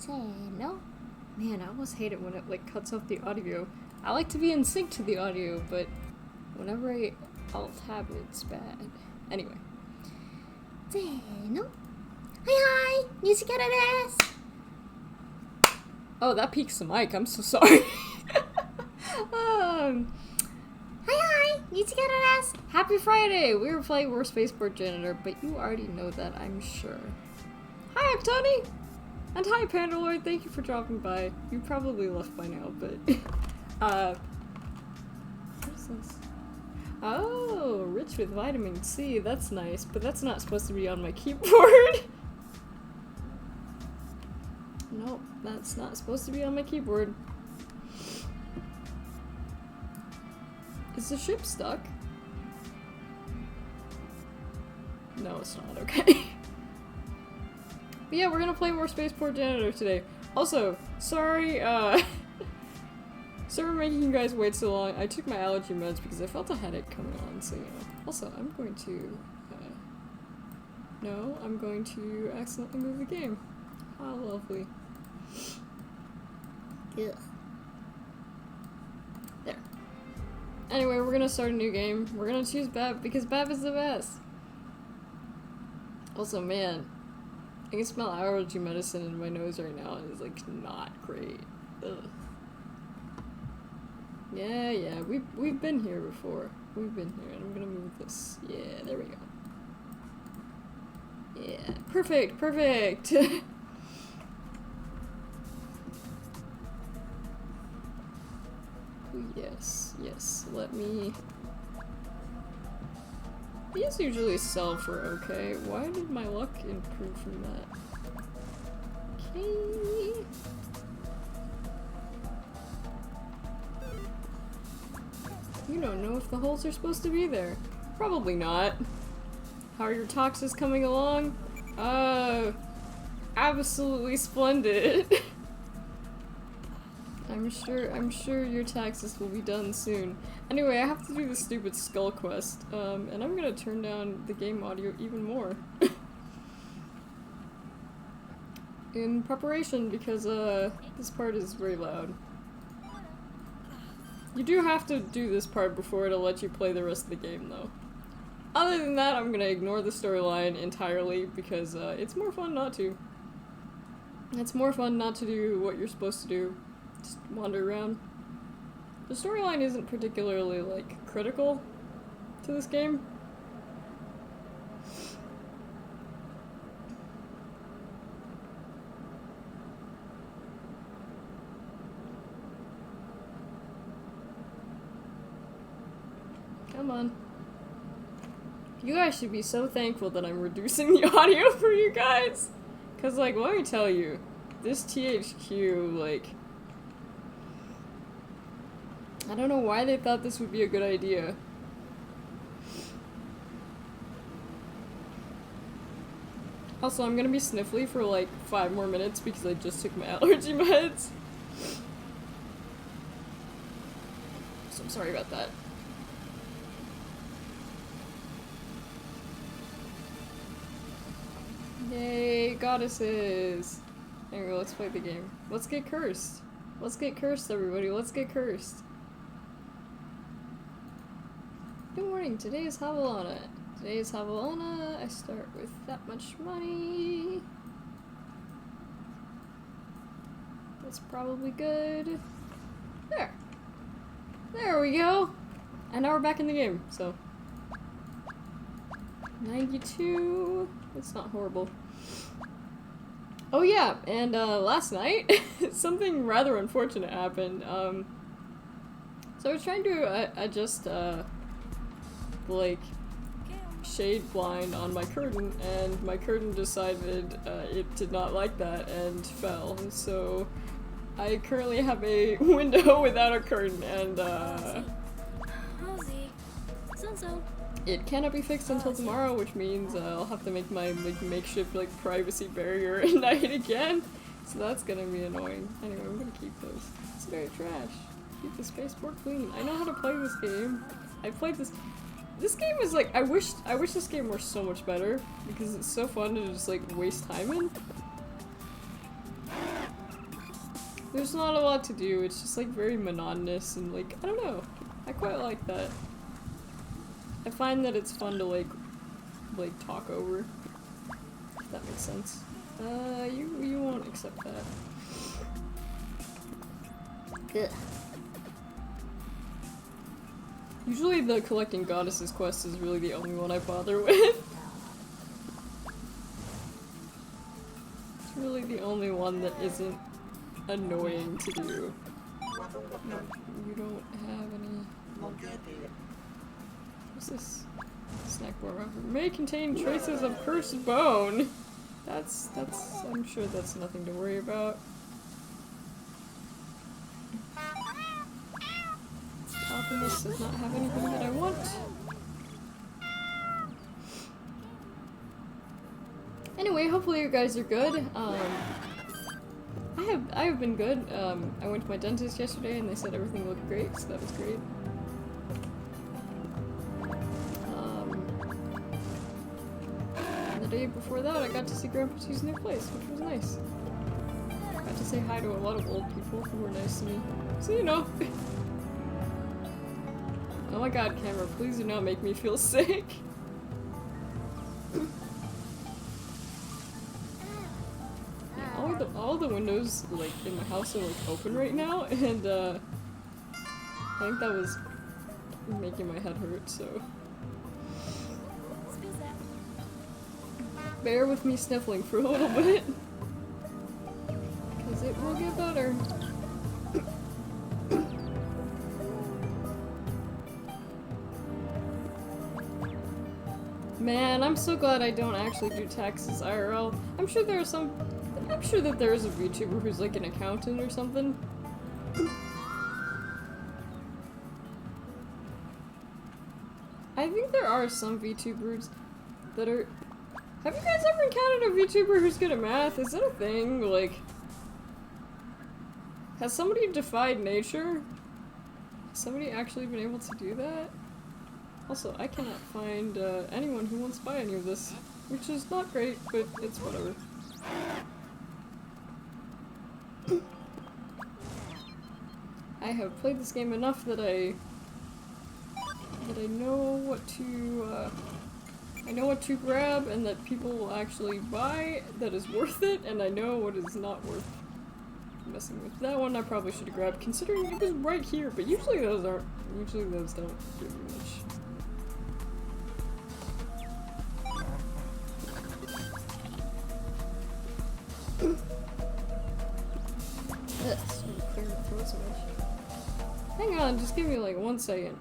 No? Man, I almost hate it when it like cuts off the audio. I like to be in sync to the audio, but whenever I alt-tab it, it's bad. Anyway. No? Hi! Nicchiketto desu! Oh, that peaks the mic. I'm so sorry. Hi! Nicchiketto desu! Happy Friday! We were playing more Spaceport Janitor, but you already know that, I'm sure. Hi, Octoni! And hi, Pandalord, thank you for dropping by. You probably left by now, but... what is this? Oh, rich with vitamin C, that's nice, but that's not supposed to be on my keyboard. Nope, that's not supposed to be on my keyboard. Is the ship stuck? No, it's not, okay. But yeah, we're gonna play more Spaceport Janitor today. Also, sorry, sorry for making you guys wait so long. I took my allergy meds because I felt a headache coming on, so you know. Also, I'm going to, no, I'm going to accidentally move the game. How lovely. Ugh. There. Anyway, we're gonna start a new game. We're gonna choose Bev because Bev is the best. Also, man, I can smell allergy medicine in my nose right now and it's like not great. Ugh. Yeah, we've been here before. We've been here, and I'm gonna move this. Yeah, there we go. Yeah, perfect! Yes, let me... These usually sell for okay. Why did my luck improve from that? Okay... You don't know if the holes are supposed to be there. Probably not. How are your toxins coming along? Absolutely splendid. I'm sure your taxes will be done soon. Anyway, I have to do the stupid skull quest, and I'm gonna turn down the game audio even more. In preparation, because, this part is very loud. You do have to do this part before it'll let you play the rest of the game, though. Other than that, I'm gonna ignore the storyline entirely, because, it's more fun not to. It's more fun not to do what you're supposed to do. Just wander around. The storyline isn't particularly, like, critical to this game. Come on. You guys should be so thankful that I'm reducing the audio for you guys. Cause, like, let me tell you, this THQ, like... I don't know why they thought this would be a good idea. Also, I'm gonna be sniffly for like 5 more minutes because I just took my allergy meds. So I'm sorry about that. Yay, goddesses! Anyway, let's play the game. Let's get cursed. Let's get cursed, everybody. Let's get cursed. Good morning, today is Havalana. Today is Havalana. I start with that much money. That's probably good. There. There we go. And now we're back in the game, so. 92. That's not horrible. Oh yeah, and last night, something rather unfortunate happened. So I was trying to adjust, like, shade blind on my curtain, and my curtain decided it did not like that and fell. So I currently have a window without a curtain, and it cannot be fixed until tomorrow, which means I'll have to make my makeshift like privacy barrier at night again. So that's gonna be annoying. Anyway, I'm gonna keep those. It's very trash. Keep the spaceport clean. I know how to play this game. I played this. This game is like, I wish this game were so much better because it's so fun to just like waste time in. there's not a lot to do. It's just like very monotonous and like, I don't know. I quite like that. I find that it's fun to like talk over. If that makes sense. You won't accept that. Ugh. Usually the collecting goddesses quest is really the only one I bother with. It's really the only one that isn't annoying to do. You don't have any... What's this? Snack bar wrapper. May contain traces of cursed bone. That's, I'm sure that's nothing to worry about. Alchemist does not have anything that I want. Anyway, hopefully you guys are good. I have been good. I went to my dentist yesterday and they said everything looked great, so that was great. And the day before that I got to see Grandpa T's new place, which was nice. Got to say hi to a lot of old people who were nice to me. So you know. Oh my god, camera, please do not make me feel sick. Yeah, all the windows like in my house are like open right now, and I think that was making my head hurt, so bear with me sniffling for a little bit, because it will get better. Man, I'm so glad I don't actually do taxes IRL. I'm sure there are some... I'm sure that there is a VTuber who's like an accountant or something. I think there are some VTubers that are... Have you guys ever encountered a VTuber who's good at math? Is that a thing? Like... Has somebody defied nature? Has somebody actually been able to do that? Also, I cannot find anyone who wants to buy any of this, which is not great, but it's whatever. I have played this game enough that I know what to I know what to grab and that people will actually buy that is worth it, and I know what is not worth messing with. That one I probably should have grabbed, considering it was right here, but usually those don't do much. Yes, clear my throat so much. Hang on, just give me like 1 second.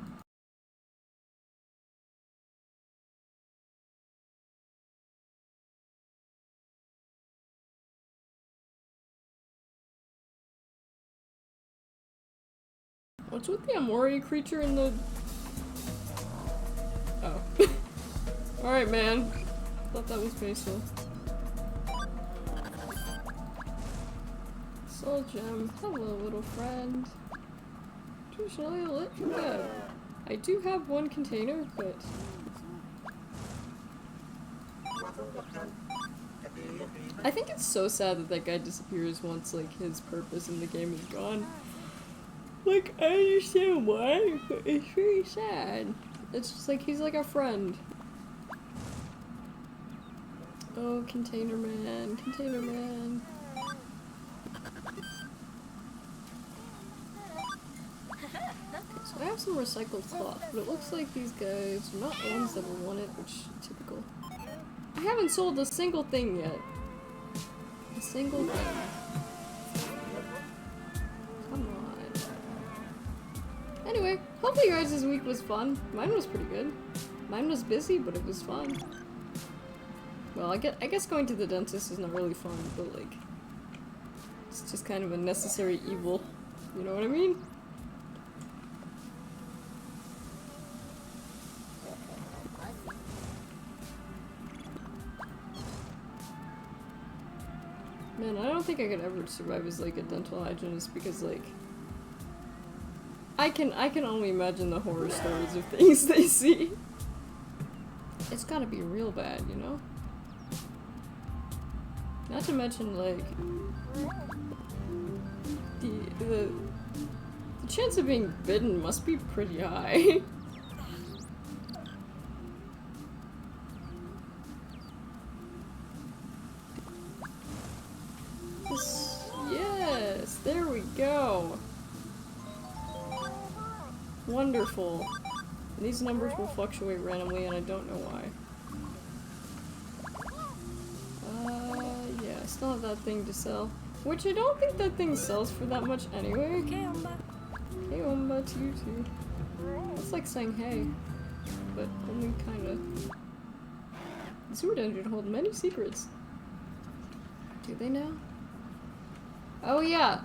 What's with the Amori creature in the... Oh. Alright, man. Thought that was peaceful. Soul gem. Hello, little friend. Traditionally lit for bed. I do have 1 container, but... I think it's so sad that that guy disappears once, like, his purpose in the game is gone. Like, I understand why, but it's really sad. It's just like, he's like a friend. Oh, container man, container man. So I have some recycled cloth, but it looks like these guys are not the ones that will want it, which is typical. I haven't sold a single thing yet. A single thing. Come on. Anyway, hopefully your guys' week was fun. Mine was pretty good. Mine was busy, but it was fun. Well, I guess going to the dentist is not really fun, but like, it's just kind of a necessary evil. You know what I mean? Man, I don't think I could ever survive as like a dental hygienist because like I can only imagine the horror stories of things they see. It's gotta be real bad, you know? Not to mention like the chance of being bitten must be pretty high. Yes, there we go. Wonderful. And these numbers will fluctuate randomly and I don't know why. Yeah, I still have that thing to sell. Which I don't think that thing sells for that much anyway. Hey Umba to you too. It's like saying hey, but only kinda. The sewer dungeon holds many secrets. Do they now? Oh yeah!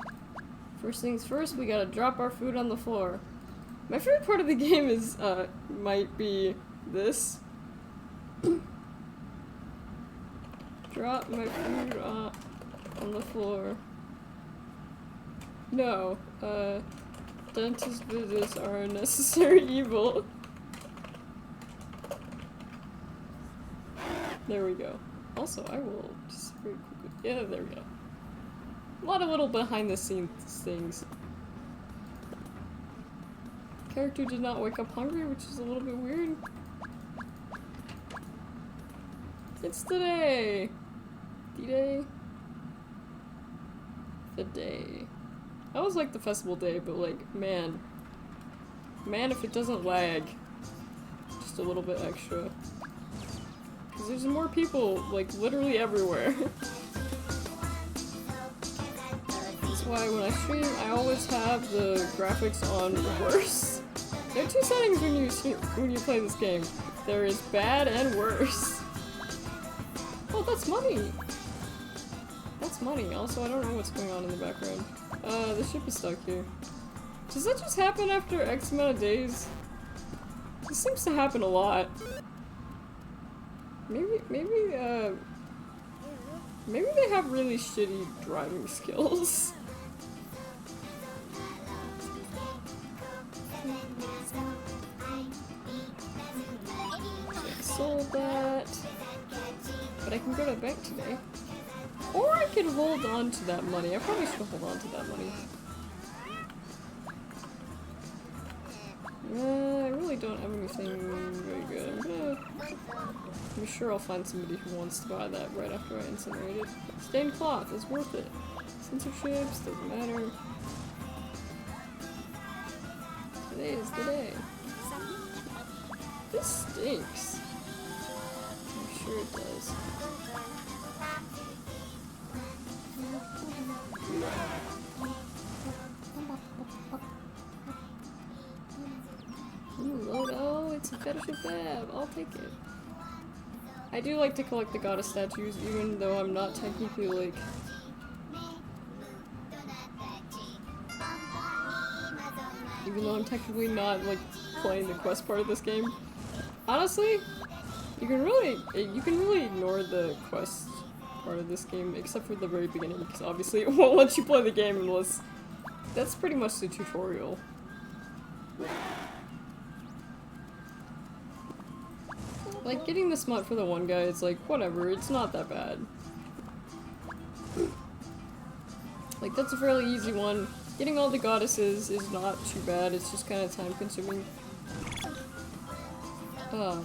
First things first, we gotta drop our food on the floor. My favorite part of the game is, might be this. Drop my food on the floor. No, dentist visits are a necessary evil. There we go. Also, I will just very quickly. Yeah, there we go. A lot of little behind the scenes things. Character did not wake up hungry, which is a little bit weird. It's today! D-Day? The day. I always like the festival day, but like, man. Man, if it doesn't lag. Just a little bit extra. Because there's more people, like, literally everywhere. That's why when I stream, I always have the graphics on reverse. There are two settings when you play this game. There is bad and worse. Oh, that's money! That's money. Also, I don't know what's going on in the background. The ship is stuck here. Does that just happen after X amount of days? This seems to happen a lot. Maybe they have really shitty driving skills. I sold that. But I can go to the bank today. Or I can hold on to that money. I probably should hold on to that money. I really don't have anything very good. I'm sure I'll find somebody who wants to buy that right after I incinerate it. Stained cloth is worth it. Censorships, doesn't matter. Today is the day. This stinks. I'm sure it does. Ooh, Lodo, it's a fetish of Bab. I'll take it. I do like to collect the goddess statues, even though I'm not technically, like... Even though I'm technically not, like, playing the quest part of this game. Honestly, you can really ignore the quest part of this game, except for the very beginning, because obviously it won't let you play the game unless... That's pretty much the tutorial. Like, getting the smut for the one guy is like, whatever, it's not that bad. Like, that's a fairly easy one. Getting all the goddesses is not too bad, it's just kind of time consuming. Oh,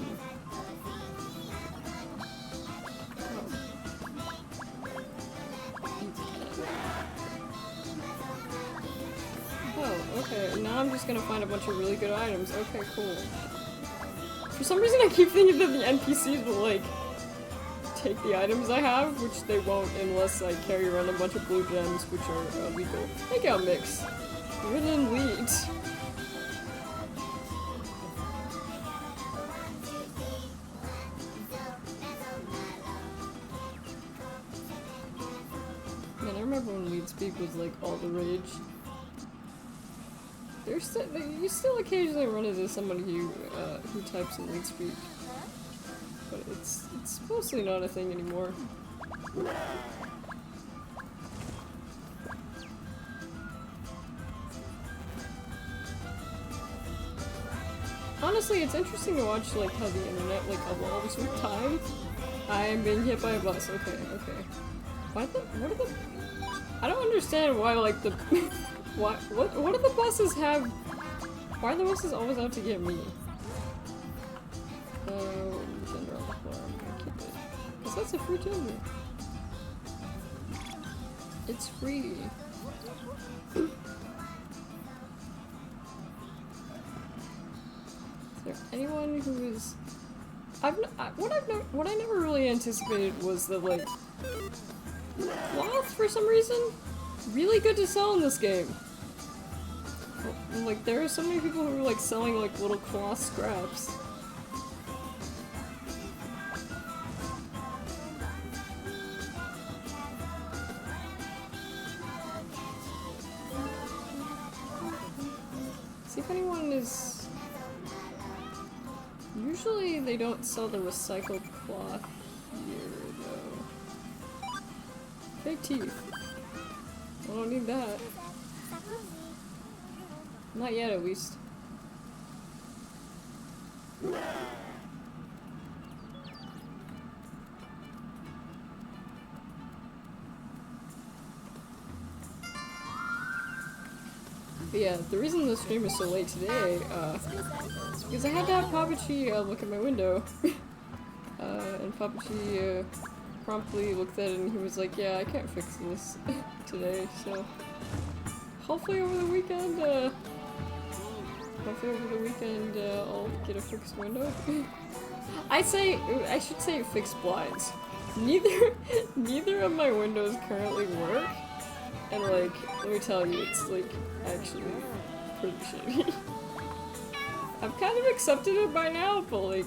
okay, now I'm just gonna find a bunch of really good items. Okay, cool. For some reason I keep thinking that the NPCs will, like, take the items I have, which they won't unless I carry around a bunch of blue gems, which are illegal. Thank you, Mix. Wooden lead. Man, I remember when lead speak was, like, all the rage. You still occasionally run into somebody who types in lead speak, but it's mostly not a thing anymore. Honestly, it's interesting to watch, like, how the internet, like, evolves with time. I am being hit by a bus. Okay. What are the? I don't understand why, like, the What do the buses have? Why are the buses always out to get me? Gender on the floor. I'm gonna keep it. Cause that's a free gender. It's free. Is there anyone who is? What I never really anticipated was that like cloth for some reason really good to sell in this game. Like there are so many people who are like selling like little cloth scraps. See if anyone is. Usually they don't sell the recycled cloth here, though. Fake teeth. I don't need that. Not yet, at least. But yeah, the reason the stream is so late today, is because I had to have Papachi look at my window. And Papachi promptly looked at it and he was like, yeah, I can't fix this today, so hopefully over the weekend, I'll get a fixed window. I should say fixed blinds. Neither of my windows currently work, and like, let me tell you, it's like actually pretty shitty. I've kind of accepted it by now, but like,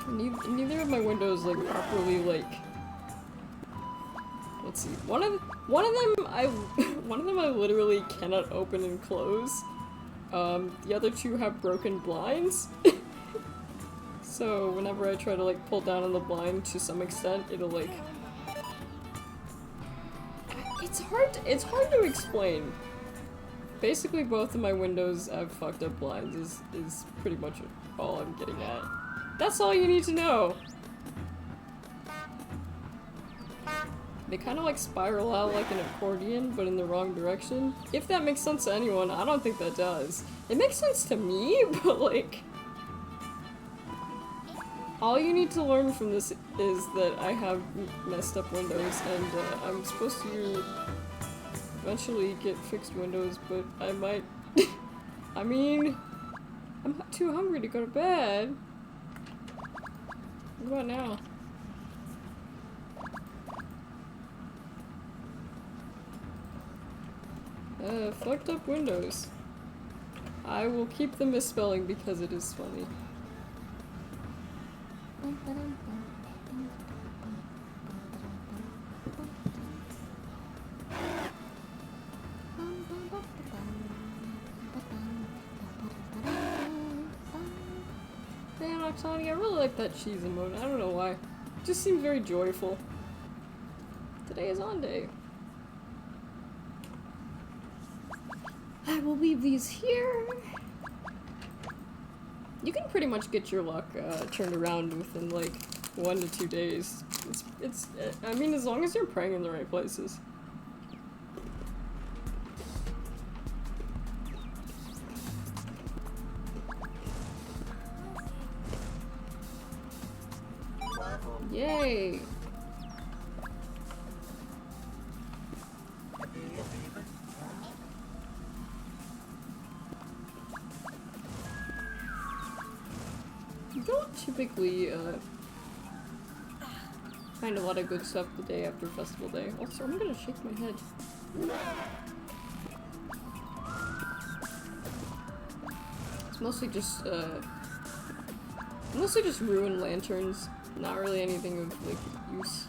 neither of my windows like properly like. Let's see. One of them I literally cannot open and close. The other two have broken blinds. So whenever I try to like pull down on the blind to some extent, it'll like. It's hard to explain. Basically, both of my windows have fucked up blinds. Is pretty much all I'm getting at. That's all you need to know. They kind of like spiral out like an accordion, but in the wrong direction. If that makes sense to anyone, I don't think that does. It makes sense to me, but like... all you need to learn from this is that I have messed up windows, and I'm supposed to eventually get fixed windows, but I might... I mean... I'm not too hungry to go to bed. What about now? Fucked up windows. I will keep the misspelling because it is funny. Damn, Oksani, I really like that cheese emote. I don't know why. It just seems very joyful. Today is on day. I will leave these here. You can pretty much get your luck turned around within like 1 to 2 days. I mean, as long as you're praying in the right places. Yay! Don't typically find a lot of good stuff the day after festival day. Also, I'm gonna shake my head. It's mostly just ruined lanterns. Not really anything of like use.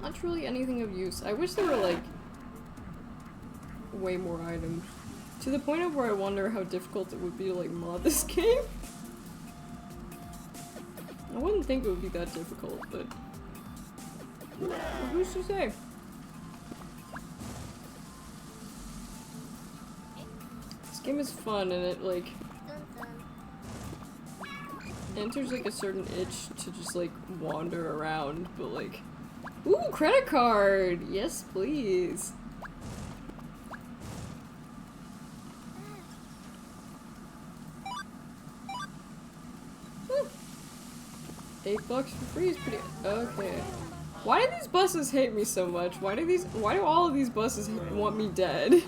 Not really anything of use. I wish there were like way more items. To the point of where I wonder how difficult it would be to like mod this game. I wouldn't think it would be that difficult, but who's to say? This game is fun and it like enters like a certain itch to just like wander around, but like, ooh, credit card! Yes, please. $8 for free is pretty okay. Why do these buses hate me so much? Why do all of these buses want me dead?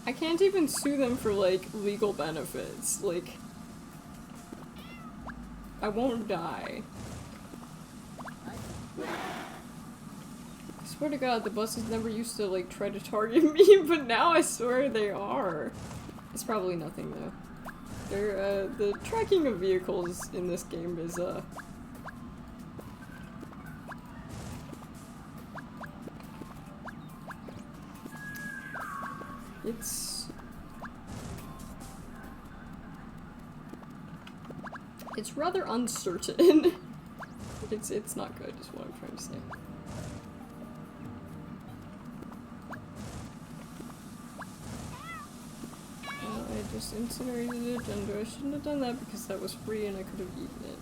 I can't even sue them for like legal benefits. Like, I won't die. I swear to God, the buses never used to like try to target me, but now I swear they are. It's probably nothing though. They're, the tracking of vehicles in this game is, it's rather uncertain. It's not good, is what I'm trying to say. I just incinerated a gender. I shouldn't have done that because that was free and I could have eaten it.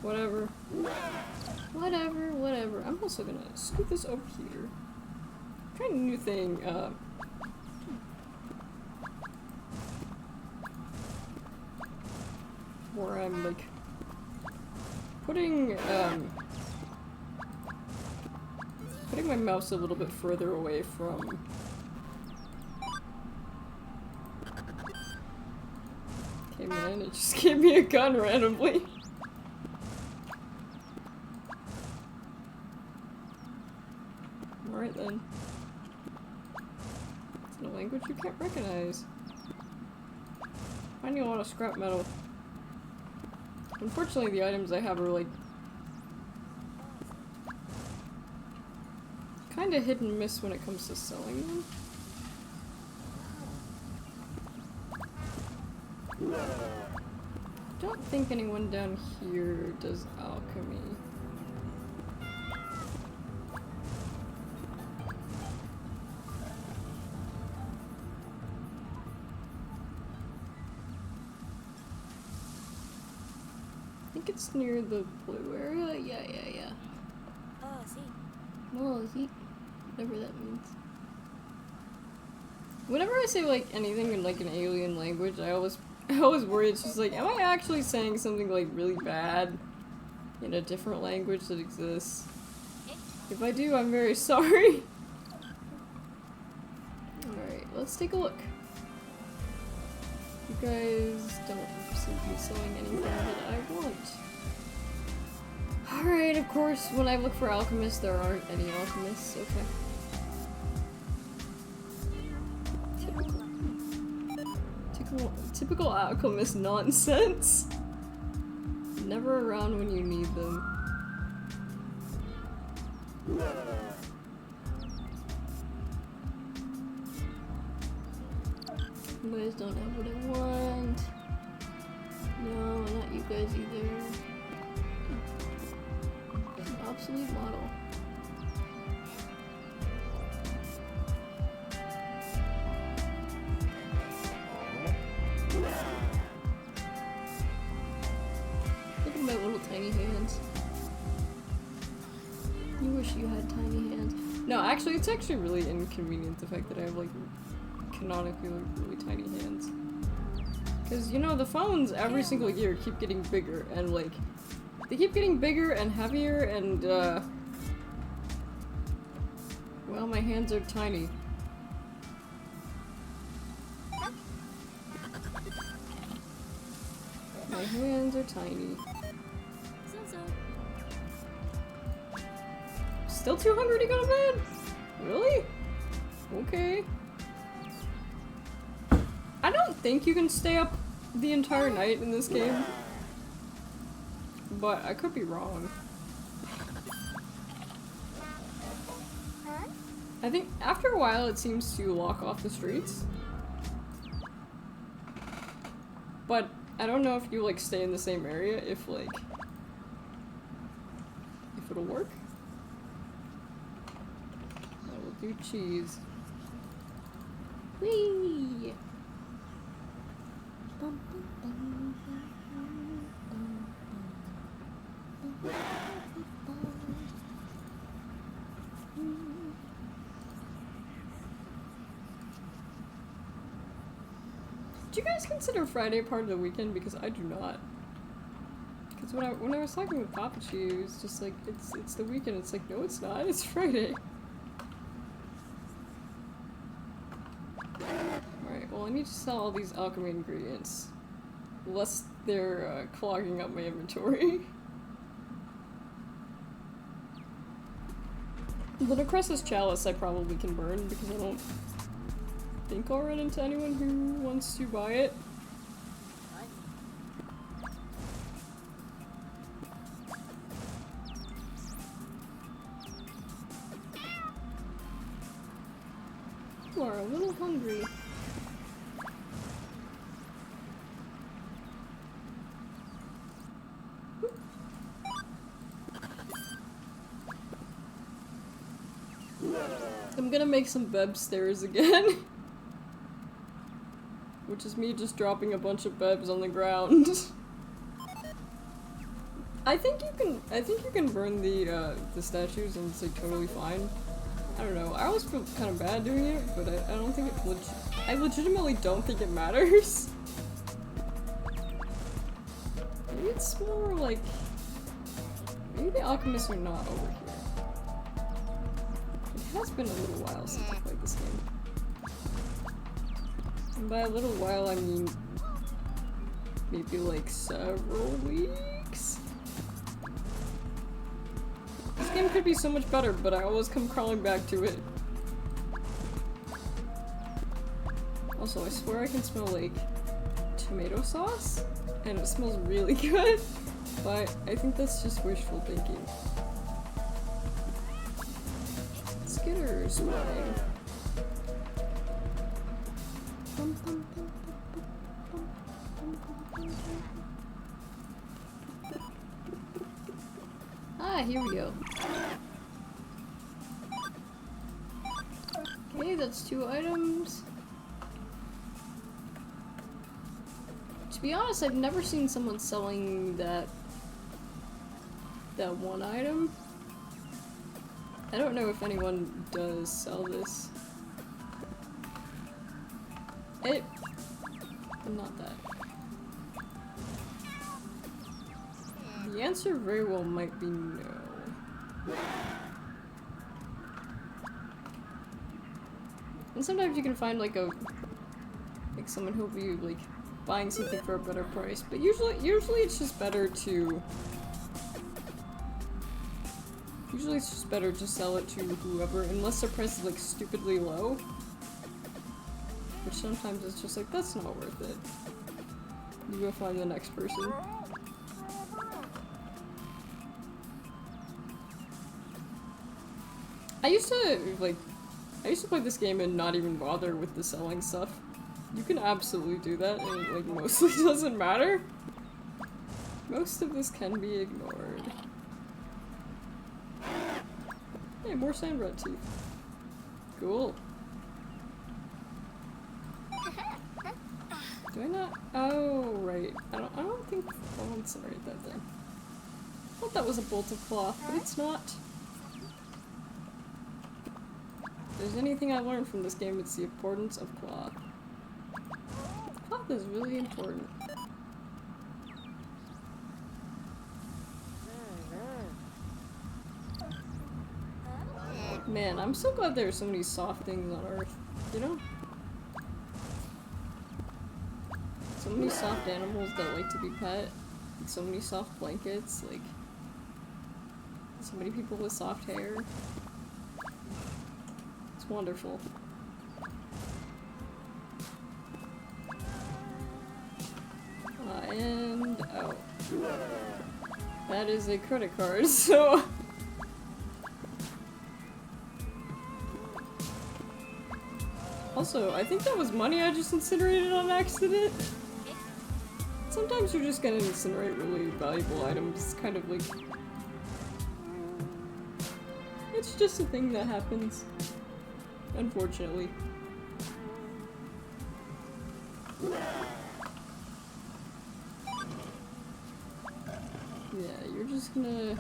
Whatever. Whatever, whatever. I'm also gonna scoot this over here. Trying a new thing, where I'm like putting my mouse a little bit further away from okay man, it just gave me a gun randomly. Alright then. It's in a language you can't recognize. Finding a lot of scrap metal. Unfortunately, the items I have are like kinda hit and miss when it comes to selling them. I don't think anyone down here does alchemy. I think it's near the blue area. Yeah. Oh, see. Well, see, whatever that means. Whenever I say like anything in like an alien language, I always worry it's just like, am I actually saying something like really bad in a different language that exists? If I do, I'm very sorry. Alright, let's take a look. You guys don't seem to be selling anything that I want. Alright, of course, when I look for alchemists, there aren't any alchemists. Okay. Typical alchemist nonsense. Never around when you need them. You guys don't have what I want. No, not you guys either. Obsolete model. Look at my little tiny hands. You wish you had tiny hands. No, actually, it's actually really inconvenient the fact that I have like canonically like, really tiny hands. Because, you know, the phones every single year keep getting bigger and like they keep getting bigger and heavier and well, my hands are tiny. My hands are tiny. Still too hungry to go to bed? Really? Okay. I don't think you can stay up the entire night in this game. But I could be wrong. I think after a while it seems to lock off the streets. But I don't know if you like stay in the same area if like if it'll work. I will do cheese. Whee! Bum, bum, bum, bum, bum. Do you guys consider Friday part of the weekend? Because I do not. Because when I was talking with Papa, she was just like, it's the weekend. It's like, no, it's not. It's Friday. Alright, well, I need to sell all these alchemy ingredients. Lest they're clogging up my inventory. The Necrosis Chalice I probably can burn because I don't think I'll run into anyone who wants to buy it. You are a little hungry. I'm gonna make some beb stairs again. Which is me just dropping a bunch of bebs on the ground. I think you can burn the statues and it's like totally fine. I don't know. I always feel kind of bad doing it, but I don't think I legitimately don't think it matters. Maybe it's more like maybe the alchemists are not over here. It has been a little while since I played this game. And by a little while, I mean maybe like several weeks? This game could be so much better, but I always come crawling back to it. Also, I swear I can smell like tomato sauce, and it smells really good, but I think that's just wishful thinking. Skitters, morning. Ah, here we go. Okay, that's 2 items. To be honest, I've never seen someone selling that one item. I don't know if anyone does sell this. Not that. The answer very well might be no. And sometimes you can find like someone who'll be like buying something for a better price, but usually it's just better to sell it to whoever, unless their price is like stupidly low. Which sometimes it's just like, that's not worth it. You go find the next person. I used to play this game and not even bother with the selling stuff. You can absolutely do that, and it like mostly doesn't matter. Most of this can be ignored. Hey, more sand rat teeth. Cool. Do I not? Oh, right. I don't think. Oh, I'm sorry about that. I thought that was a bolt of cloth, but it's not. If there's anything I learned from this game, it's the importance of cloth. Cloth is really important. Man, I'm so glad there are so many soft things on Earth, you know? So many soft animals that like to be pet, so many soft blankets, like so many people with soft hair. It's wonderful. And oh, that is a credit card, so also, I think that was money I just incinerated on accident. Sometimes you're just gonna incinerate really valuable items. It's kind of like... it's just a thing that happens. Unfortunately. Yeah, you're just gonna...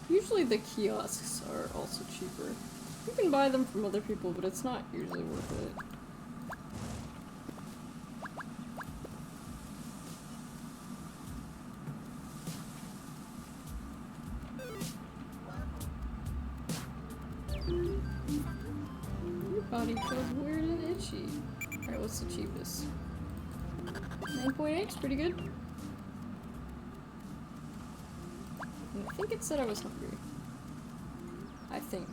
Usually the kiosks are also cheaper. You can buy them from other people, but it's not usually worth it. Your body feels weird and itchy. Alright, what's the cheapest? 9.8 is pretty good. And I think it said I was hungry. I think.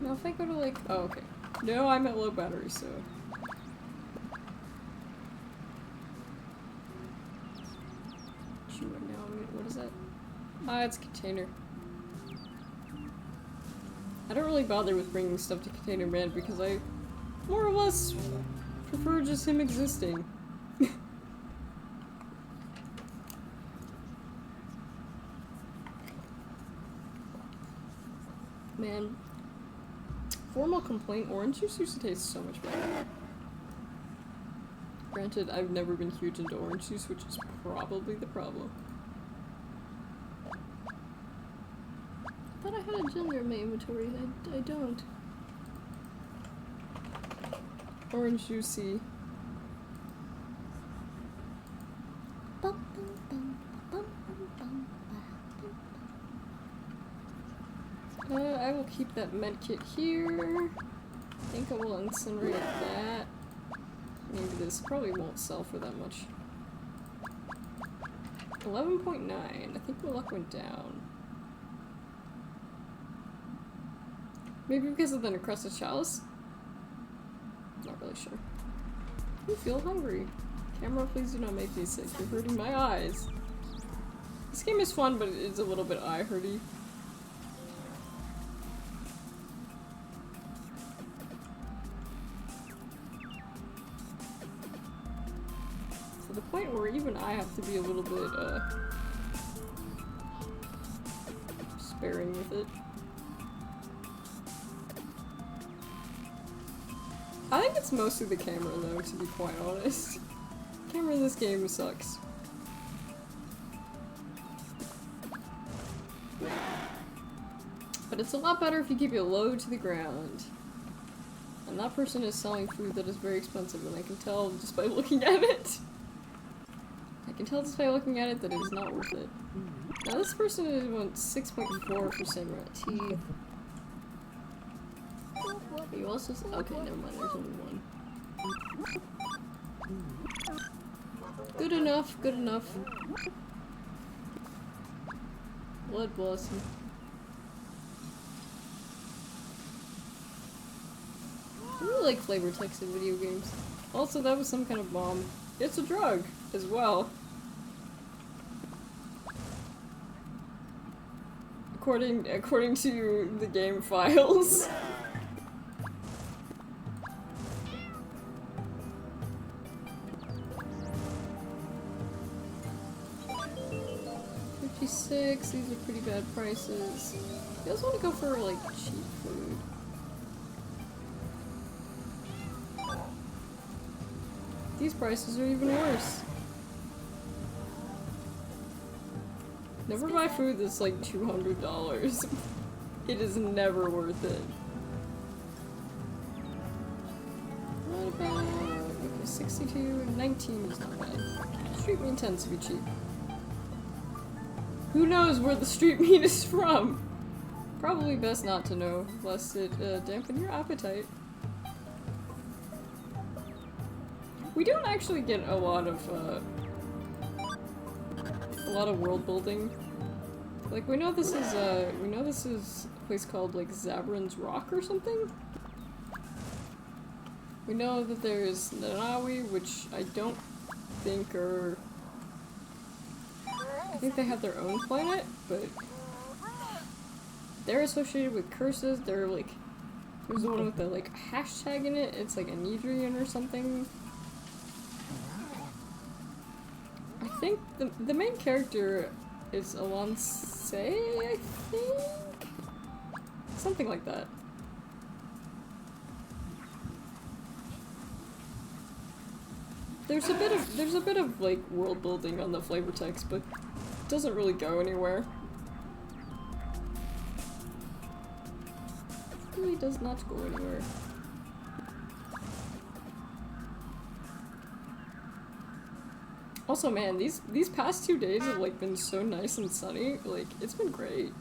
Now if I go to like... Oh, okay. No, I'm at low battery, so... What is that? Ah, it's a container. I don't really bother with bringing stuff to Container Man because I more or less prefer just him existing. Man, formal complaint, orange juice used to taste so much better. Granted, I've never been huge into orange juice, which is probably the problem. I thought I had a gender in my inventory. I don't. Orange juicy. I will keep that medkit here. I think I will incinerate that. Maybe this probably won't sell for that much. 11.9. I think my luck went down. Maybe because of the necrosis chalice? Not really sure. I feel hungry. Camera, please do not make me sick. You're hurting my eyes. This game is fun, but it's a little bit eye-hurty. To the point where even I have to be a little bit, sparing with it. I think it's mostly the camera though, to be quite honest. The camera in this game sucks. But it's a lot better if you keep it low to the ground. And that person is selling food that is very expensive, and I can tell just by looking at it. I can tell just by looking at it that it is not worth it. Now this person is 6.4 for Samurai tea. You also said, okay, never mind, there's only one. Good enough, good enough. Blood blossom. I really like flavor text in video games. Also, that was some kind of bomb. It's a drug, as well. According to the game files. $56, these are pretty bad prices. You also want to go for, like, cheap food. These prices are even worse. Never buy food that's like $200. It is never worth it. What about... okay, 62 and 19 is not bad. Street meat tends to be cheap. Who knows where the street meat is from? Probably best not to know, lest it dampen your appetite. We don't actually get a lot of world building. Like we know this is a place called like Zabran's Rock or something. We know that there's Nanawi, which I don't think are... I think they have their own planet, but they're associated with curses. They're like, there's the one with the like hashtag in it. It's like a Nidrian or something. I think the main character is Alonce, I think? Something like that. There's a bit of like world building on the flavor text, but it doesn't really go anywhere. It really does not go anywhere. Also, man, these past 2 days have like been so nice and sunny. Like, it's been great.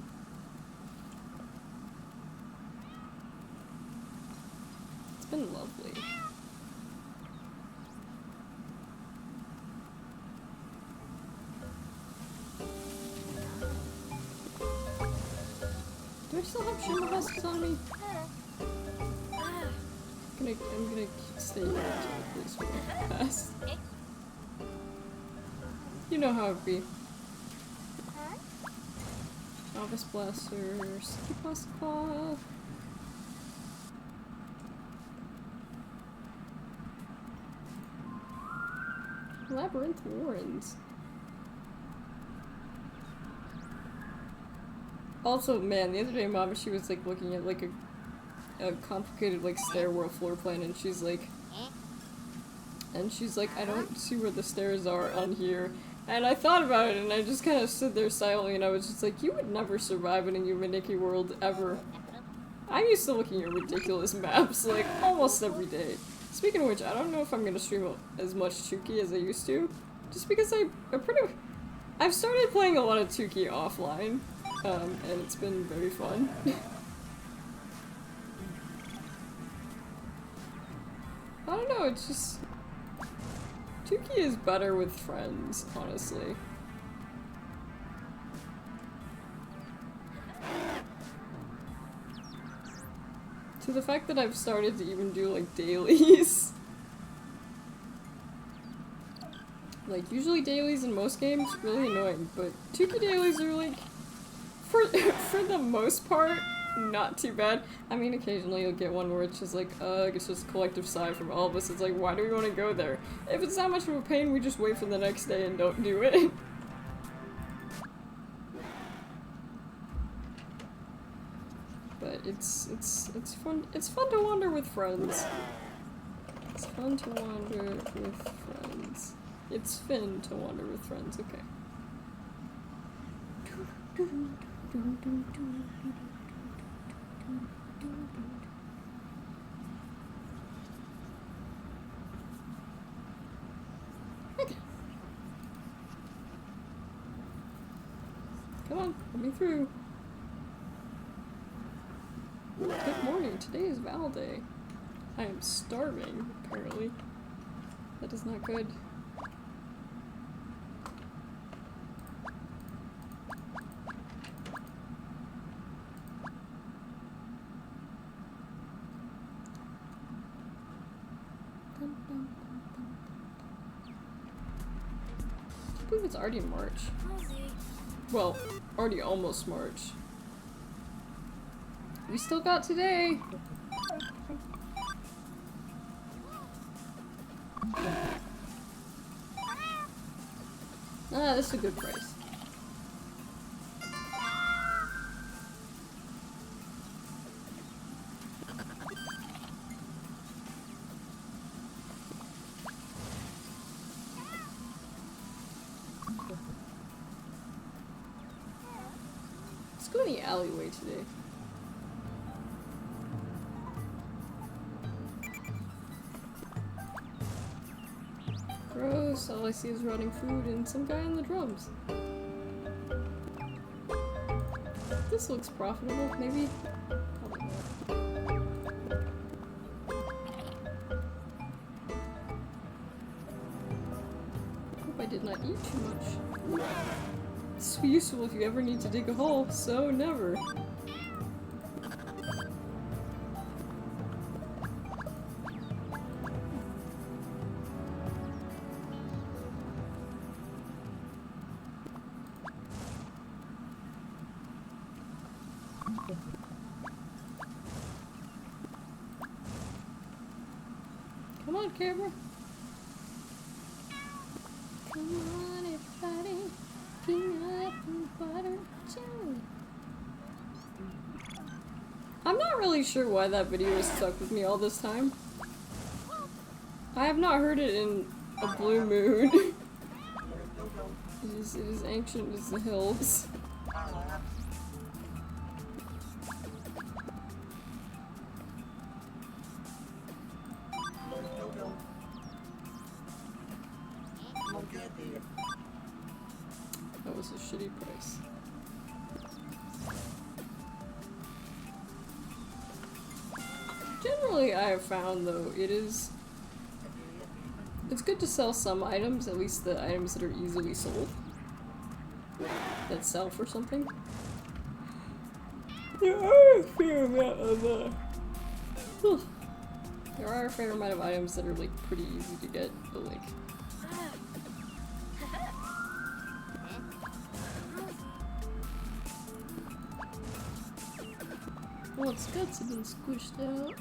It's been lovely. Do I still have shimmer husks on me? I'm gonna stay here until the police will pass. You know how it be. Novice Blaster, Sticky Plastic Claw. Labyrinth Warrens. Also, man, the other day Mama, she was like looking at like a complicated like stairwell floor plan, and she's like, I don't see where the stairs are on here. And I thought about it, and I just kind of stood there silently, and I was just like, you would never survive in a Yume world, ever. I'm used to looking at ridiculous maps, like, almost every day. Speaking of which, I don't know if I'm gonna stream as much Tuki as I used to, just because I've started playing a lot of Tuki offline, and it's been very fun. I don't know, it's just... Tuki is better with friends, honestly. To the fact that I've started to even do, like, dailies. Like, usually dailies in most games, really annoying, but Tuki dailies are, like, for the most part, not too bad. I mean, occasionally you'll get one where it's just like, it's just a collective sigh from all of us. It's like, why do we want to go there? If it's that much of a pain, we just wait for the next day and don't do it. But it's fun. It's fun to wander with friends. It's fun to wander with friends. It's fun to wander with friends. Okay. Okay. Come on, let me through. Good morning, today is Val Day. I am starving, apparently. That is not good. I believe it's already March. Well, already almost March. We still got today! Ah, this is a good price. Let's go in the alleyway today. Gross, all I see is rotting food and some guy on the drums. This looks profitable, maybe? Probably not. Hope I did not eat too much. This will be useful if you ever need to dig a hole, so never. Come on, camera. Come on, everybody. Peanut and butter jelly. I'm not really sure why that video is stuck with me all this time. I have not heard it in a blue moon. It is ancient as the hills. That was a shitty price. Generally, I have found, though, it's good to sell some items, at least the items that are easily sold. That sell for something. There are a fair amount of, there are a fair amount of items that are, like, pretty easy to get, but, like... Oh, its guts have been squished out.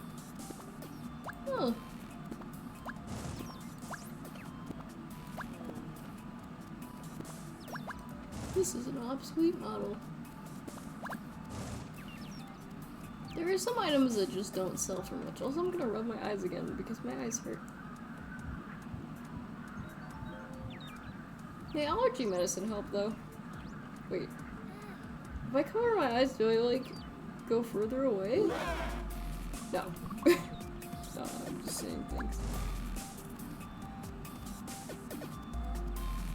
Oh. This is an obsolete model. There are some items that just don't sell for much. Also, I'm gonna rub my eyes again because my eyes hurt. The allergy medicine helped though. Wait. If I cover my eyes, do I like go further away? No. No, I'm just saying things.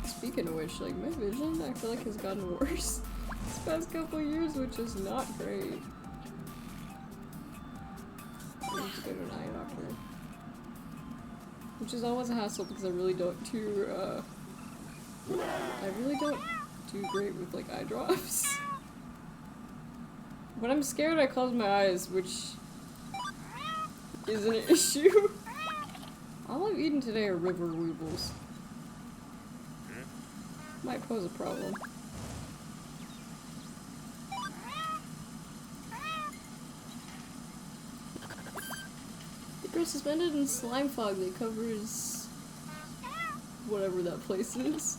Speaking of which, like, my vision, I feel like has gotten worse this past couple years, which is not great. I need to go to an eye doctor. Which is always a hassle because I really don't do, great with, like, eye drops. When I'm scared, I close my eyes, which is an issue. All I've eaten today are river weevils. Might pose a problem. They're suspended in slime fog that covers whatever that place is.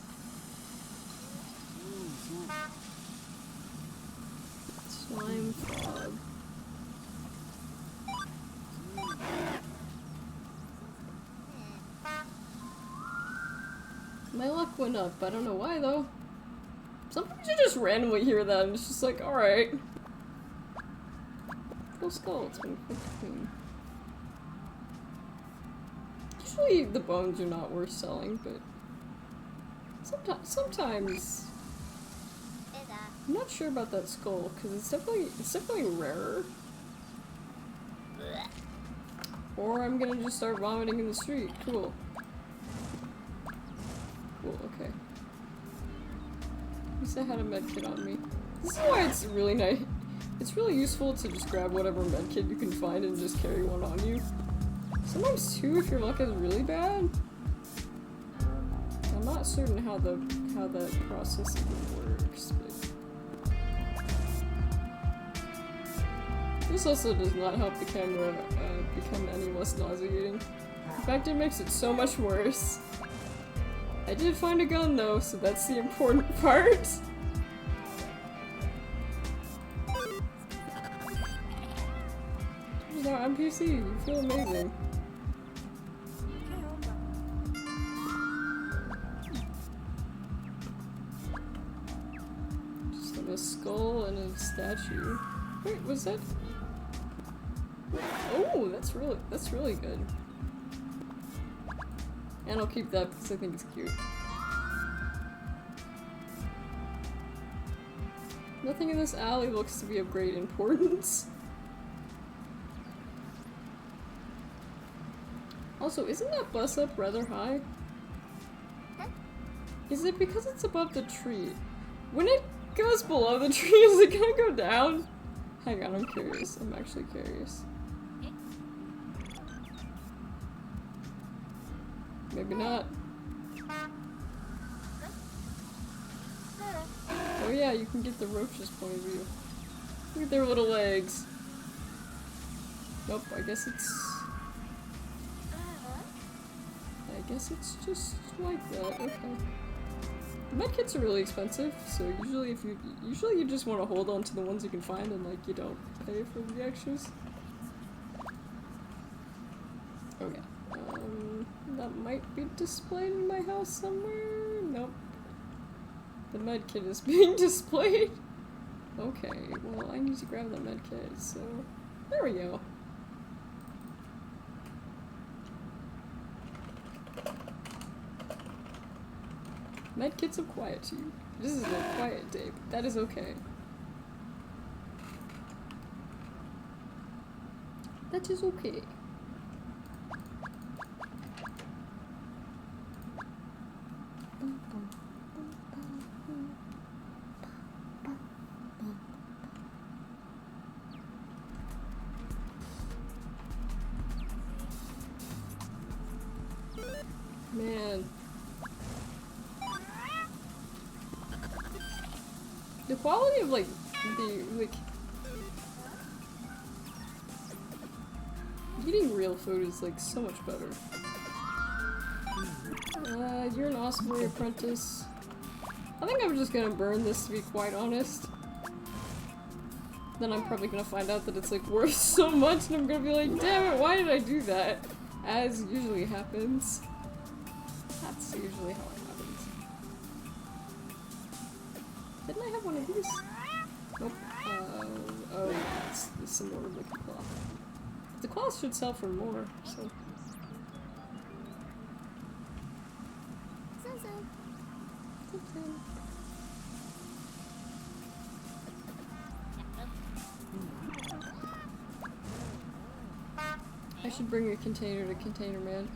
Slime fog. My luck went up. I don't know why though. Sometimes you just randomly hear that and it's just like, alright. Full skull, it's been 15. Usually the bones are not worth selling, but sometimes I'm not sure about that skull because it's definitely rarer. Or I'm gonna just start vomiting in the street. Cool. Cool, okay. At least I had a medkit on me. This is why it's really nice. It's really useful to just grab whatever medkit you can find and just carry one on you. Sometimes too, if your luck is really bad. I'm not certain how that process even works, but this also does not help the camera become any less nauseating. In fact, it makes it so much worse. I did find a gun though, so that's the important part. Turns out I'm PC, you feel amazing. Just have a skull and a statue. Wait, was that? Oh, that's really good. And I'll keep that because I think it's cute. Nothing in this alley looks to be of great importance. Also, isn't that bus up rather high? Is it because it's above the tree? When it goes below the tree, is it gonna go down? Hang on, I'm curious. I'm actually curious. Maybe not. Oh yeah, you can get the roach's point of view. Look at their little legs. Nope, I guess it's just like that. Okay. Medkits are really expensive, so usually you just want to hold on to the ones you can find and like you don't pay for the extras. Okay. That might be displayed in my house somewhere. Nope. The medkit is being displayed. Okay, well I need to grab the medkit, so there we go. Medkits of quietude. This is a quiet day, but that is okay. That is okay. Man. The quality of, like, eating real food is, like, so much better. You're an osprey apprentice. I think I'm just gonna burn this, to be quite honest. Then I'm probably gonna find out that it's, like, worth so much, and I'm gonna be like, damn it, why did I do that? As usually happens. That's usually how it happens. Didn't I have one of these? Nope. Oh, it's some more liquid cloth. The cloth should sell for more, so. I should bring a container to Container Man.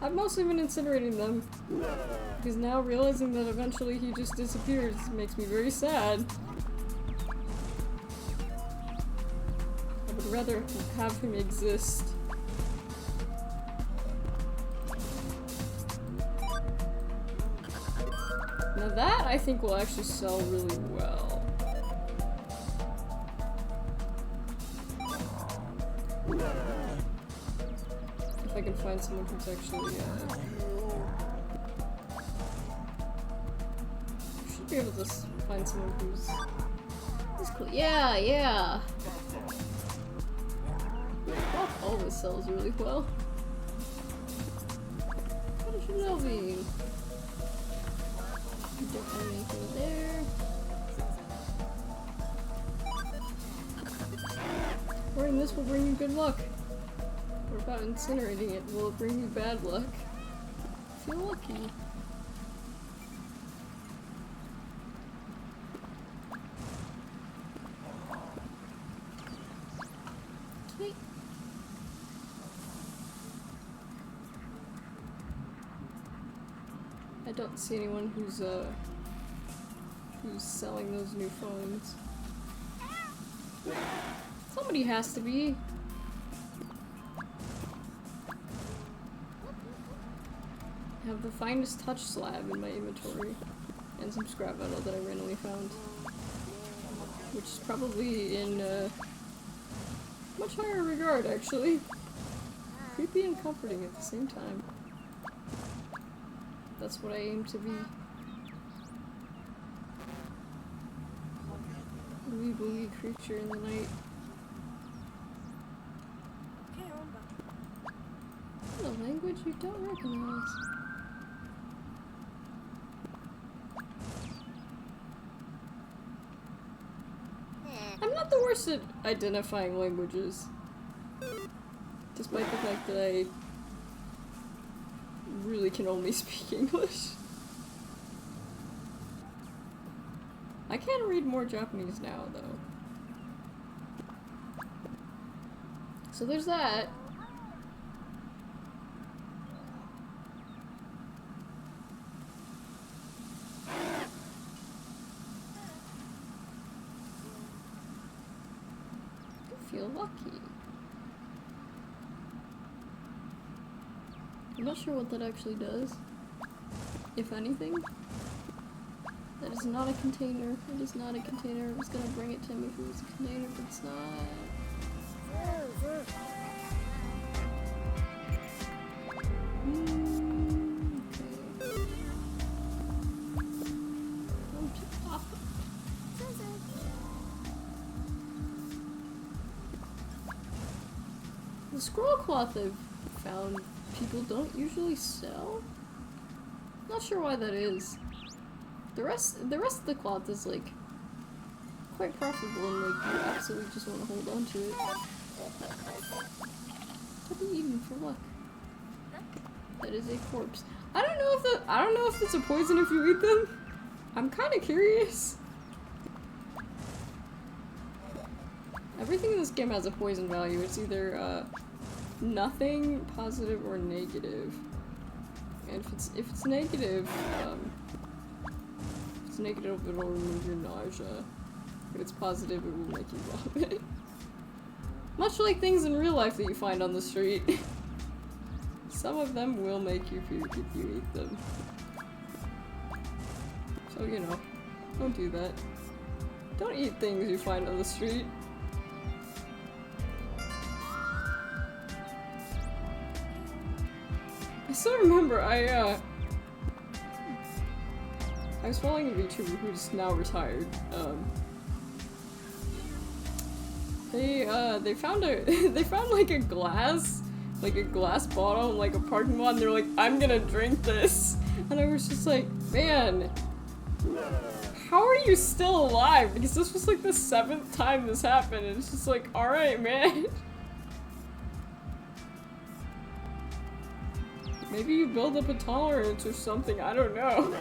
I've mostly been incinerating them, because now realizing that eventually he just disappears makes me very sad. I would rather have him exist. Now that, I think, will actually sell really well. If I can find someone who's actually, should be able to find someone who's cool. Yeah, yeah! Cloth always sells really well. What should it all be? Don't have anything there. Wearing this will bring you good luck. What about incinerating it? Will it bring you bad luck? Feel lucky. Okay. I don't see anyone who's selling those new phones. Somebody has to be. I have the finest touch slab in my inventory, and some scrap metal that I randomly found, which is probably in much higher regard, actually. Creepy and comforting at the same time. That's what I aim to be. Wee booey creature in the night. A language you don't recognize. I'm not the worst at identifying languages. Despite the fact that I really can only speak English. I can read more Japanese now, though. So there's that. Feel lucky. I'm not sure what that actually does, if anything. That is not a container. It is not a container. I was gonna bring it to me if it was a container, but it's not. The scroll cloth I've found people don't usually sell. Not sure why that is. The rest of the cloth is like quite profitable and like you absolutely just want to hold on to it. What are you eating for luck? That is a corpse. I don't know if it's a poison if you eat them. I'm kind of curious. Everything in this game has a poison value. It's either nothing, positive, or negative. And if it's negative, it'll remove your nausea. If it's positive, it will make you vomit. Much like things in real life that you find on the street. Some of them will make you puke if you eat them. So, you know, don't do that. Don't eat things you find on the street. I still remember, I was following a VTuber who's now retired. They found like a glass bottle in like a parking lot, and they're like, I'm gonna drink this. And I was just like, man, how are you still alive? Because this was like the 7th time this happened, and it's just like, alright, man. Maybe you build up a tolerance or something, I don't know.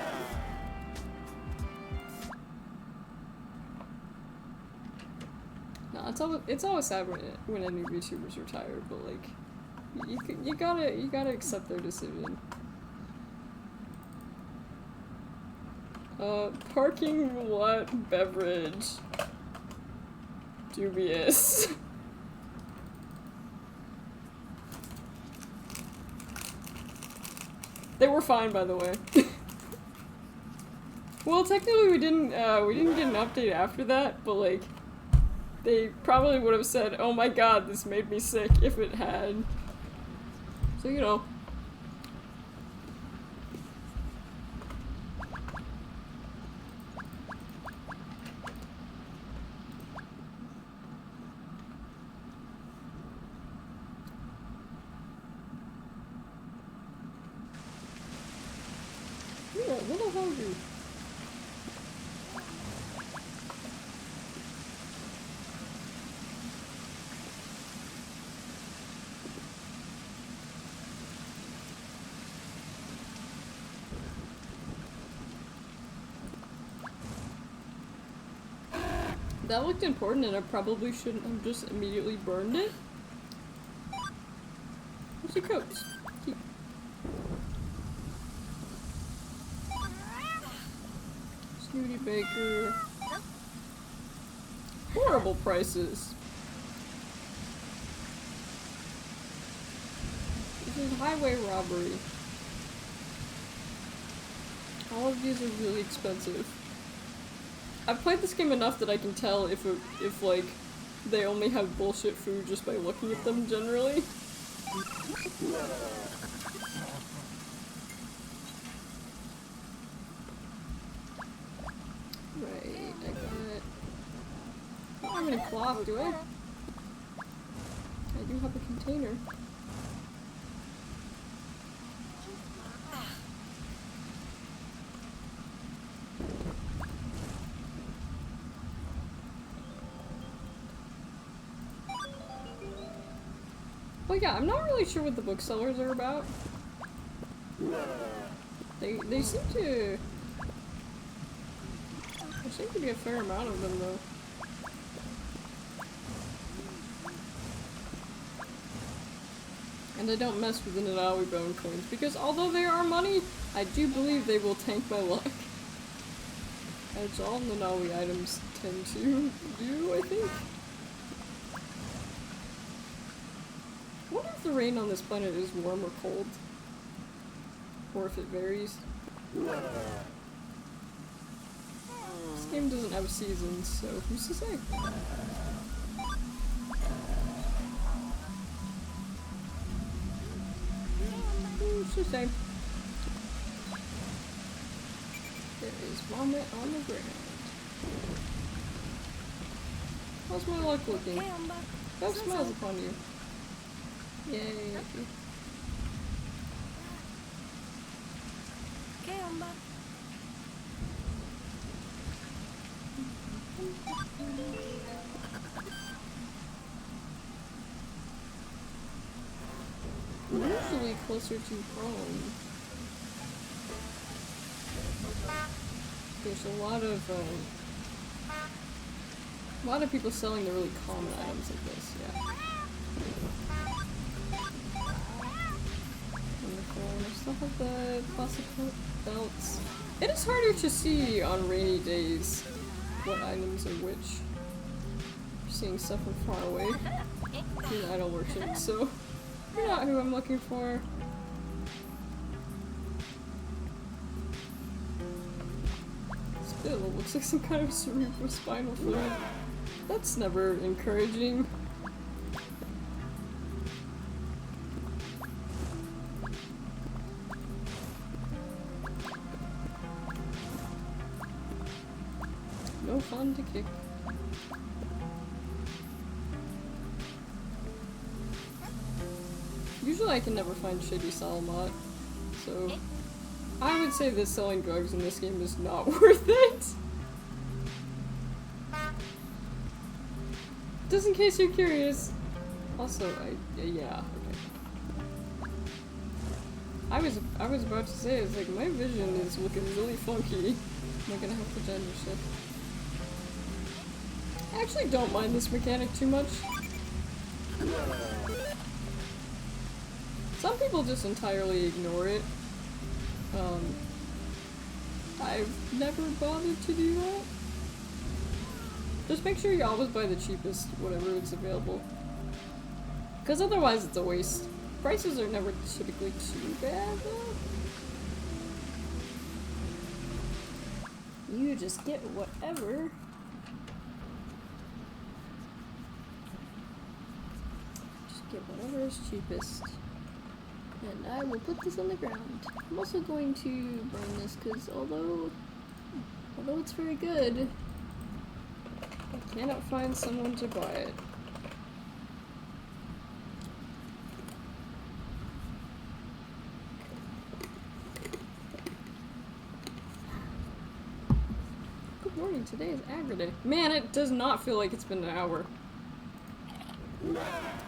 No, it's always sad when a new VTuber's retired, but like, you gotta accept their decision. Parking lot beverage. Dubious. They were fine, by the way. Well, technically we didn't get an update after that, but like, they probably would have said, oh my god, this made me sick, if it had. So, you know. Yeah, a little hungry. That looked important and I probably shouldn't have just immediately burned it. Where's your coats? Keep. Snooty Baker. Horrible prices. This is highway robbery. All of these are really expensive. I've played this game enough that I can tell if like, they only have bullshit food just by looking at them generally. Right, I got it. I don't have any cloth, do I? I do have a container. Well, yeah, I'm not really sure what the booksellers are about. They seem to... There seem to be a fair amount of them, though. And I don't mess with the Nanawi bone coins, because although they are money, I do believe they will tank my luck. As all Nanawi items tend to do, I think. I wonder if the rain on this planet is warm or cold. Or if it varies. This game doesn't have seasons, so who's to say? Who's to say? There is vomit on the ground. How's my luck looking? That smiles upon you. Nikki. Okay, Omba. Usually closer to home. There's a lot of people selling the really common items like this, yeah. Wonderful. I still have the plastic belts. It is harder to see on rainy days what items are which. Seeing stuff from far away. I'm an idle merchant, so you're not who I'm looking for. Still, it looks like some kind of cerebrospinal fluid. That's never encouraging. No fun to kick. Usually I can never find shitty Salamat, so I would say that selling drugs in this game is not worth it. Just in case you're curious. Also, yeah, okay. I was about to say, it's like, my vision is looking really funky. Am I gonna have to gender shift? I actually don't mind this mechanic too much. Some people just entirely ignore it. I've never bothered to do that. Just make sure you always buy the cheapest, whatever is available. Because otherwise it's a waste. Prices are never typically too bad, though. You just get whatever. Just get whatever is cheapest. And I will put this on the ground. I'm also going to burn this because although it's very good, I cannot find someone to buy it. Good morning, today is Agri Day. Man, it does not feel like it's been an hour.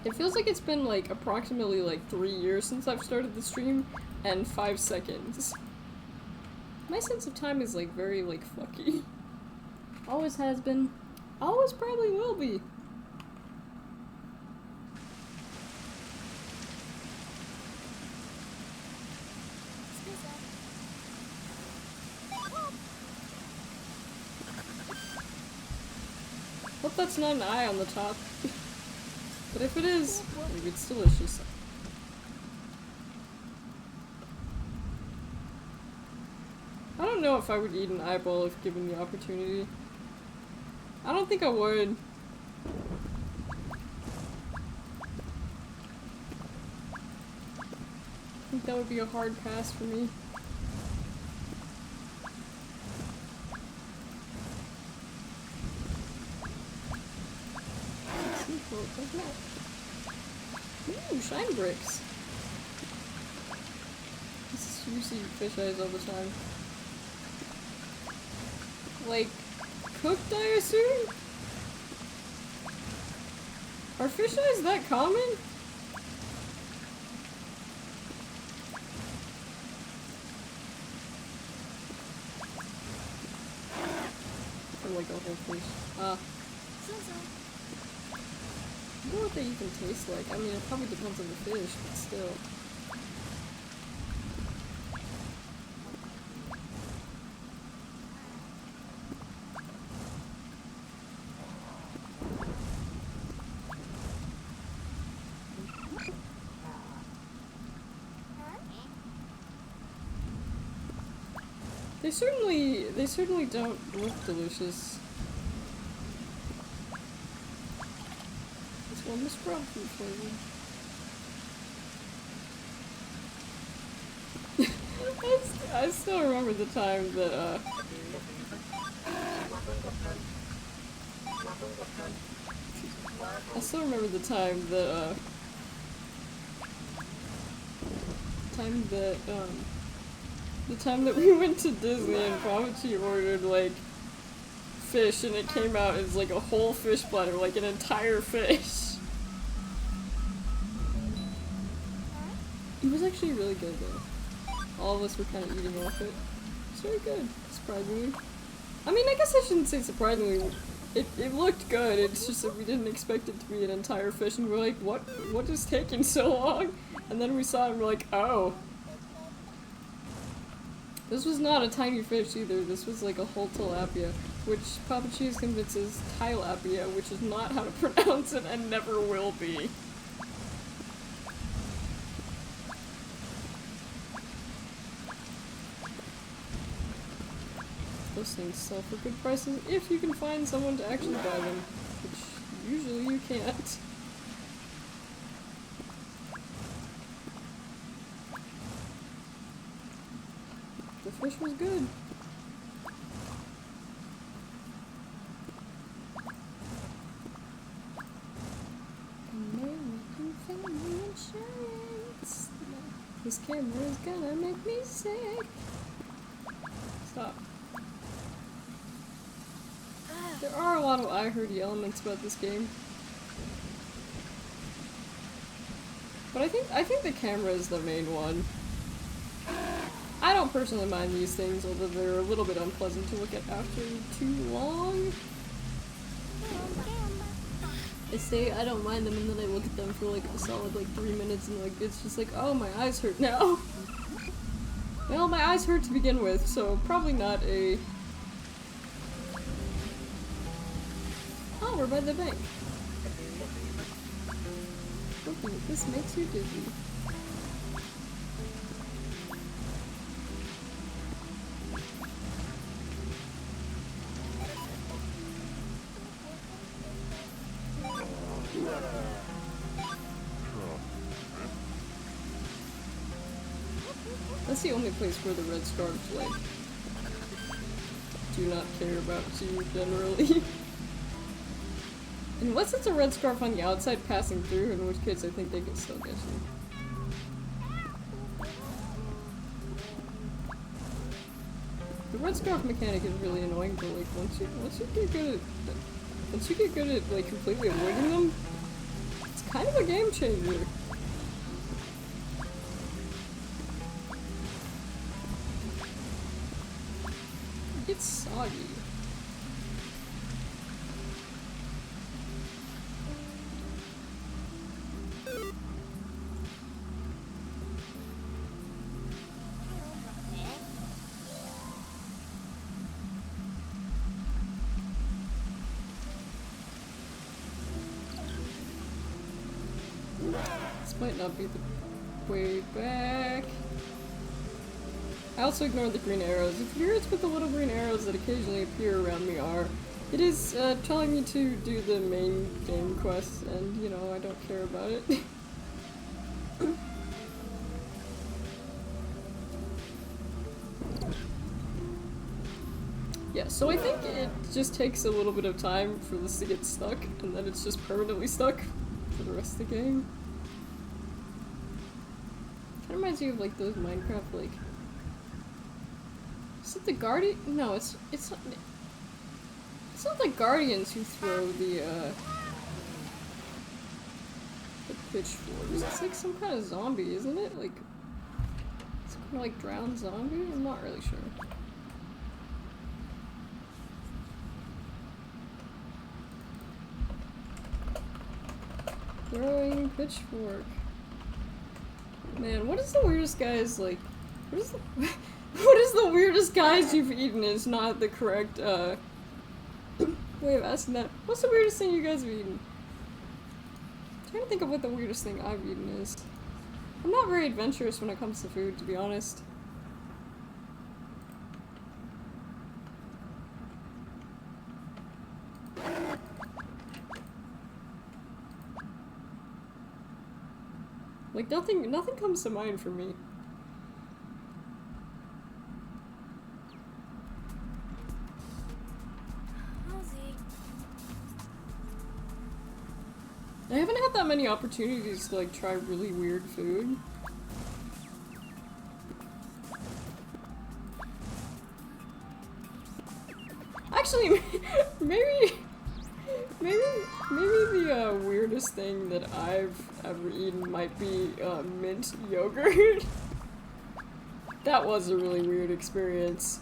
It feels like it's been like approximately like 3 years since I've started the stream and 5 seconds. My sense of time is like very like fucky. Always has been. Always probably will be. Hope that's not an eye on the top. But if it is, maybe it's delicious. I don't know if I would eat an eyeball if given the opportunity. I don't think I would. I think that would be a hard pass for me. Ooh, shine bricks. You see fish eyes all the time. Like, cooked, I assume? Are fish eyes that common? Or like a whole fish. I don't know what they even taste like. I mean, it probably depends on the fish, but still. They certainly don't look delicious. This one is frog food flavored. I still remember the time that the time that we went to Disney and Pamachi ordered, like, fish and it came out as, like, a whole fish platter, like an entire fish. It was actually really good, though. All of us were kind of eating off it. It's very good, surprisingly. I mean, I guess I shouldn't say surprisingly. It looked good, it's just that we didn't expect it to be an entire fish, and we're like, what is taking so long? And then we saw it and we're like, oh. This was not a tiny fish either, this was like a whole tilapia, which Papa Cheese convinces tilapia, which is not how to pronounce it and never will be. Those things sell for good prices if you can find someone to actually buy them, which usually you can't. The fish was good. American Family Insurance. This camera's gonna make me sick. Stop. There are a lot of I-hearty elements about this game. But I think the camera is the main one. I don't personally mind these things, although they're a little bit unpleasant to look at after too long. I say I don't mind them and then I look at them for like a solid like 3 minutes and like it's just like, oh, my eyes hurt now. Well, my eyes hurt to begin with, so probably not a... Oh, we're by the bank. Hoping this makes you dizzy. That's the only place where the red scarves, like, do not care about you generally. Unless it's a red scarf on the outside passing through, in which case I think they can still get you. The red scarf mechanic is really annoying, but like once you get good at like completely avoiding them, it's kind of a game changer. It's soggy. This might not be the way back. I also ignored the green arrows. The spirits with the little green arrows that occasionally appear around me are. It is telling me to do the main game quests, and you know, I don't care about it. Yeah, so I think it just takes a little bit of time for this to get stuck, and then it's just permanently stuck for the rest of the game. Kinda reminds me of like those Minecraft like... Is it the Guardian? No, it's not... It's not the Guardians who throw the pitchforks. It's like some kind of zombie, isn't it? Like... It's kind of like drowned zombie? I'm not really sure. Throwing pitchfork. Man, what is the weirdest guys like? What is the what is the weirdest guys you've eaten is not the correct way of asking that. What's the weirdest thing you guys have eaten? I'm trying to think of what the weirdest thing I've eaten is. I'm not very adventurous when it comes to food, to be honest. Like, nothing comes to mind for me. I haven't had that many opportunities to, like, try really weird food. Actually, maybe the weirdest thing that I've ever eaten might be mint yogurt. That was a really weird experience.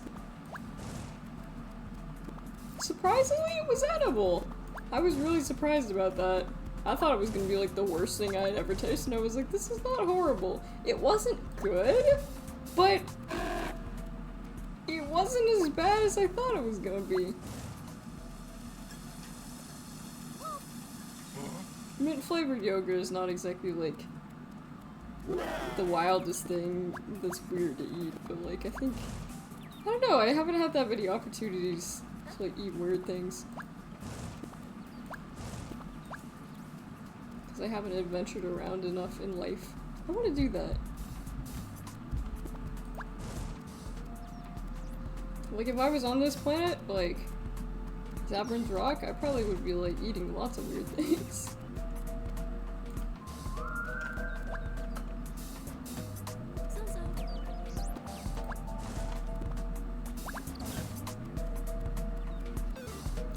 Surprisingly, it was edible. I was really surprised about that. I thought it was gonna be like the worst thing I'd ever tasted, and I was like, this is not horrible. It wasn't good, but it wasn't as bad as I thought it was gonna be. Mint flavored yogurt is not exactly like the wildest thing that's weird to eat, but like I don't know, I haven't had that many opportunities to like eat weird things. Because I haven't adventured around enough in life. I want to do that. Like if I was on this planet, like Zabrin's Rock, I probably would be like eating lots of weird things.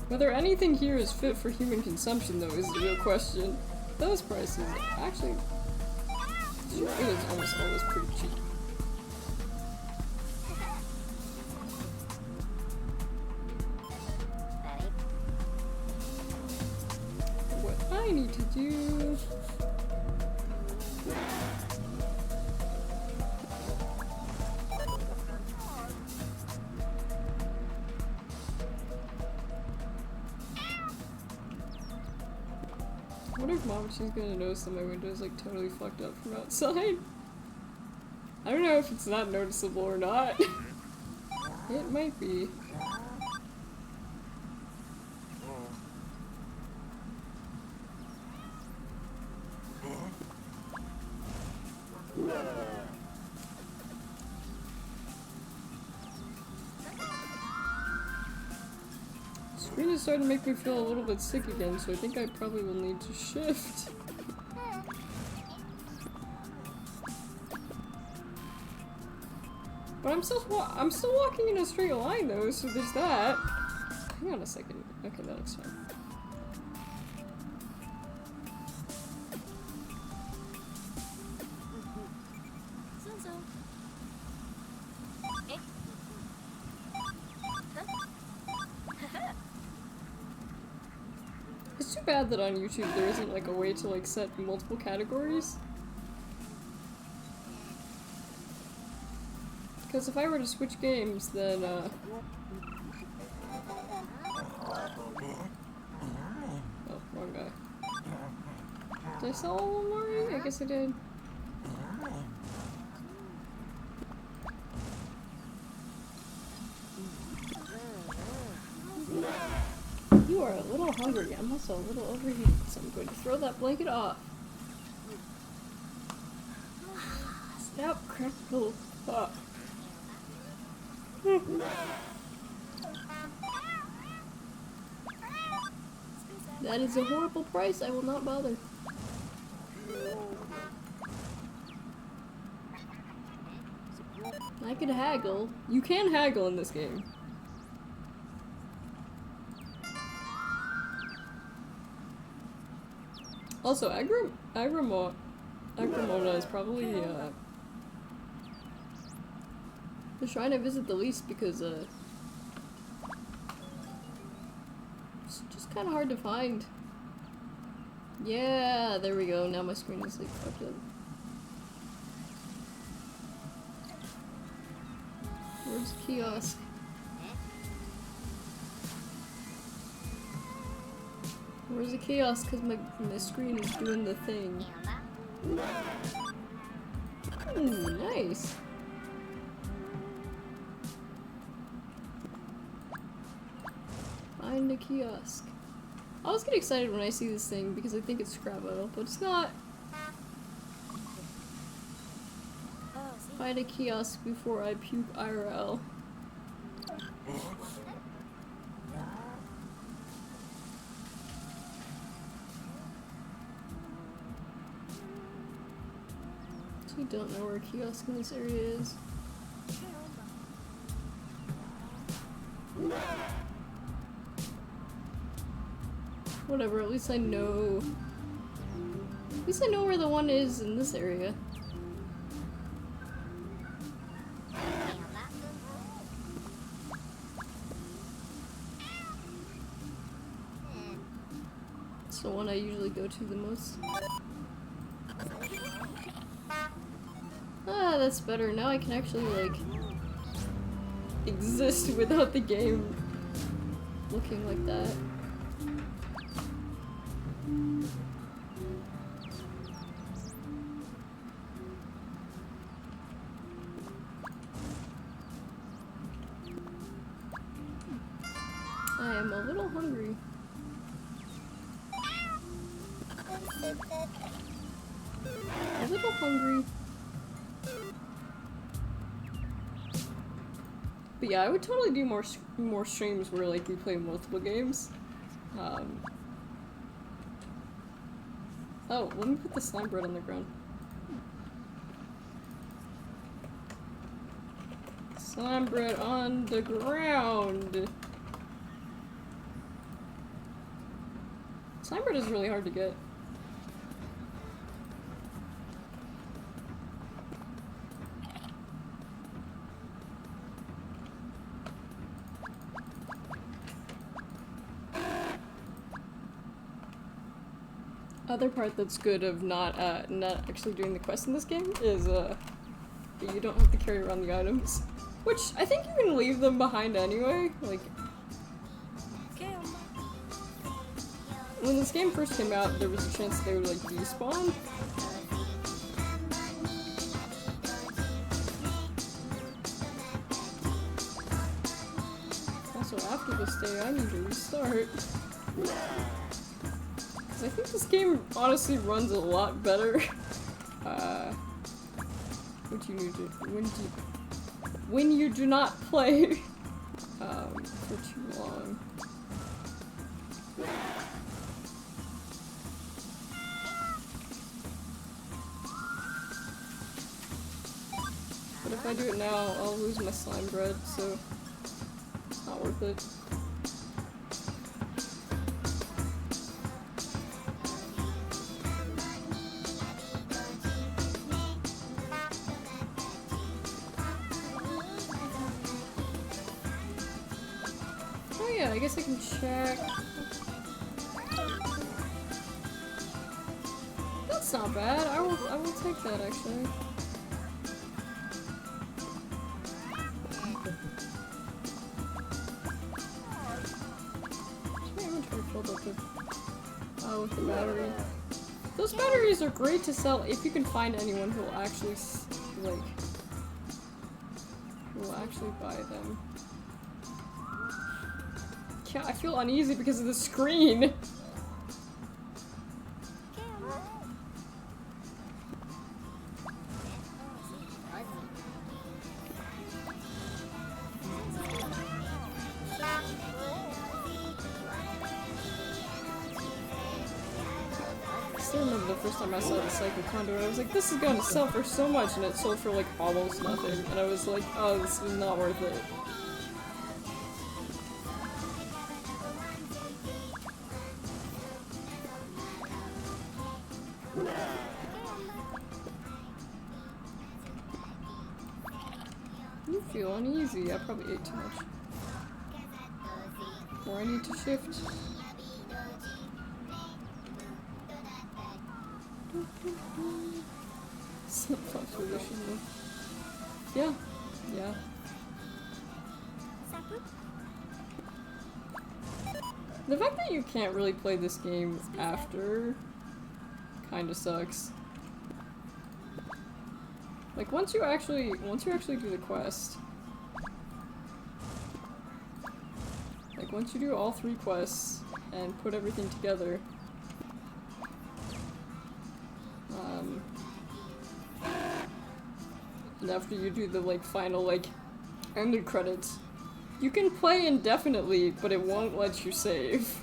Whether anything here is fit for human consumption, though, is the real question. Those prices, actually, it was almost always pretty cheap. What I need to do... I wonder if Mom, she's gonna notice that my window is like totally fucked up from outside. I don't know if it's not noticeable or not. It might be. Screen is starting to make me feel a little bit sick again, so I think I probably will need to shift. But I'm still walking in a straight line though, so there's that. Hang on a second. Okay, that looks fine. It's too bad that on YouTube there isn't like a way to like set multiple categories. Because if I were to switch games, then oh, wrong guy. Did I sell all of them already? I guess I did. You are a little hungry. I'm also a little overheated, so I'm going to throw that blanket off. Snap, crackle, pop. That is a horrible price. I will not bother. I could haggle. You can haggle in this game. Also, Agrimona is probably the shrine I visit the least because it's just kind of hard to find. Yeah, there we go. Now my screen is like fucked up. Where's the kiosk? Where's the kiosk? Because my screen is doing the thing. Ooh, nice. Find the kiosk. I always get excited when I see this thing because I think it's scrap metal, but it's not. Find a kiosk before I puke IRL. I don't know where a kiosk in this area is. Whatever, at least I know... At least I know where the one is in this area. It's the one I usually go to the most. Ah, that's better. Now I can actually, like, exist without the game looking like that. I am a little hungry. A little hungry. But yeah, I would totally do more streams where like we play multiple games. Oh, let me put the slime bread on the ground. Slime bread on the ground. Slime bread is really hard to get. Other part that's good of not actually doing the quest in this game is that you don't have to carry around the items, which I think you can leave them behind anyway. Like when this game first came out, there was a chance they would like despawn. Also, after this day, I need to restart. I think this game honestly runs a lot better. When you do not play for too long. But if I do it now, I'll lose my slime bread, so it's not worth it. I guess I can check. That's not bad. I will take that actually. My inventory filled up with the battery. Those batteries are great to sell if you can find anyone who will actually buy them. Yeah, I feel uneasy because of the screen. I still remember the first time I saw the Psycho Condor, I was like, this is gonna sell for so much, and it sold for like almost nothing, and I was like, oh, this is not worth it. You feel uneasy. I probably ate too much. Or I need to shift. Yeah. Yeah. The fact that you can't really play this game after kinda sucks. Like once you actually do the quest, like once you do all 3 quests and put everything together, and after you do the like final like ended credits, you can play indefinitely, but it won't let you save.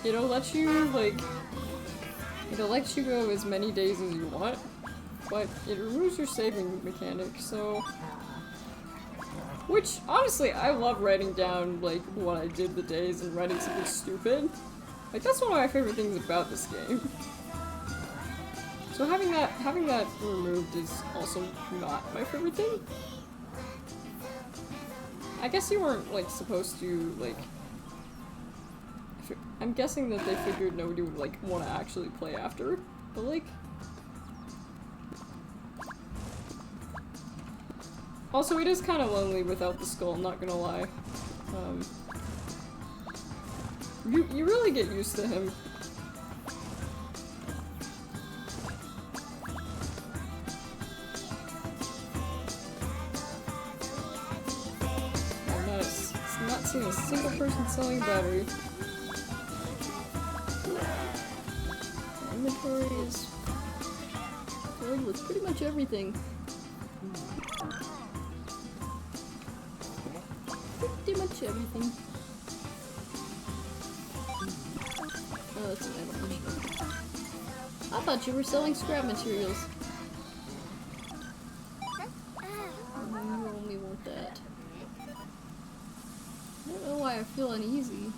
It'll let you go as many days as you want, but it removes your saving mechanic, so Which, honestly, I love writing down, like, what I did the days and writing something stupid. Like, that's one of my favorite things about this game. So having that removed is also not my favorite thing. I guess you weren't, like, supposed to, like... I'm guessing that they figured nobody would, like, want to actually play after, but, like... Also, it is kind of lonely without the skull, not gonna lie. You really get used to him. I'm not seeing a single person selling battery. My inventory is filled with pretty much everything. Pretty much everything. Oh, that's an animal. I thought you were selling scrap materials. You only want that. I don't know why I feel uneasy.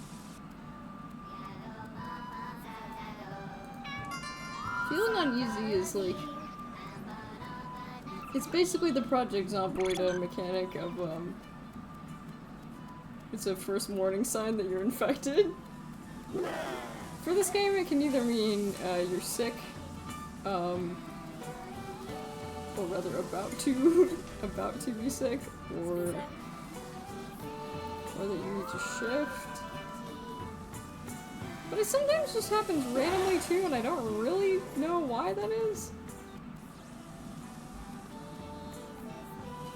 Feeling uneasy is like... It's basically the Project Zomboid mechanic of, it's a first warning sign that you're infected. For this game, it can either mean you're sick, or rather about to be sick, or that you need to shift. But it sometimes just happens randomly too, and I don't really know why that is.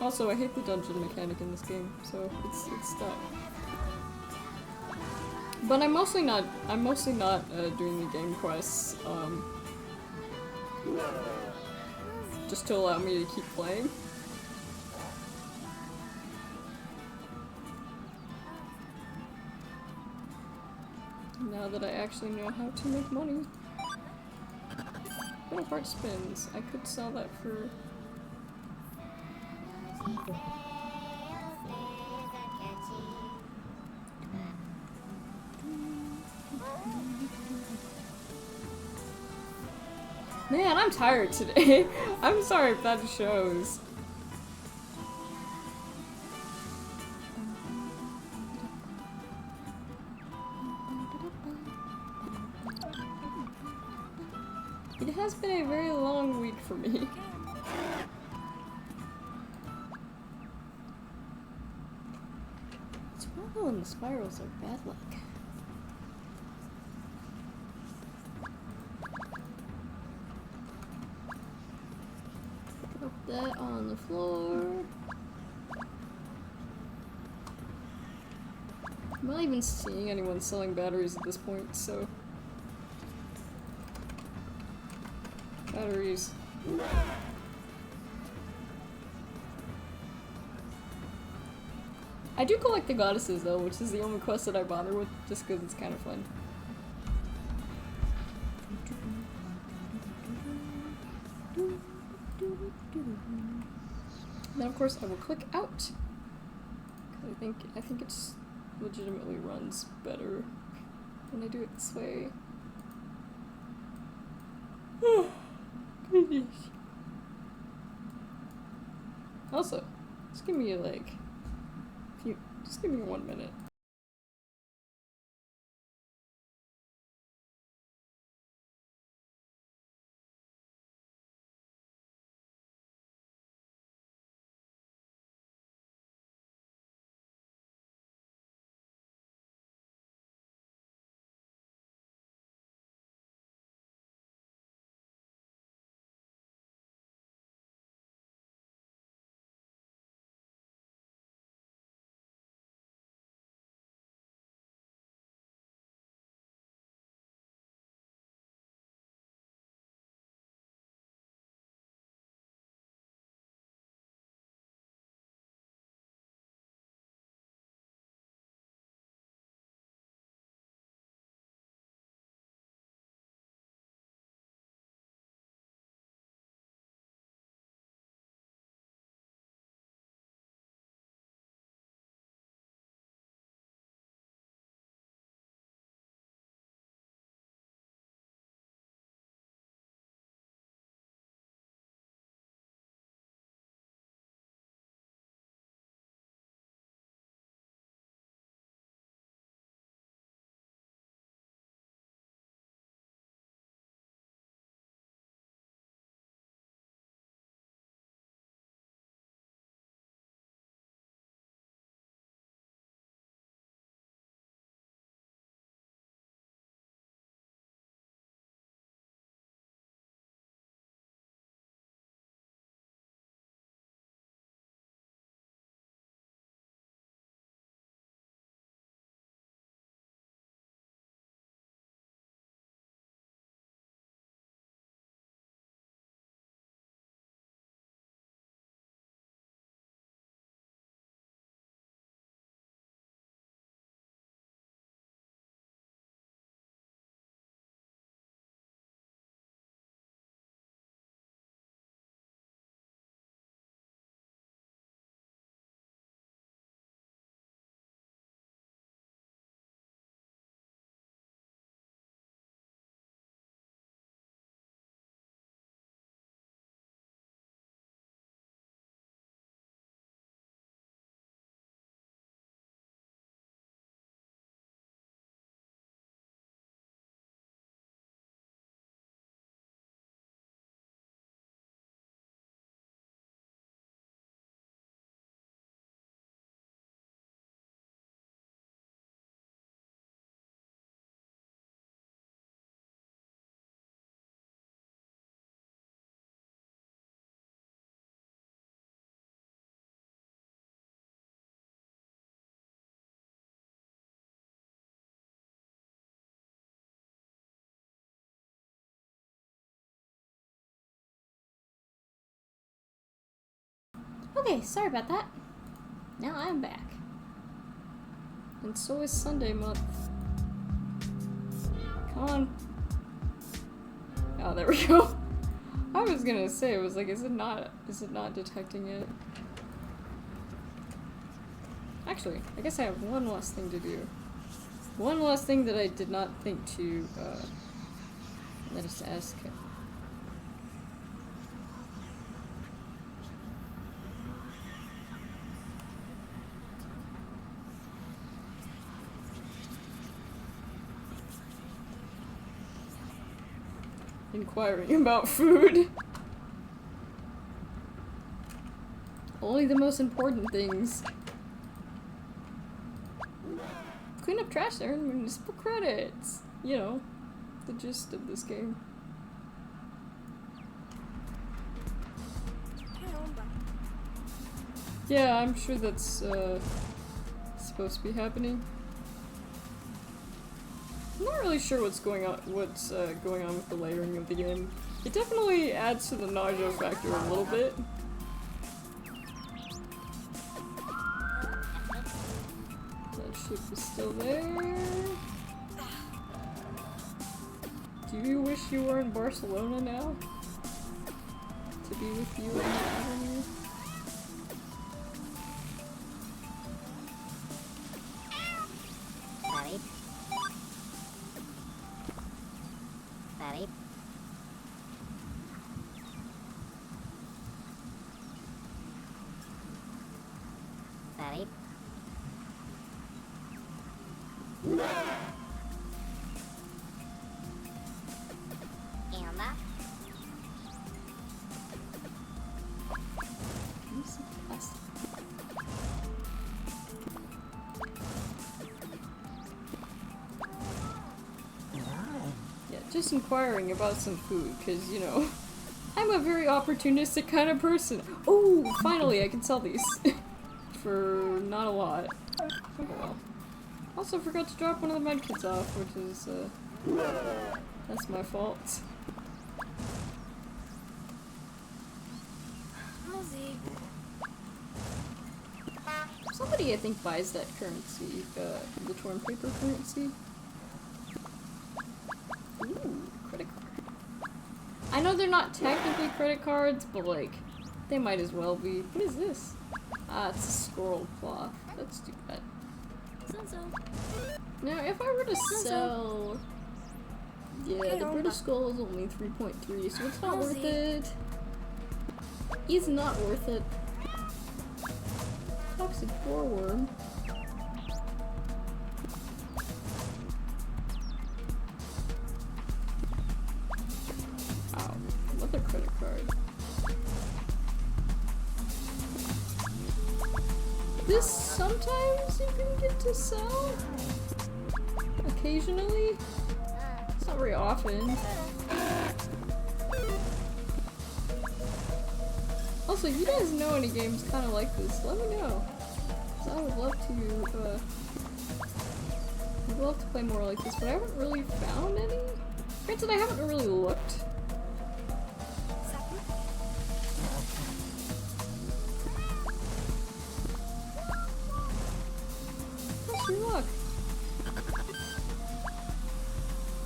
Also, I hate the dungeon mechanic in this game, so it's not. But I'm mostly not doing the game quests, just to allow me to keep playing. Now that I actually know how to make money. Metal part spins. I could sell that for... Man, I'm tired today. I'm sorry if that shows. It has been a very long week for me. Swirl and the spirals are bad luck. Drop that on the floor. I'm not even seeing anyone selling batteries at this point, so... Batteries. I do collect the goddesses though, which is the only quest that I bother with, just because it's kind of fun. Then of course I will click out. I think it just legitimately runs better when I do it this way. Also, just give me like, just give me 1 minute. Okay, sorry about that. Now I'm back. And so is Sunday month. Come on. Oh, there we go. I was gonna say, it was like, is it not detecting it? Actually, I guess I have one last thing to do. One last thing that I did not think to, let us ask. Inquiring about food. Only the most important things. Clean up trash there and municipal credits. You know, the gist of this game. Yeah, I'm sure that's supposed to be happening. I'm not really sure what's going on with the layering of the game. It definitely adds to the nausea factor a little bit. That ship is still there. Do you wish you were in Barcelona now? To be with you on the avenue? Just inquiring about some food, because, you know, I'm a very opportunistic kind of person. Oh, finally I can sell these. For not a lot. Oh well. Also forgot to drop one of the medkits off, which is, that's my fault. Somebody, I think, buys that currency, the torn paper currency. Ooh, credit card. I know they're not technically credit cards, but like, they might as well be. What is this? Ah, it's a scroll cloth. That's too bad. Now, if I were to sell... Yeah, the British skull is only 3.3, so it's not worth it. It's not worth it. Toxic boreworm. Wow, another credit card. This sometimes you can get to sell. Occasionally. It's not very often. Also, if you guys know any games kind of like this, let me know. 'Cause I would love to play more like this, but I haven't really found any. Granted, I haven't really looked. Look.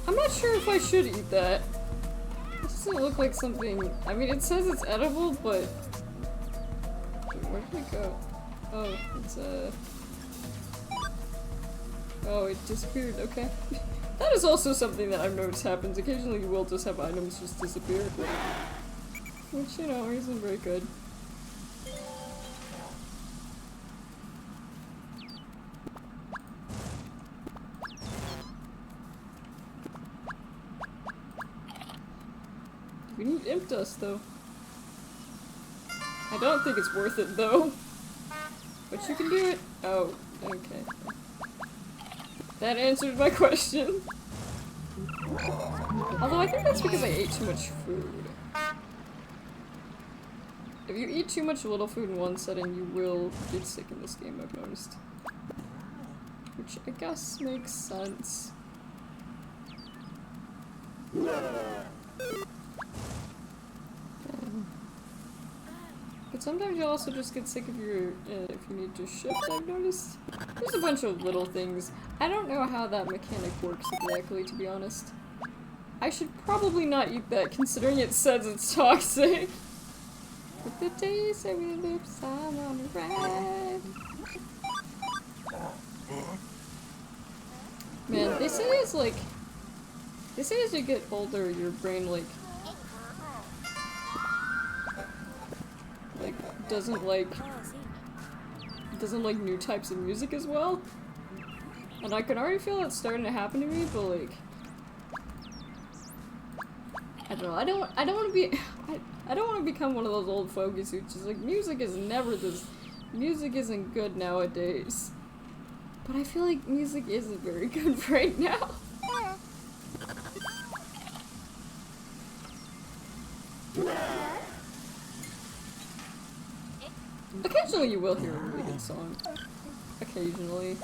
I'm not sure if I should eat that. It doesn't look like something. I mean, it says it's edible, but where did it go? Oh, it's oh, it disappeared. Okay, that is also something that I've noticed happens. Occasionally, you will just have items just disappear, which, you know, isn't very good. We need imp dust, though. I don't think it's worth it, though. But you can do it. Oh, okay. That answered my question. Although I think that's because I ate too much food. If you eat too much little food in one setting, you will get sick in this game, I've noticed. Which I guess makes sense. But sometimes you also just get sick of your, if you need to shift, I've noticed. There's a bunch of little things. I don't know how that mechanic works exactly, to be honest. I should probably not eat that, considering it says it's toxic. With the taste of your lips, I'm on a ride. Man, they say it's like... They say as you get older, your brain, like, doesn't like new types of music as well. And I can already feel it starting to happen to me, but like, I don't know, I don't want to be, I don't want to become one of those old fogies who's just like, music isn't good nowadays. But I feel like music isn't very good right now. Occasionally you will hear a really good song. Occasionally.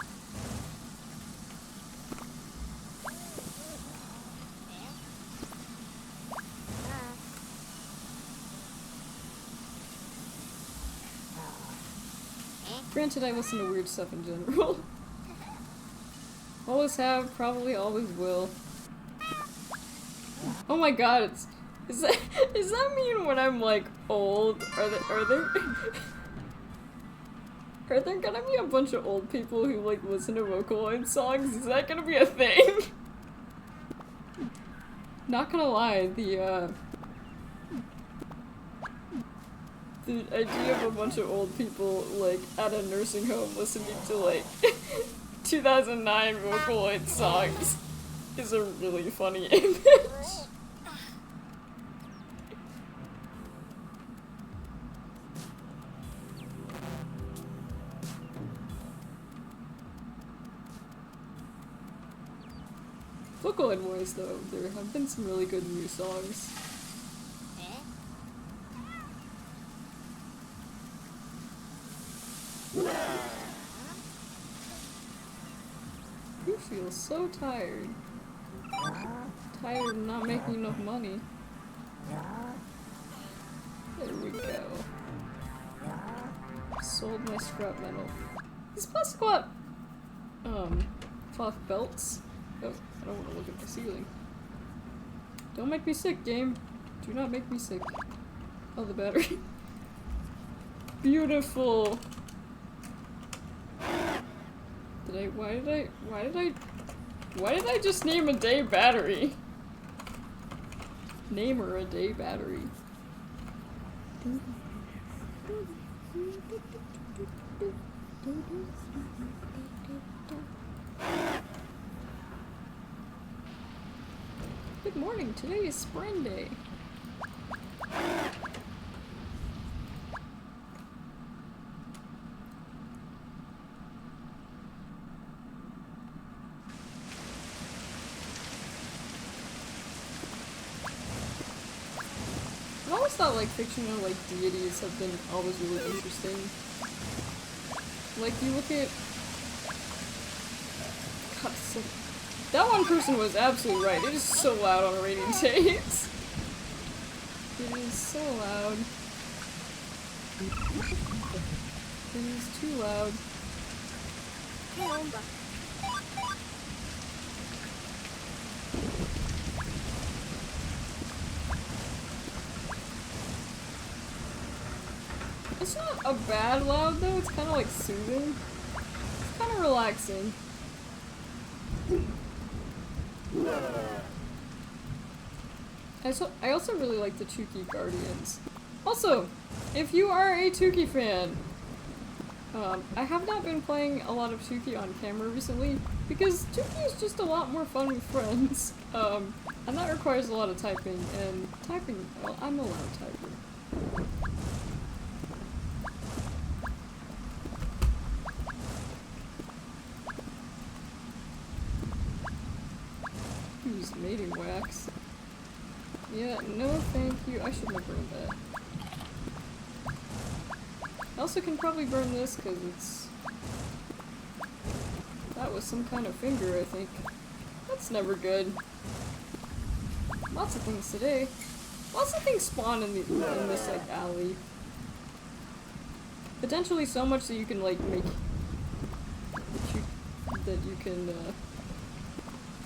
Granted, I listen to weird stuff in general. Always have, probably always will. Oh my god, does that mean when I'm like old, are there gonna be a bunch of old people who like listen to Vocaloid songs? Is that gonna be a thing? Not gonna lie, the idea of a bunch of old people like at a nursing home listening to like 2009 Vocaloid songs is a really funny image. Vocaloid-wise, though, there have been some really good new songs. You feel so tired. Tired of not making enough money. There we go. Sold my scrap metal. These plastic what? Cloth belts? Oh, I don't want to look at the ceiling. Don't make me sick, game. Do not make me sick. Oh, the battery. Beautiful. Why did I just name a day battery? Name her a day battery. Good morning, today is spring day. I always thought like fictional like deities have been always really interesting. Like you look at God, so that one person was absolutely right. It is so loud on a rainy day. It is so loud. It is too loud. It's not a bad loud though, it's kind of like soothing. It's kind of relaxing. I also really like the Chuki Guardians. Also, if you are a Tuki fan, I have not been playing a lot of Tuki on camera recently because Tuki is just a lot more fun with friends. And that requires a lot of typing, and typing, well, I'm a loud typer. Use mating wax. Yeah, no thank you. I shouldn't have burned that. I also can probably burn this because it's... That was some kind of finger, I think. That's never good. Lots of things today. Lots of things spawn in this, like, alley. Potentially so much that you can like make that you can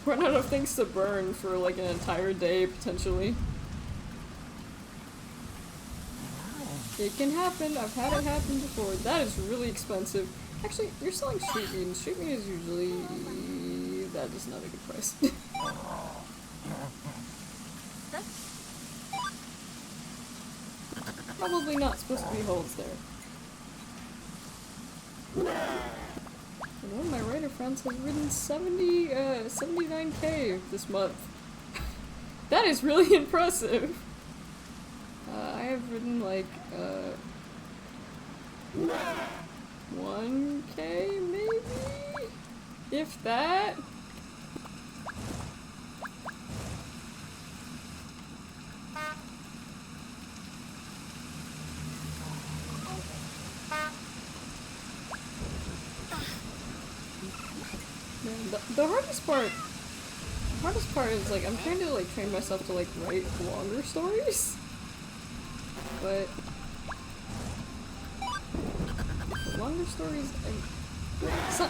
run out of things to burn for like an entire day potentially. It can happen. I've had it happen before. That is really expensive. Actually, you're selling street meat, and street meat is usually that is not a good price. Probably not supposed to be holes there. And one of my writer friends has ridden 79k this month. That is really impressive. I have ridden like 1k maybe? If that? Man, the hardest part is like I'm trying to like train myself to like write longer stories. But longer stories,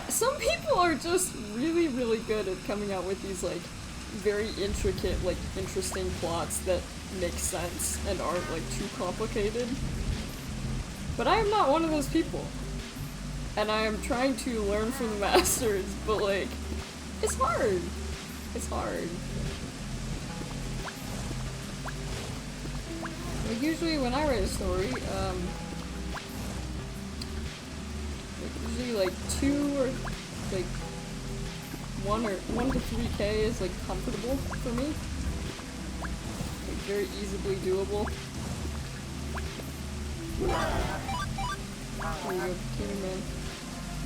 some people are just really, really good at coming out with these like very intricate, like interesting plots that make sense and aren't like too complicated. But I am not one of those people. And I am trying to learn from the masters, but like, it's hard. It's hard. Like usually when I write a story, usually like 2 or like 1 to 3k is like comfortable for me. Like very easily doable. There you go, Container Man.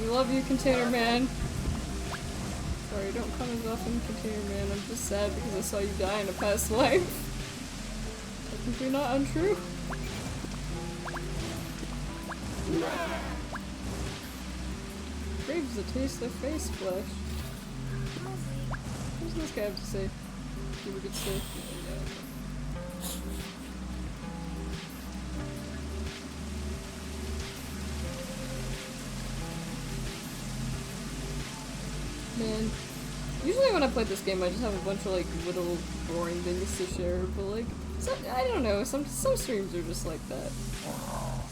We love you, Container Man. Sorry, don't come as often, Container Man. I'm just sad because I saw you die in a past life. I think you're not untrue. Craves the taste of face flesh. What does this guy have to say? Give a good say. Man, usually when I play this game I just have a bunch of like little boring things to share, but like, I don't know, some streams are just like that.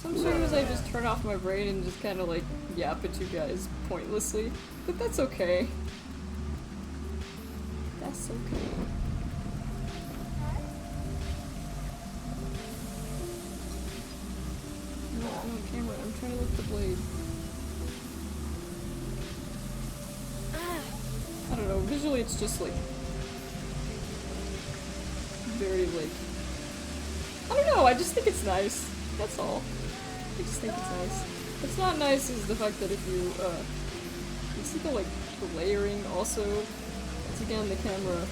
Some streams I just turn off my brain and just kind of like yap at you guys pointlessly, but that's okay. That's okay. No, camera, I'm trying to lift the blade. I don't know, visually it's just like very like, I don't know, I just think it's nice, that's all. I just think it's nice. What's not nice is the fact that if you see the like, the layering also, once again the camera,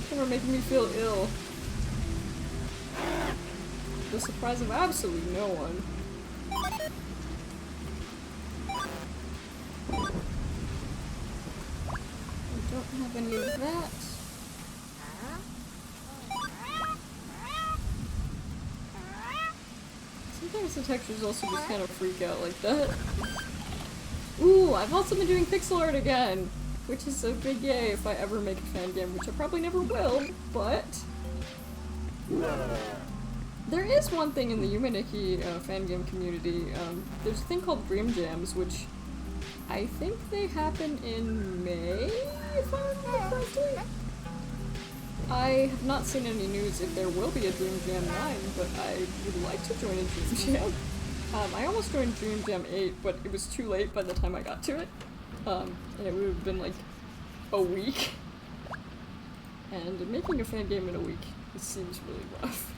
camera making me feel ill. The surprise of absolutely no one. Don't have any of that. Sometimes the textures also just kind of freak out like that. Ooh, I've also been doing pixel art again, which is a big yay if I ever make a fan game, which I probably never will, but there is one thing in the Yume fan game community. There's a thing called Dream Jams, which I think they happen in May, if I remember correctly. I have not seen any news if there will be a Dream Jam 9, but I would like to join a Dream Jam. I almost joined Dream Jam 8, but it was too late by the time I got to it. And it would have been like a week. And making a fan game in a week, it seems really rough.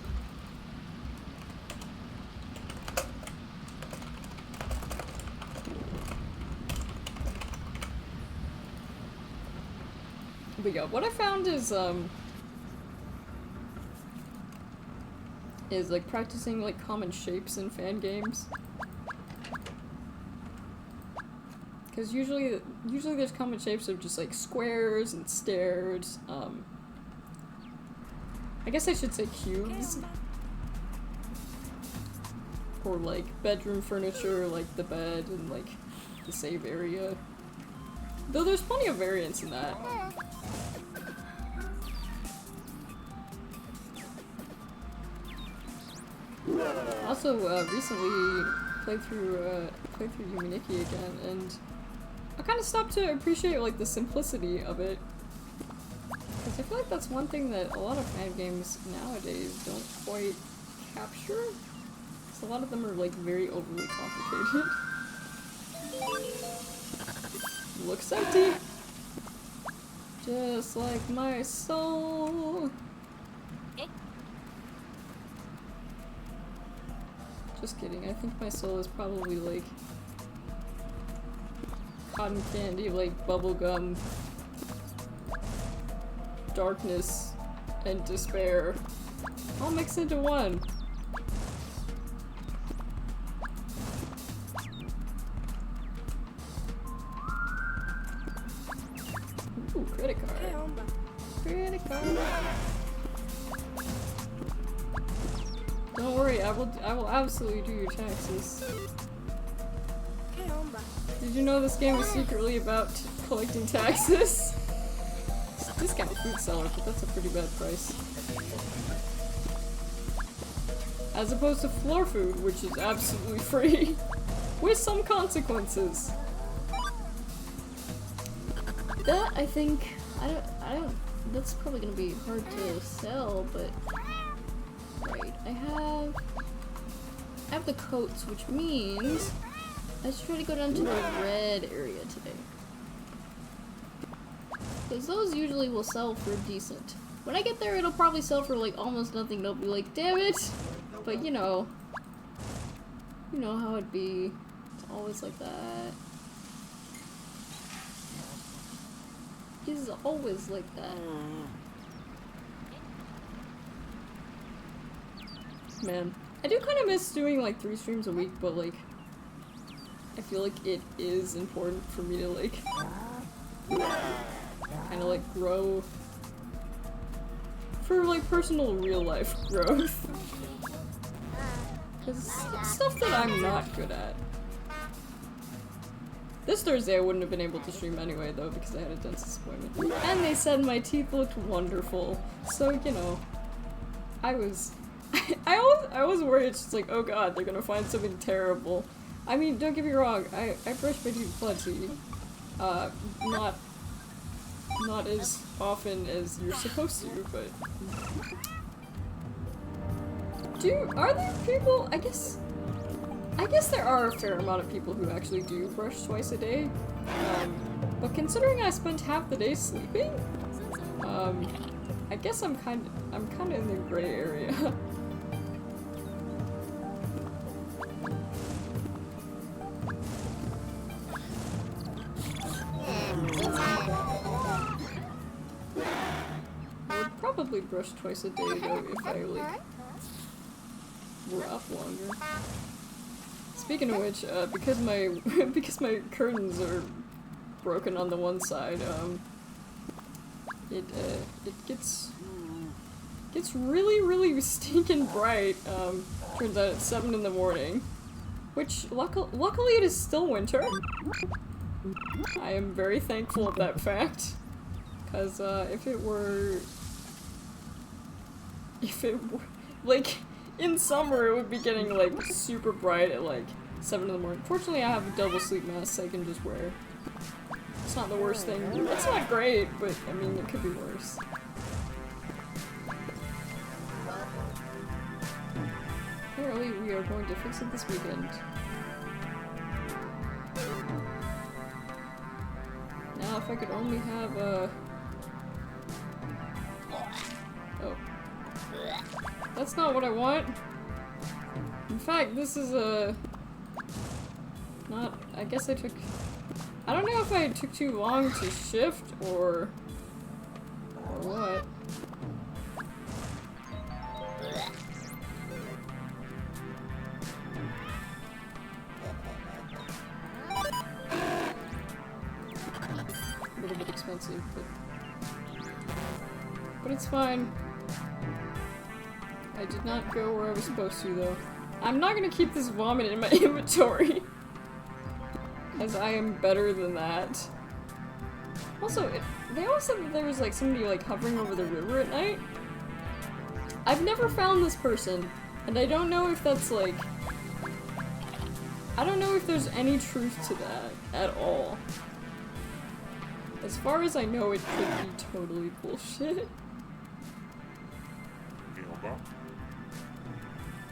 But yeah, what I found is like practicing like common shapes in fan games. Because usually there's common shapes of just like squares and stairs. I guess I should say cubes. or like bedroom furniture, like the bed and like the save area. Though there's plenty of variance in that. Also, recently played through Yume again, and I kind of stopped to appreciate like the simplicity of it. Because I feel like that's one thing that a lot of fan games nowadays don't quite capture. So a lot of them are like very overly complicated. Looks empty. Just like my soul. Just kidding, I think my soul is probably like cotton candy, like bubblegum, darkness, and despair all mixed into one. Ooh, credit card. Credit card. Don't worry, I will absolutely do your taxes. Did you know this game is secretly about collecting taxes? It's a discounted food seller, but that's a pretty bad price. As opposed to floor food, which is absolutely free. With some consequences. That, I think, I don't, that's probably gonna be hard to sell, but, right, I have the coats, which means I should try to go down to the red area today. Because those usually will sell for decent. When I get there, it'll probably sell for like almost nothing. They'll be like, damn it! But you know how it'd be. It's always like that. It's always like that. Man, I do kind of miss doing like 3 streams a week, but like, I feel like it is important for me to like, kind of like grow, for like personal real life growth. Because it's stuff that I'm not good at. This Thursday I wouldn't have been able to stream anyway though because I had a dentist appointment. And they said my teeth looked wonderful. So, you know, I was worried. It's just like, oh god, they're gonna find something terrible. I mean, don't get me wrong, I brush my teeth plenty. Not as often as you're supposed to, but... Are there people? I guess there are a fair amount of people who actually do brush twice a day. But considering I spent half the day sleeping, I guess I'm kinda in the gray area. I would probably brush twice a day though if I like were up longer. Speaking of which, because my curtains are broken on the one side, it gets really stinking bright. Turns out it's 7 in the morning, which luckily it is still winter. I am very thankful of that fact, because if it were like in summer, it would be getting like super bright at like 7 in the morning. Fortunately, I have a double sleep mask I can just wear. It's not the worst thing. It's not great, but I mean, it could be worse. Apparently, we are going to fix it this weekend. Now, if I could only have a... Oh. That's not what I want. In fact, this is a... Not... I guess I took... I don't know if I took too long to shift or what. A little bit expensive, but it's fine. I did not go where I was supposed to, though. I'm not gonna keep this vomit in my inventory. As I am better than that. Also, they always said that there was like somebody like hovering over the river at night. I've never found this person, and I don't know if that's like... I don't know if there's any truth to that at all. As far as I know, it could be totally bullshit.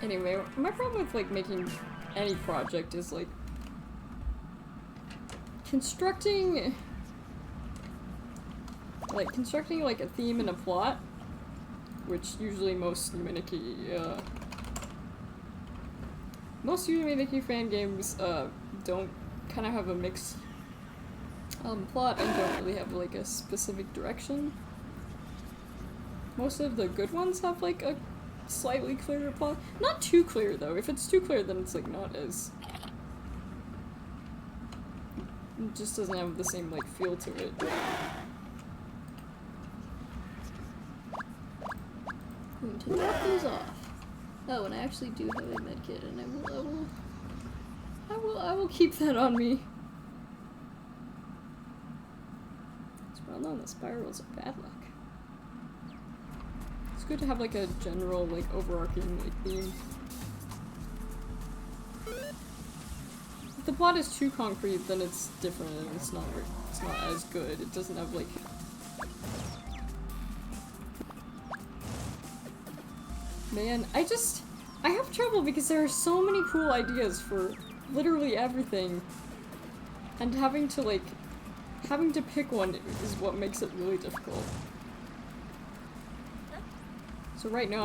Anyway, my problem with like making any project is like constructing like a theme and a plot, which usually most Yume fan games don't kind of have a mixed plot and don't really have like a specific direction. Most of the good ones have like a slightly clearer plot. Not too clear though. If it's too clear, then it's like not as... It just doesn't have the same like feel to it. I'm going to drop those off. Oh, and I actually do have a medkit, and I will keep that on me. It's well known that spirals are bad luck. It's good to have like a general, like overarching like theme. If the plot is too concrete, then it's different and it's not as good. It doesn't have like... Man, I have trouble because there are so many cool ideas for literally everything. And having to pick one is what makes it really difficult. So right now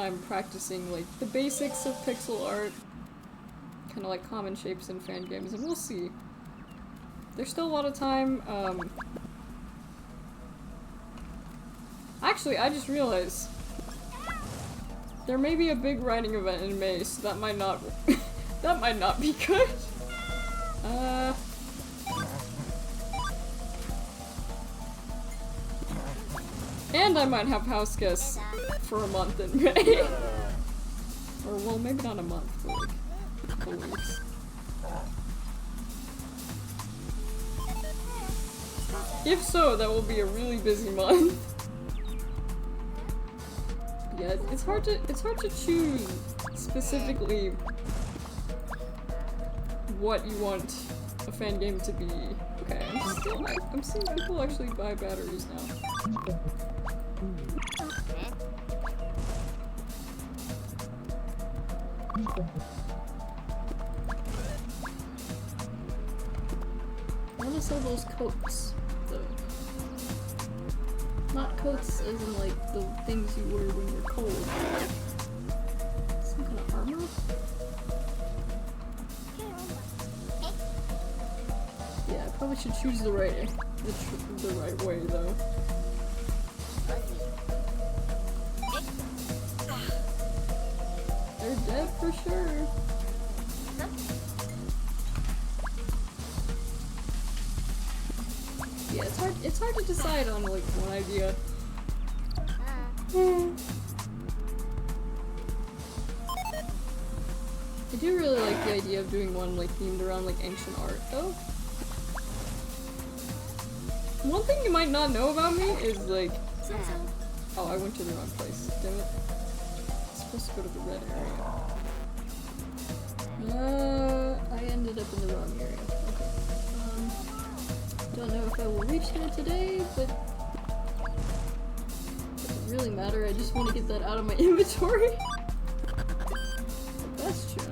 I'm practicing like the basics of pixel art, kind of like common shapes in fan games, and we'll see. There's still a lot of time. Actually, I just realized there may be a big writing event in May, so that might not that might not be good. And I might have house guests for a month in May. Or, well, maybe not a month, but like a couple weeks. If so, that will be a really busy month. Yeah, it's hard to choose specifically what you want a fan game to be. Okay, I'm seeing people actually buy batteries now. I want to sell those coats, though. Not coats as in like the things you wear when you're cold, but like some kind of armor? Yeah, I probably should choose the right way though. They're dead for sure. Yeah, it's hard to decide on like one idea. I do really like the idea of doing one like themed around like ancient art though. One thing you might not know about me is like... Oh, I went to the wrong place. Damn it. I'm supposed to go to the red area. I ended up in the wrong area. Okay. Don't know if I will reach there today, but... Doesn't really matter, I just want to get that out of my inventory. That's true.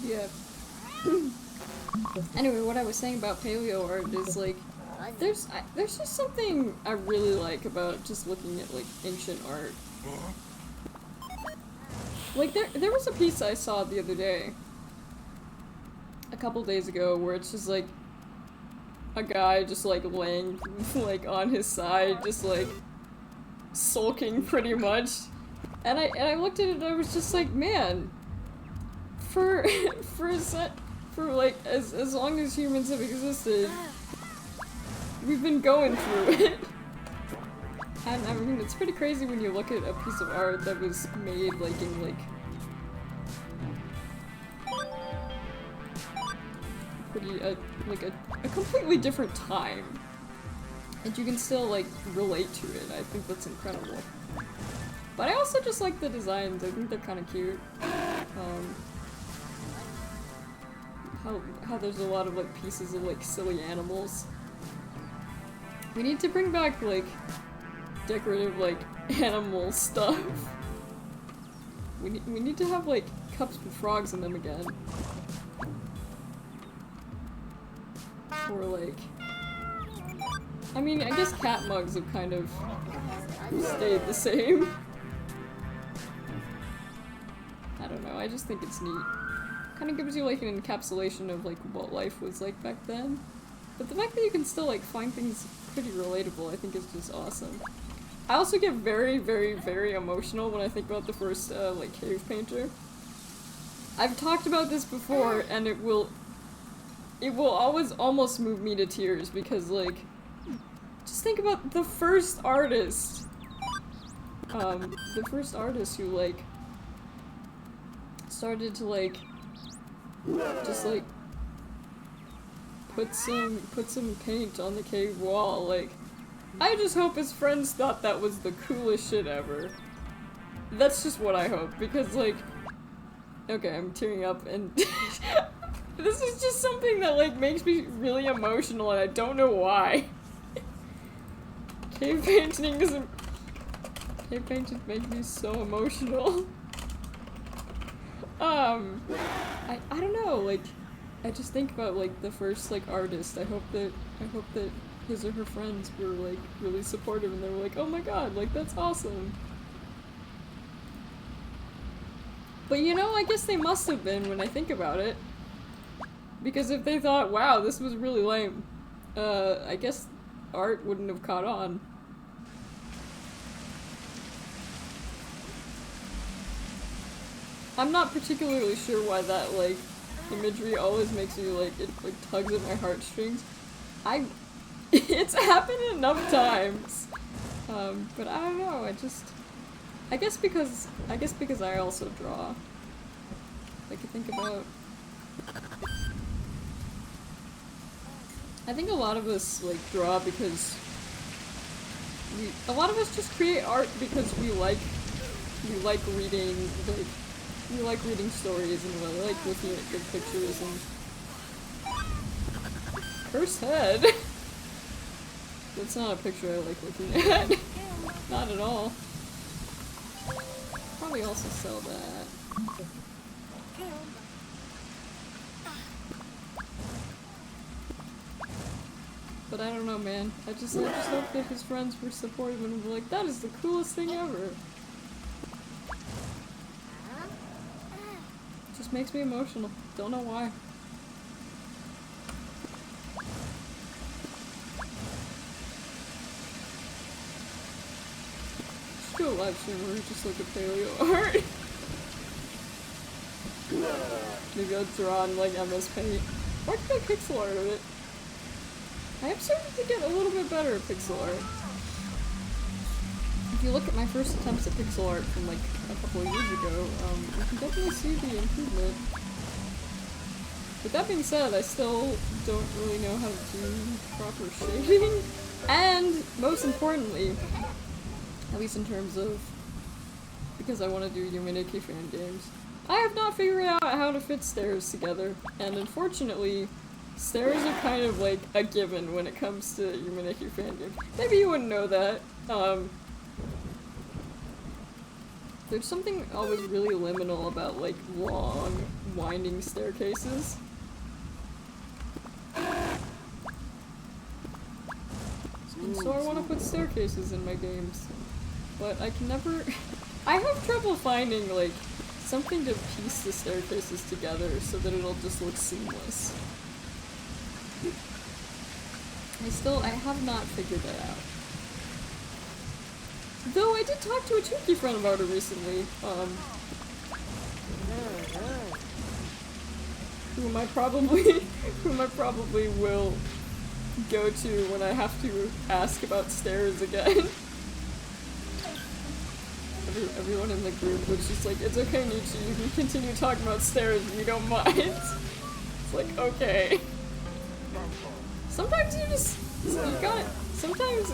Yeah. Anyway, what I was saying about paleo art is like, There's just something I really like about just looking at like ancient art. Like there was a piece I saw the other day, a couple days ago, where it's just like a guy just like laying like on his side, just like sulking pretty much. And I looked at it and I was just like, man, for like as long as humans have existed, we've been going through it. And I mean, it's pretty crazy when you look at a piece of art that was made like in like like a completely different time, and you can still like relate to it. I think that's incredible. But I also just like the designs. I think they're kind of cute. How there's a lot of like pieces of like silly animals. We need to bring back like decorative like animal stuff. We need to have like cups with frogs in them again. Or like, I mean, I guess cat mugs have kind of stayed the same. I don't know, I just think it's neat. Kind of gives you like an encapsulation of like what life was like back then. But the fact that you can still like find things pretty relatable, I think is just awesome. I also get very, very, very emotional when I think about the first like cave painter. I've talked about this before, and it will always almost move me to tears, because like, just think about the first artist. The first artist who like started to like just like put some paint on the cave wall. Like, I just hope his friends thought that was the coolest shit ever. That's just what I hope, because like, okay, I'm tearing up, and this is just something that like makes me really emotional, and I don't know why. Cave paintings make me so emotional. I don't know, like, I just think about like the first like artist. I hope that his or her friends were like really supportive, and they were like, oh my god, like that's awesome. But you know, I guess they must have been, when I think about it. Because if they thought, wow, this was really lame, I guess art wouldn't have caught on. I'm not particularly sure why that, like, imagery always makes me, like, it, like, tugs at my heartstrings. It's happened enough times. But I don't know, I guess because I also draw. Like, I think about... I think a lot of us, like, draw because a lot of us just create art because we like reading, like, we like reading stories, and we like looking at good pictures, and... Cursed head! That's not a picture I like looking at. Not at all. Probably also sell that. But I don't know, man. I just hope that his friends were supportive and were like, that is the coolest thing ever. It just makes me emotional. Don't know why. Just do a live stream where we just look at paleo art. Maybe I'll draw on like MS Paint. Or I can make pixel art of it. I am starting to get a little bit better at pixel art. If you look at my first attempts at pixel art from like a couple of years ago, you can definitely see the improvement. With that being said, I still don't really know how to do proper shading. And, most importantly, at least in terms of, because I want to do Yume fan games, I have not figured out how to fit stairs together. And unfortunately, stairs are kind of like a given when it comes to Yume fan games. Maybe you wouldn't know that. There's something always really liminal about like long, winding staircases. So I want to put staircases in my games. But I can never... I have trouble finding, like, something to piece the staircases together so that it'll just look seamless. I have not figured that out. Though I did talk to a Chuki friend about it recently, whom I probably will go to when I have to ask about stairs again. Everyone in the group was just like, it's okay, Nietzsche, you can continue talking about stairs if you don't mind. It's like, okay. Sometimes you just, sometimes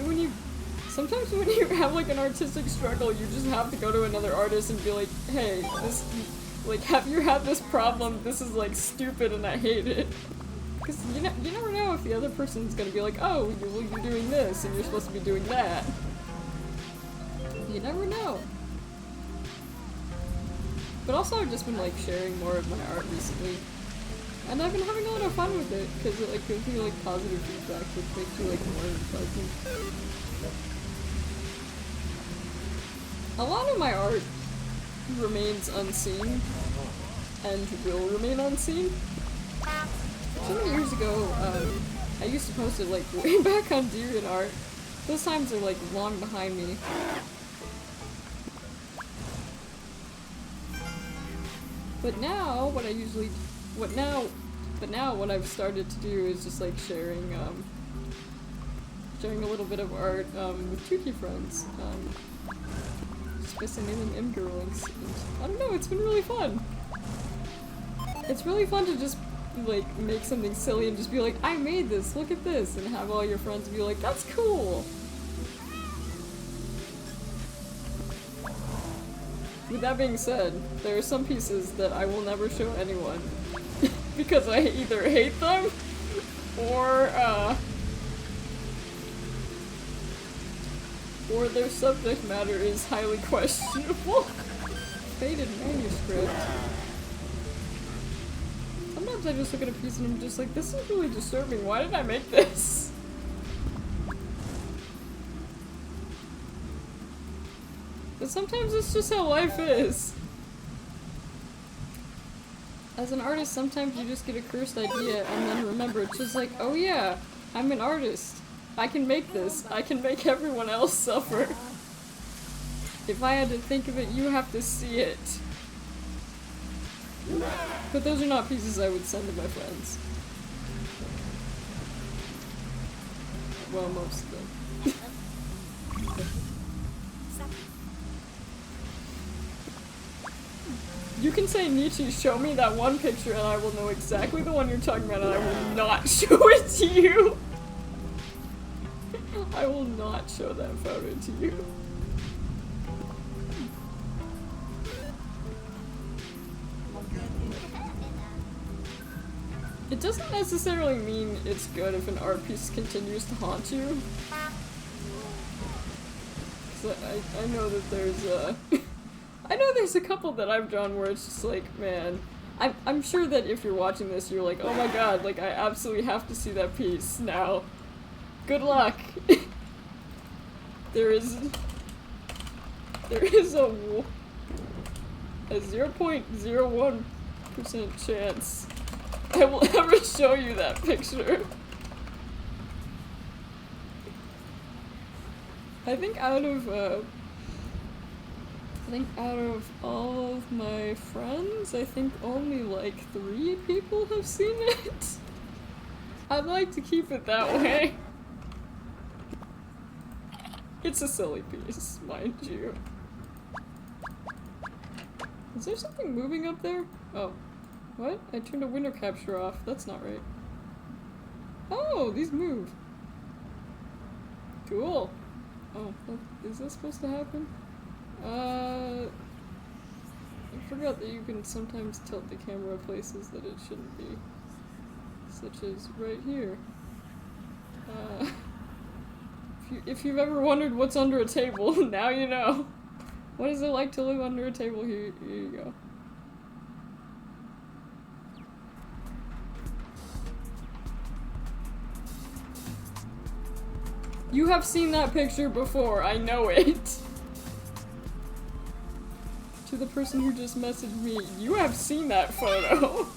when you have like an artistic struggle, you just have to go to another artist and be like, hey, this, like, have you had this problem? This is like stupid and I hate it. Because you never know if the other person's gonna be like, oh, well, you're doing this and you're supposed to be doing that. You never know. But also I've just been like sharing more of my art recently. And I've been having a lot of fun with it, because it like gives me like positive feedback, which makes you like more pleasant. A lot of my art remains unseen, and will remain unseen. So many years ago, I used to post it like way back on DeviantArt. Those times are like long behind me. But now, what I've started to do is just like sharing a little bit of art with Chuki friends. Just by sending them Imgur links. And, I don't know, it's been really fun. It's really fun to just like make something silly and just be like, I made this, look at this, and have all your friends be like, that's cool. With that being said, there are some pieces that I will never show anyone because I either hate them or their subject matter is highly questionable. Faded manuscript. Sometimes I just look at a piece and I'm just like, this is really disturbing. Why did I make this? But sometimes it's just how life is. As an artist, sometimes you just get a cursed idea and then remember it's just like, oh yeah, I'm an artist. I can make this. I can make everyone else suffer. If I had to think of it, you have to see it. But those are not pieces I would send to my friends. Well, most of them. You can say, Nietzsche, show me that one picture and I will know exactly the one you're talking about and I will not show it to you. I will not show that photo to you. It doesn't necessarily mean it's good if an art piece continues to haunt you. So I know that there's I know there's a couple that I've drawn where it's just like, man, I'm sure that if you're watching this, you're like, oh my god, like I absolutely have to see that piece now. Good luck. There is a 0.01% chance I will ever show you that picture. I think out of all of my friends, I think only like 3 people have seen it. I'd like to keep it that way. It's a silly piece, mind you. Is there something moving up there? Oh. What? I turned a window capture off. That's not right. Oh, these move. Cool. Oh, is this supposed to happen? I forgot that you can sometimes tilt the camera places that it shouldn't be. Such as right here. If you've ever wondered what's under a table, now you know. What is it like to live under a table? Here you go. You have seen that picture before, I know it. To the person who just messaged me, you have seen that photo.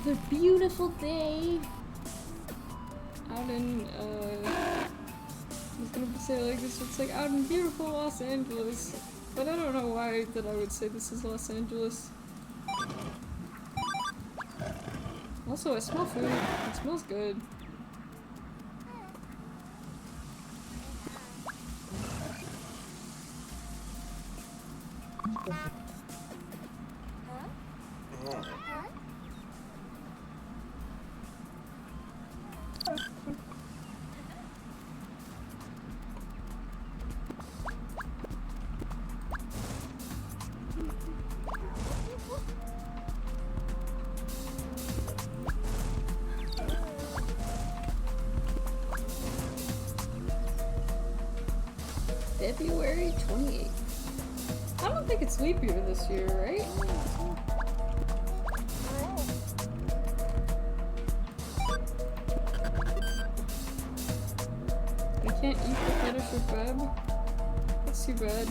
Another beautiful day. Out in, I was gonna say like this, it's like out in beautiful Los Angeles. But I don't know why that I would say this is Los Angeles. Also, I smell food. It smells good. February 28th. I don't think it's leap year this year, right? I can't eat the fetish with Feb. That's too bad.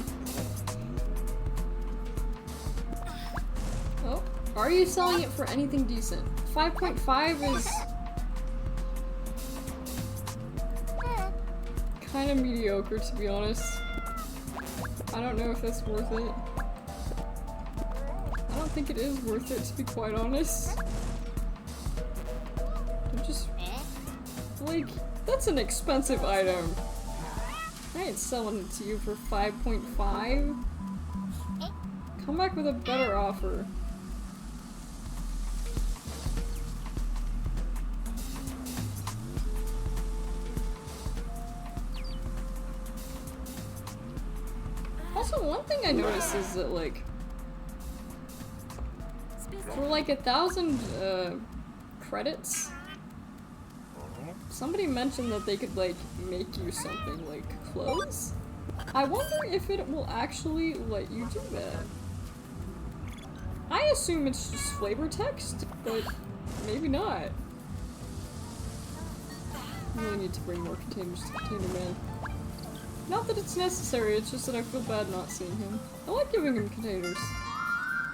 Oh, are you selling it for anything decent? 5.5 is kind of mediocre, to be honest. I don't know if that's worth it. I don't think it is worth it, to be quite honest. I'm just like, that's an expensive item. I ain't selling it to you for 5.5. Come back with a better offer. Also, one thing I noticed is that, like, for like 1,000 credits, somebody mentioned that they could, like, make you something like clothes. I wonder if it will actually let you do that. I assume it's just flavor text, but maybe not. I really need to bring more containers to Container Man. Not that it's necessary, it's just that I feel bad not seeing him. I like giving him containers.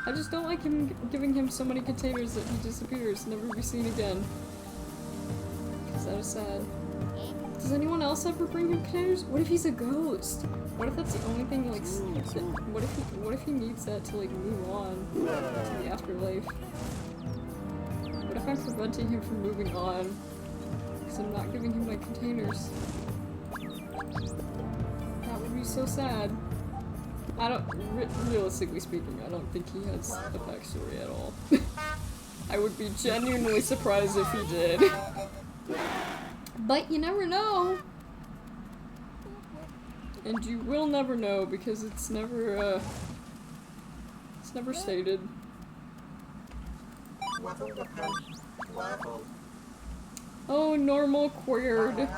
I just don't like giving him so many containers that he disappears, never be seen again. Because that is sad. Does anyone else ever bring him containers? What if he's a ghost? What if that's the only thing, like, what if he needs that to, like, move on to the afterlife? What if I'm preventing him from moving on? Because I'm not giving him my containers. That would be so sad. I don't, realistically speaking, I don't think he has a backstory at all. I would be genuinely surprised if he did. But you never know. And you will never know because it's never stated. Oh, normal queered.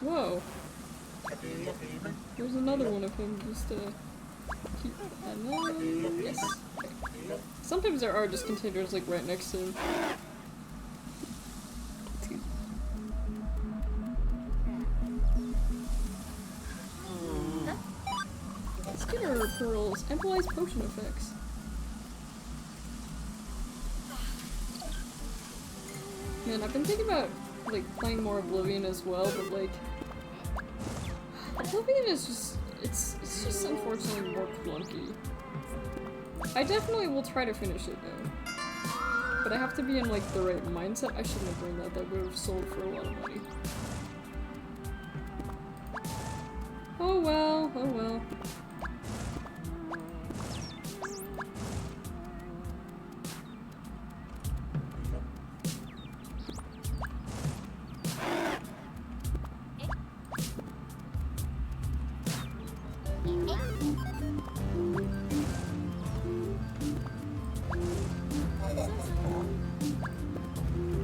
Whoa. There's another one of him just keep yes. Okay. Sometimes there are just containers like right next to him. Skinner pearls, amplifies potion effects. Man, I've been thinking about, like, playing more Oblivion as well, but, like, Oblivion is just, it's just unfortunately more clunky. I definitely will try to finish it, though. But I have to be in, like, the right mindset. I shouldn't have done that, that would have sold for a lot of money. Oh well, oh well.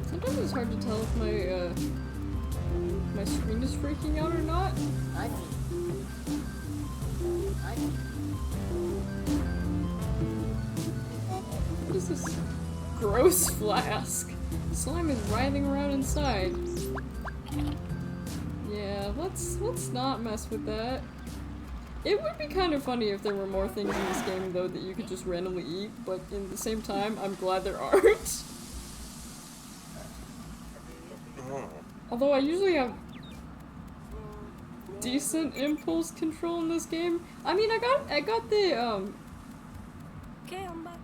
Sometimes it's hard to tell if my screen is freaking out or not. What is this gross flask? Slime is writhing around inside. Yeah, let's not mess with that. It would be kind of funny if there were more things in this game, though, that you could just randomly eat, but in the same time, I'm glad there aren't. Although I usually have decent impulse control in this game. I mean, I got the, Okay, I'm back.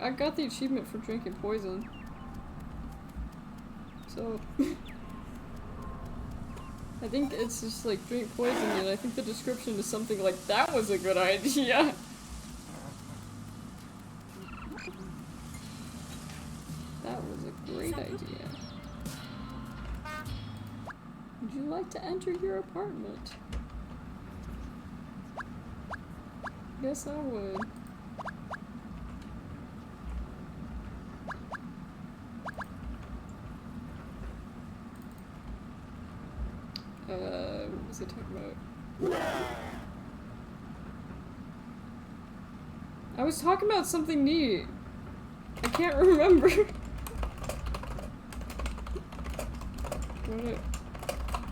I got the achievement for drinking poison. So... I think it's just like drink poison, and I think the description is something like, that was a good idea! That was a great idea. Would you like to enter your apartment? Guess I would. What was I talking about? I was talking about something neat. I can't remember. What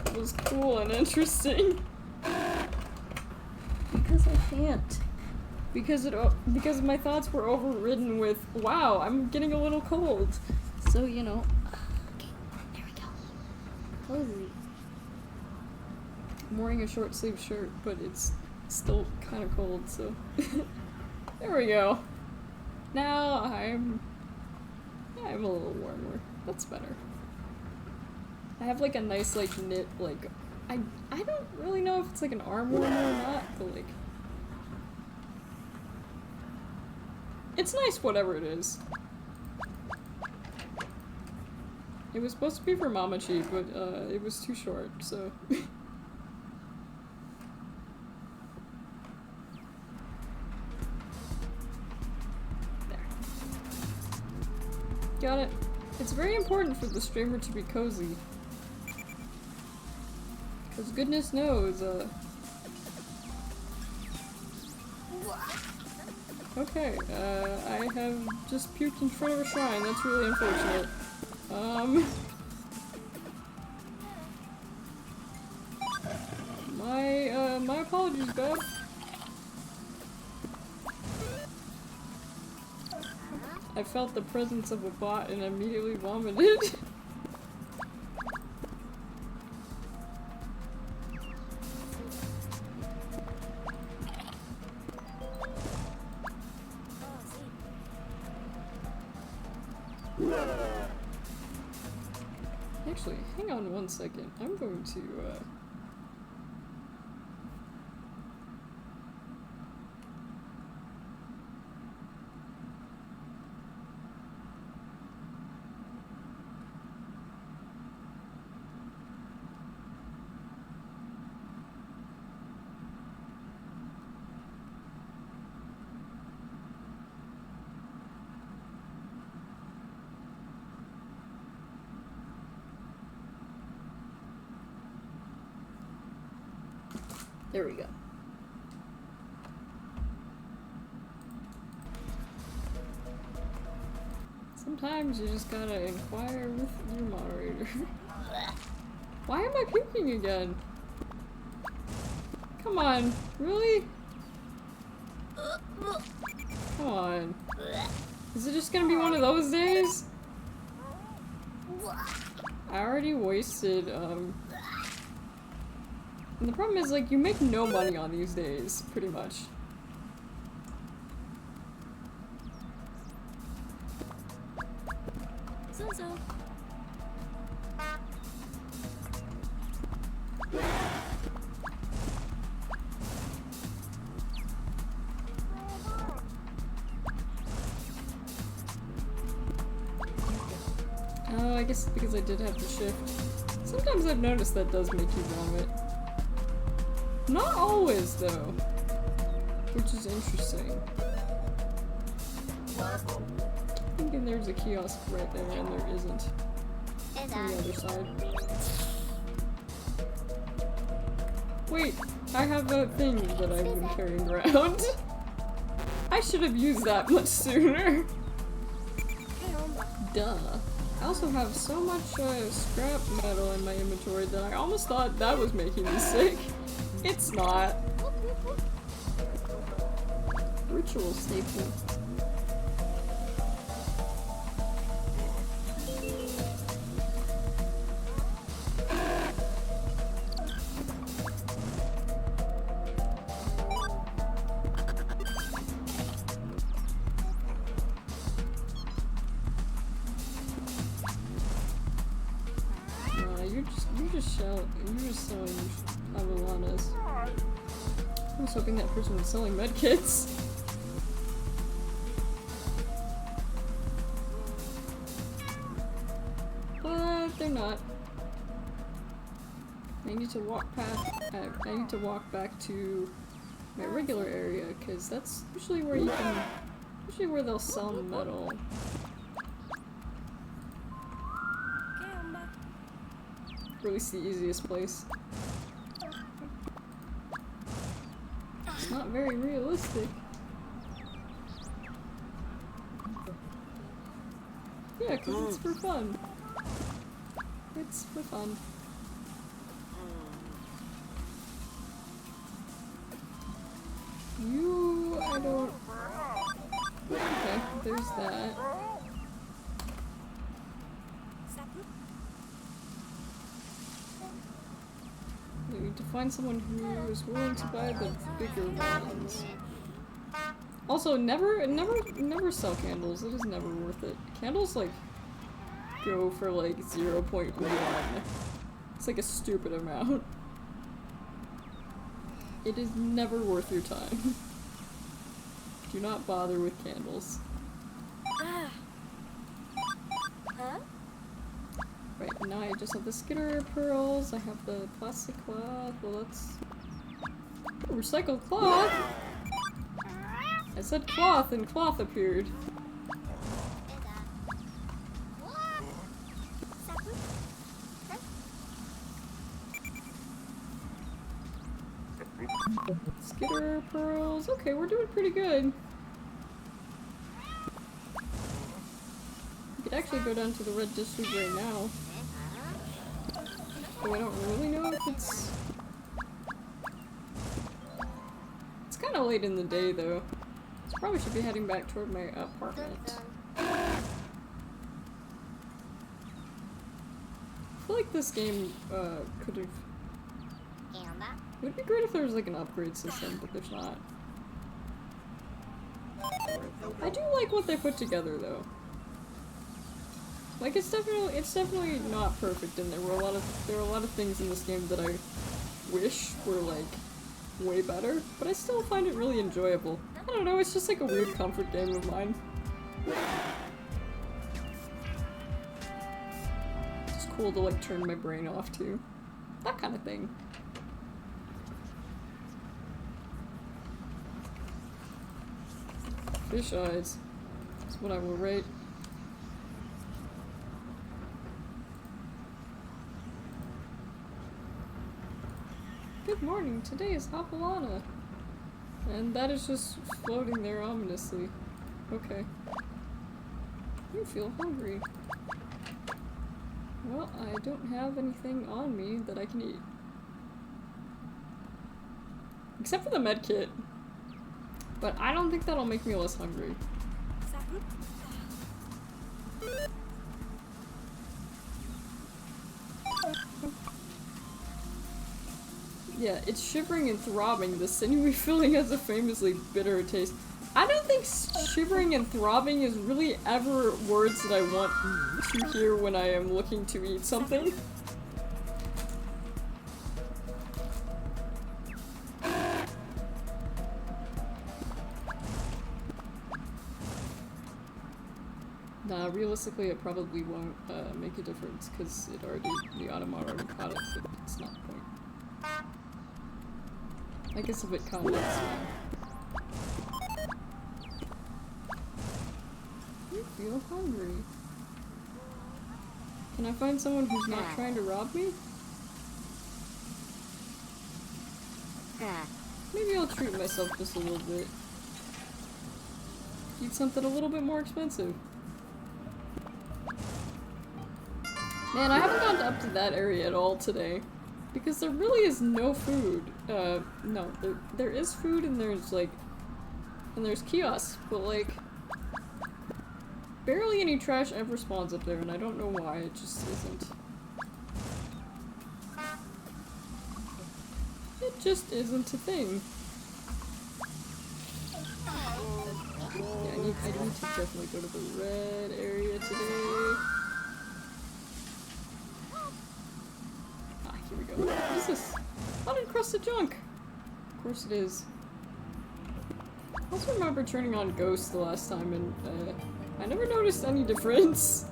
it was cool and interesting. Because I can't. Because my thoughts were overridden with, wow, I'm getting a little cold. So, you know. Okay, there we go. Cozy. I'm wearing a short sleeve shirt, but it's still kind of cold, so. There we go. Now I'm a little warmer. That's better. I have like a nice like knit like I don't really know if it's like an arm warmer or not, but like it's nice whatever it is. It was supposed to be for Mamachi, but it was too short, so got it. It's very important for the streamer to be cozy. Because goodness knows, okay, I have just puked in front of a shrine. That's really unfortunate. My apologies, Beb. I felt the presence of a bot and immediately vomited. Actually, hang on one second. I'm going to, there we go. Sometimes you just gotta inquire with your moderator. Why am I puking again? Come on, really? Come on. Is it just gonna be one of those days? I already wasted, and the problem is, like, you make no money on these days, pretty much. So. Oh, I guess it's because I did have to shift. Sometimes I've noticed that does make you vomit. Not always, though. Which is interesting. pretend there's a kiosk right there and there isn't. On the other side. Wait, I have a thing that I've been carrying around. I should have used that much sooner. Duh. I also have so much scrap metal in my inventory that I almost thought that was making me sick. It's not. Ritual staple. You're just selling Avalanas. I was hoping that person was selling medkits. But they're not. I need to walk I need to walk back to my regular area, because that's usually where you can usually where they'll sell metal. Or at least the easiest place. It's not very realistic. Yeah, because it's for fun. It's for fun. I don't... Okay, there's that. We need to find someone who is willing to buy the bigger ones. Also, never sell candles. It is never worth it. Candles, like, go for, like, 0.1. It's like a stupid amount. It is never worth your time. Do not bother with candles. Right, now I just have the skitter pearls, I have the plastic cloth, well that's... recycled cloth! I said cloth and cloth appeared. Skitter pearls, okay, we're doing pretty good. We could actually go down to the red district right now. Oh, I don't really know if it's... It's kind of late in the day, though. So probably should be heading back toward my apartment. I feel like this game, could have... It would be great if there was, like, an upgrade system, but there's not. I do like what they put together, though. Like, it's definitely not perfect, and there were a lot of things in this game that I wish were, like, way better, but I still find it really enjoyable. I don't know, it's just like a weird comfort game of mine. It's cool to, like, turn my brain off to. That kind of thing. Fish eyes. That's what I will rate. Good morning, today is Hapalana. And that is just floating there ominously. Okay. You feel hungry. Well, I don't have anything on me that I can eat. Except for the med kit. But I don't think that'll make me less hungry. Yeah, it's shivering and throbbing. The sinewy filling has a famously bitter taste. I don't think shivering and throbbing is really ever words that I want to hear when I am looking to eat something. Nah, realistically it probably won't make a difference because the automata already caught it, but it's not the point. I guess if it comments, yeah. feel hungry. Can I find someone who's not trying to rob me? Maybe I'll treat myself just a little bit. Eat something a little bit more expensive. Man, I haven't gone up to that area at all today. Because there really is no food. No, there is food and there's like... And there's kiosks, but like... Barely any trash ever spawns up there, and I don't know why, it just isn't. It just isn't a thing. Yeah, I need to definitely go to the red area today. Ah, here we go. What is this? Unencrusted junk! Of course it is. I also remember turning on Ghost the last time, and I never noticed any difference.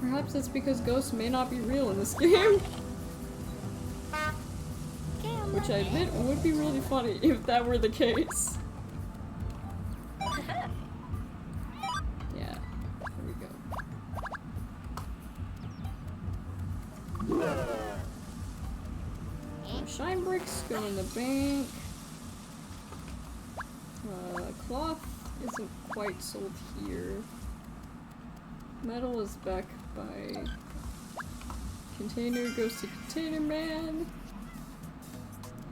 Perhaps it's because ghosts may not be real in this game. Which I admit would be really funny if that were the case. Yeah, there we go. Shine bricks go in the bank. Cloth isn't quite sold here. Metal is back by container, goes to container man.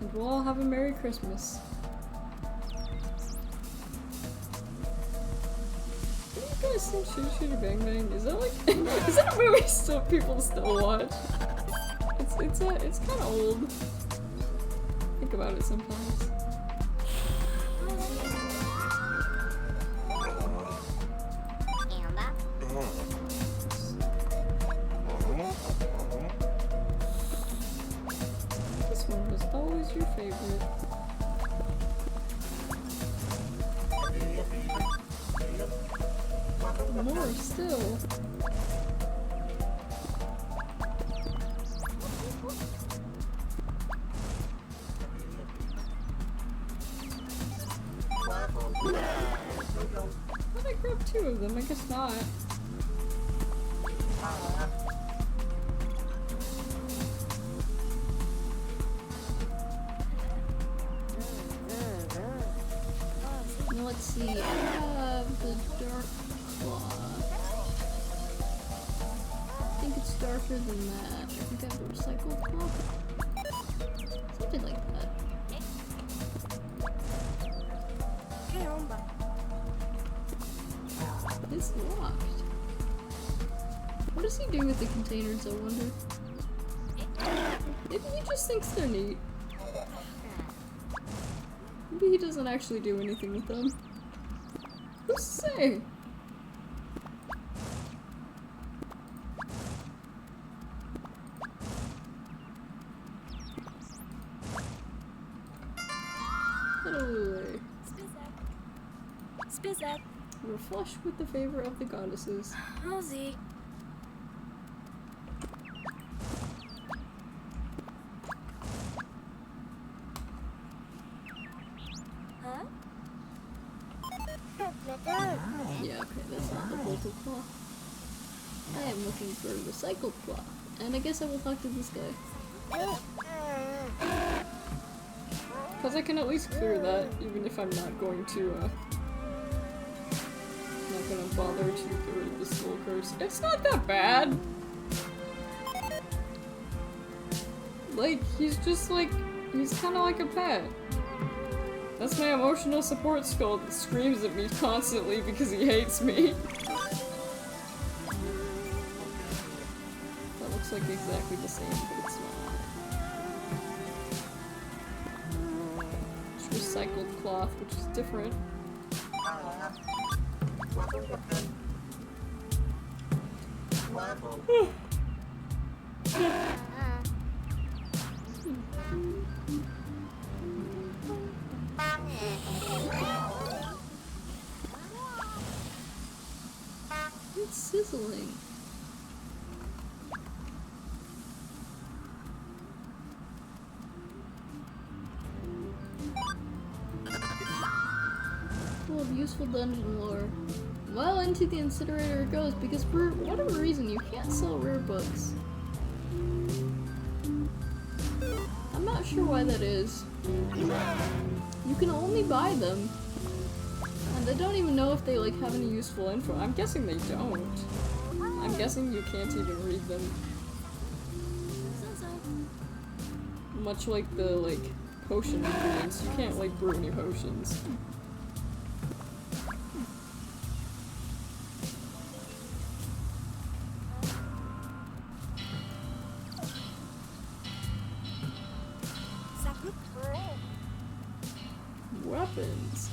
And we'll all have a Merry Christmas. Have you guys seen Shooter Bang Bang? Is that like is that a movie people still watch? It's kinda old. Think about it sometimes. This one was always your favorite. More still. Thought I grabbed two of them, I guess not. Now let's see, I have the dark cloth. I think it's darker than that. I think I have the recycled cloth. Something like that. It's locked. What does he do with the containers, I wonder? Maybe he just thinks they're neat. Maybe he doesn't actually do anything with them. Who's to say? Hello. Spizak. We're flush with the favor of the goddesses. Rosie. Huh? Yeah, okay, that's not the bolted cloth. I am looking for recycled cloth. And I guess I will talk to this guy. Because I can at least clear that, even if I'm not going to, not gonna bother to get rid of the skull curse. It's not that bad! Like, he's just like, he's kinda like a pet. That's my emotional support skull that screams at me constantly because he hates me. That looks like exactly the same, but it's not. It's recycled cloth, which is different. It's sizzling. full of useful dungeon lore. Well, into the incinerator it goes, because for whatever reason you can't sell rare books. I'm not sure why that is. You can only buy them. And I don't even know if they like have any useful info. I'm guessing they don't. I'm guessing you can't even read them. Much like the like potion ingredients, you can't like brew any potions. Weapons.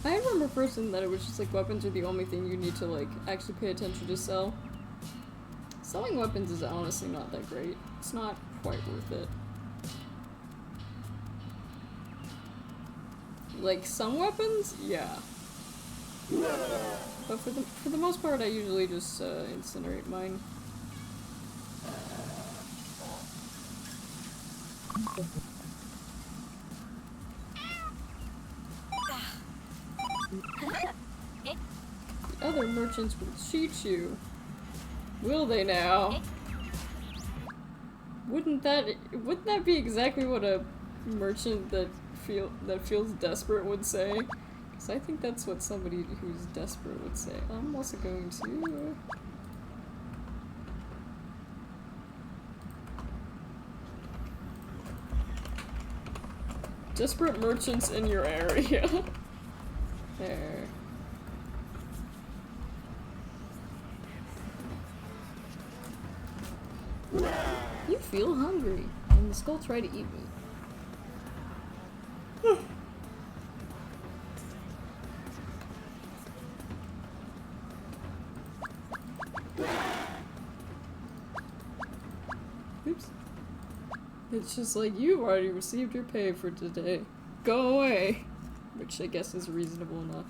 I remember first that it was just like weapons are the only thing you need to like actually pay attention to sell. Selling weapons is honestly not that great. It's not quite worth it. Like some weapons, yeah. But for the most part I usually just incinerate mine. The other merchants will cheat you. Will they now? Wouldn't that be exactly what a merchant that feels desperate would say? Because I think that's what somebody who's desperate would say. I'm also going to desperate merchants in your area. There. You feel hungry, and the skull tried to eat me. Oops. It's just like, you've already received your pay for today. Go away! Which I guess is reasonable enough.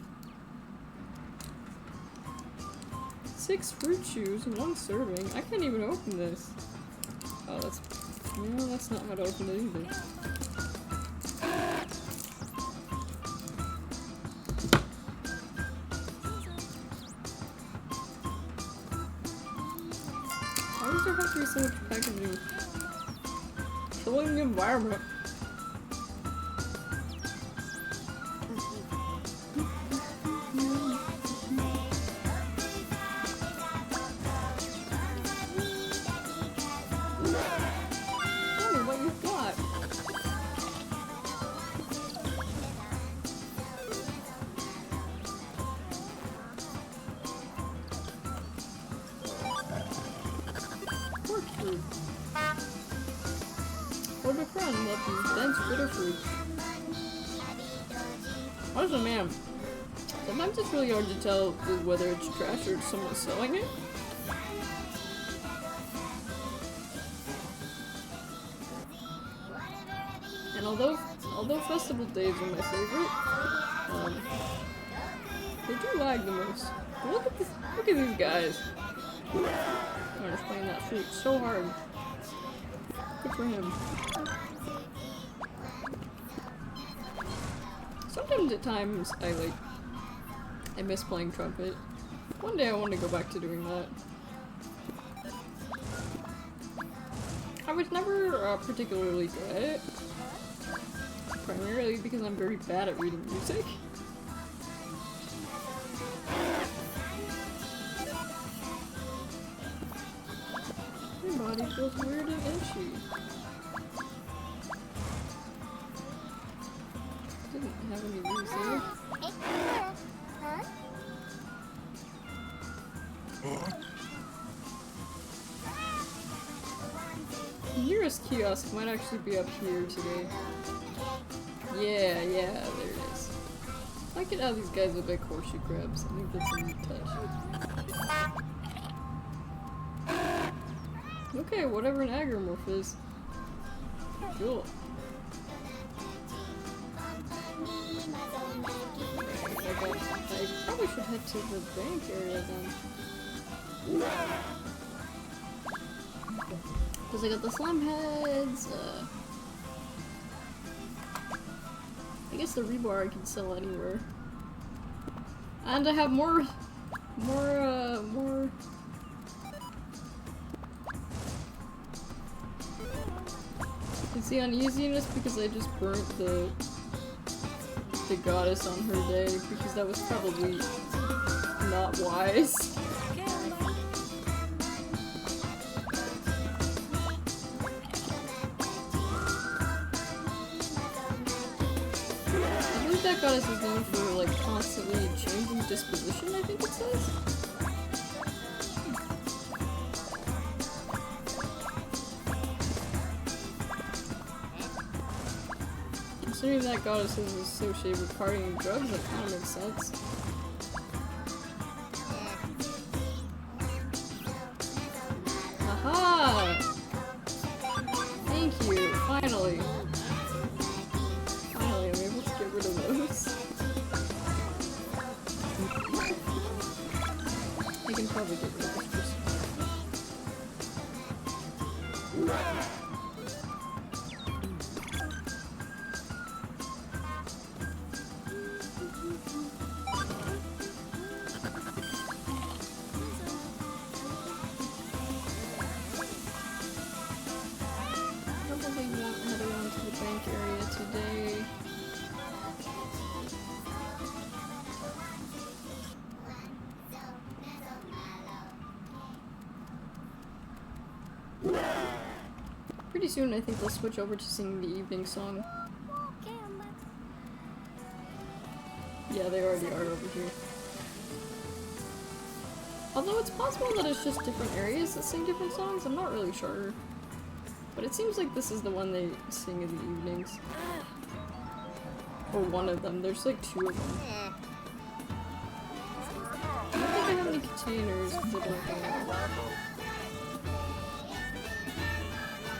6 fruit chews, 1 serving. I can't even open this. Oh, that's not how to open it either. Why does there have to be so much packaging? Killing the environment. Man, sometimes it's really hard to tell whether it's trash or someone selling it. And although festival days are my favorite, they do lag the most. But look at these guys. I'm just playing that fruit so hard. Good for him. Sometimes at times I miss playing trumpet. One day I want to go back to doing that. I was never particularly good at it. Primarily because I'm very bad at reading music. My body feels weird and itchy. Didn't have any leaves there. The nearest kiosk might actually be up here today. Yeah, there it is. I like it how these guys look like horseshoe crabs. I think that's a neat touch. Okay, whatever an agromorph is. Cool. I probably should head to the bank area then. Because I got the slime heads. I guess the rebar I can sell anywhere. And I have more. It's the uneasiness because I just burnt the goddess on her day because that was probably not wise. I believe that goddess is known for like constantly changing disposition, I think it says. Considering that goddess is associated with partying and drugs, that kind of makes sense. Aha! Thank you, finally. Finally, I'm able to get rid of those. I can probably get rid of this just. Pretty soon I think they'll switch over to singing the evening song. Yeah, they already are over here. Although it's possible that it's just different areas that sing different songs, I'm not really sure. But it seems like this is the one they sing in the evenings. Or one of them, there's like two of them. I don't think I have any containers because I don't know.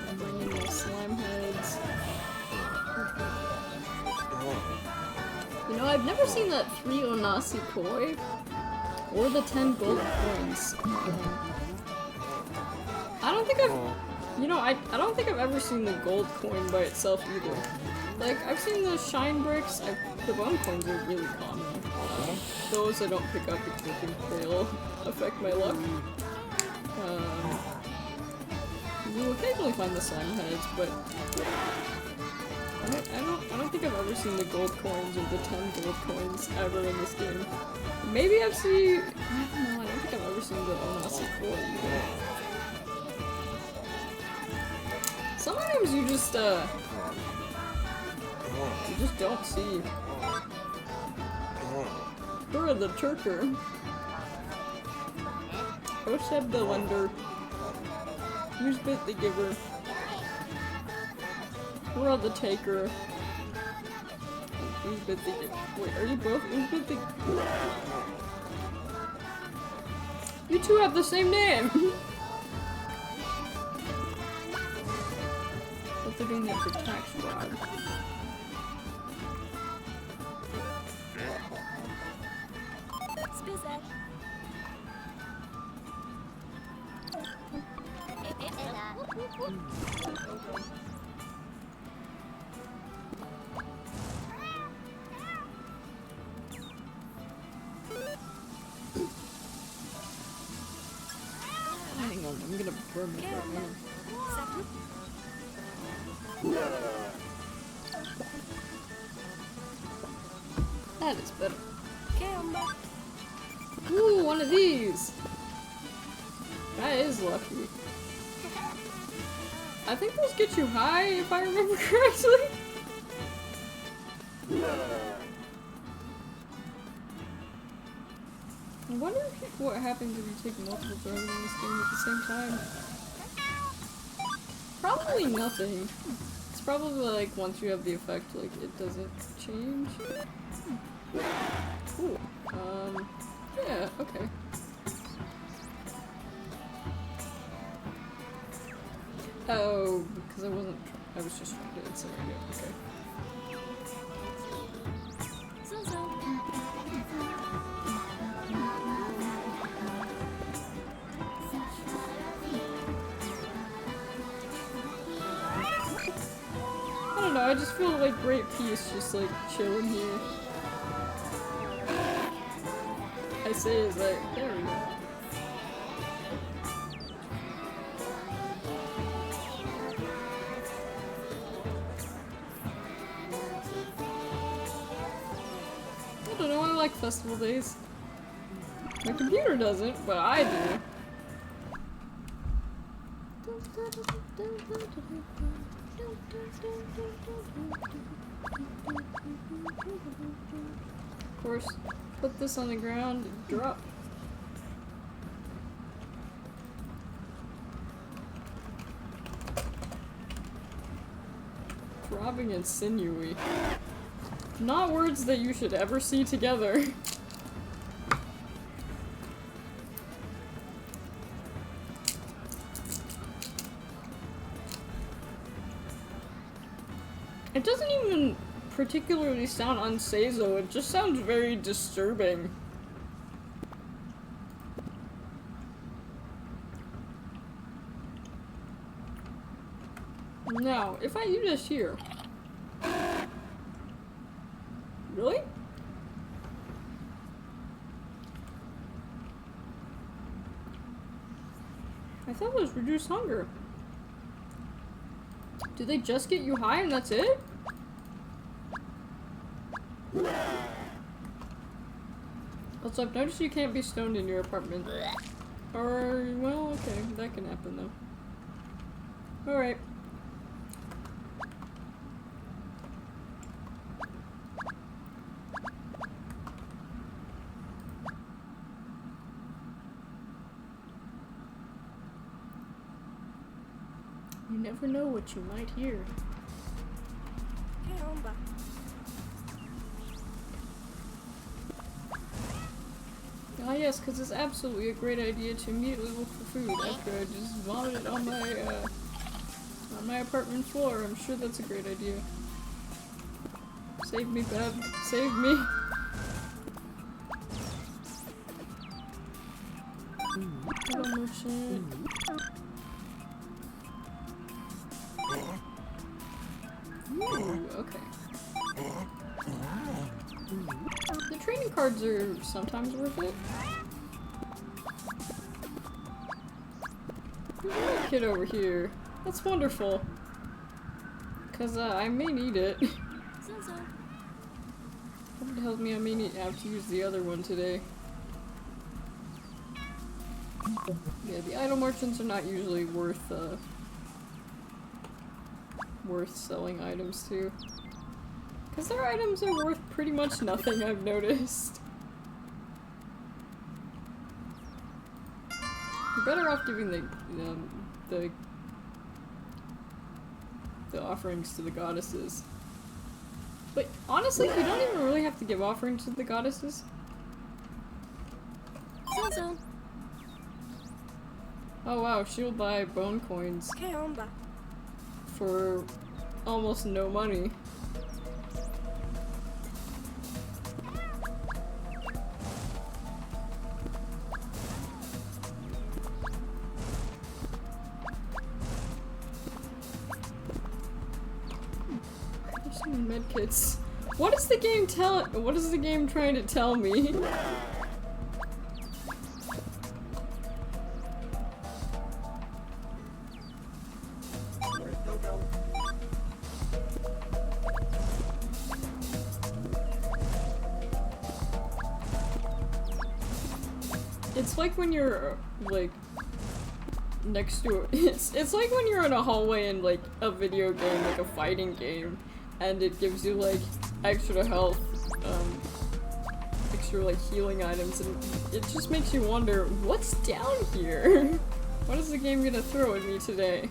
I'm bringing my slime heads. You know, I've never seen that 3 Onasi koi or the 10 gold coins. I don't think I've, you know, I don't think I've ever seen the gold coin by itself either. Like, I've seen the shine bricks, the bone coins are really common. Those I don't pick up because I think they'll affect my luck. You'll occasionally find the slime heads, but I don't think I've ever seen the gold coins or the 10 gold coins ever in this game. Maybe I've seen, no, I don't think I've ever seen the Onasi koi either. Some items you just don't see. Dora the Turker. Osheb the Lender. Uzbit the Giver. Dora the Taker. Uzbit the Giver. Wait, are you both Uzbit the Giver? You two have the same name! But they're doing that for tax fraud. Hang on, I'm gonna burn it right now. That is better. Ooh, one of these! That is lucky. I think those get you high, if I remember correctly. I wonder what happens if you take multiple drugs in this game at the same time. Probably nothing. It's probably like once you have the effect, like it doesn't change. Ooh. Yeah, okay. Oh, because I was just trying to incinerate it, okay. I just feel like great peace just like chilling here. I say is like, there we go. I don't know, I like festival days. My computer doesn't, but I do. Of course, put this on the ground and drop. Throbbing and sinewy. Not words that you should ever see together. It doesn't even particularly sound unseizo, it just sounds very disturbing. Now, if I do this here... Really? I thought it was reduce hunger. Do they just get you high and that's it? Also, I've noticed you can't be stoned in your apartment. Or, well, okay, that can happen though. Alright. You never know what you might hear. Ah yes, because it's absolutely a great idea to immediately look for food after I just vomited on my apartment floor. I'm sure that's a great idea. Save me, Beb. Save me. Hello, merchant. Ooh, okay. The training cards are sometimes worth it. There's a kid over here. That's wonderful. Cause I may need it. Something tells me I may have to use the other one today. Yeah, the idle merchants are not usually worth selling items to. Because their items are worth pretty much nothing, I've noticed. You're better off giving the offerings to the goddesses. But honestly, you don't even really have to give offerings to the goddesses. Oh wow, she'll buy bone coins for almost no money. There's some medkits. What is the game trying to tell me? It's like when you're, like, next to it's like when you're in a hallway in, like, a video game, like a fighting game, and it gives you, like, extra health, extra, like, healing items, and it just makes you wonder, what's down here? What is the game gonna throw at me today?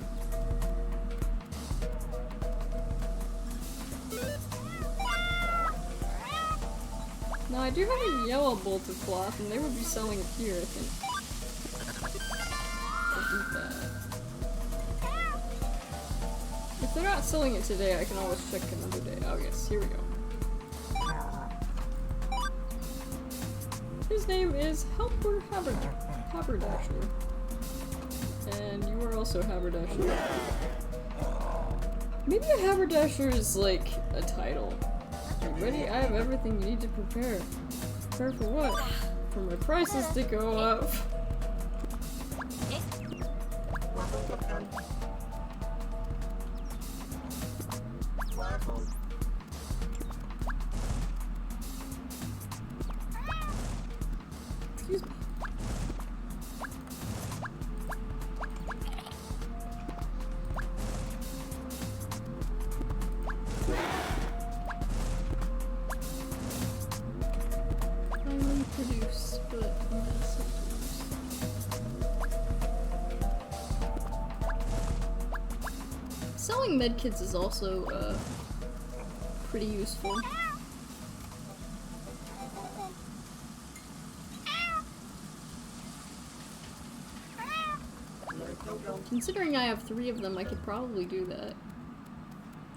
No, I do have a yellow bolted cloth, and they would be selling it here, I think. I'll eat that. If they're not selling it today, I can always check another day. Oh yes, here we go. His name is Helper Haberdasher. And you are also Haberdasher. Maybe a haberdasher is like a title. Are you ready? I have everything you need to prepare. Prepare for what? For my prices to go up. Excuse me. Finally produced, but that's not produced. Selling medkits is also pretty useful. Considering I have 3 of them, I could probably do that.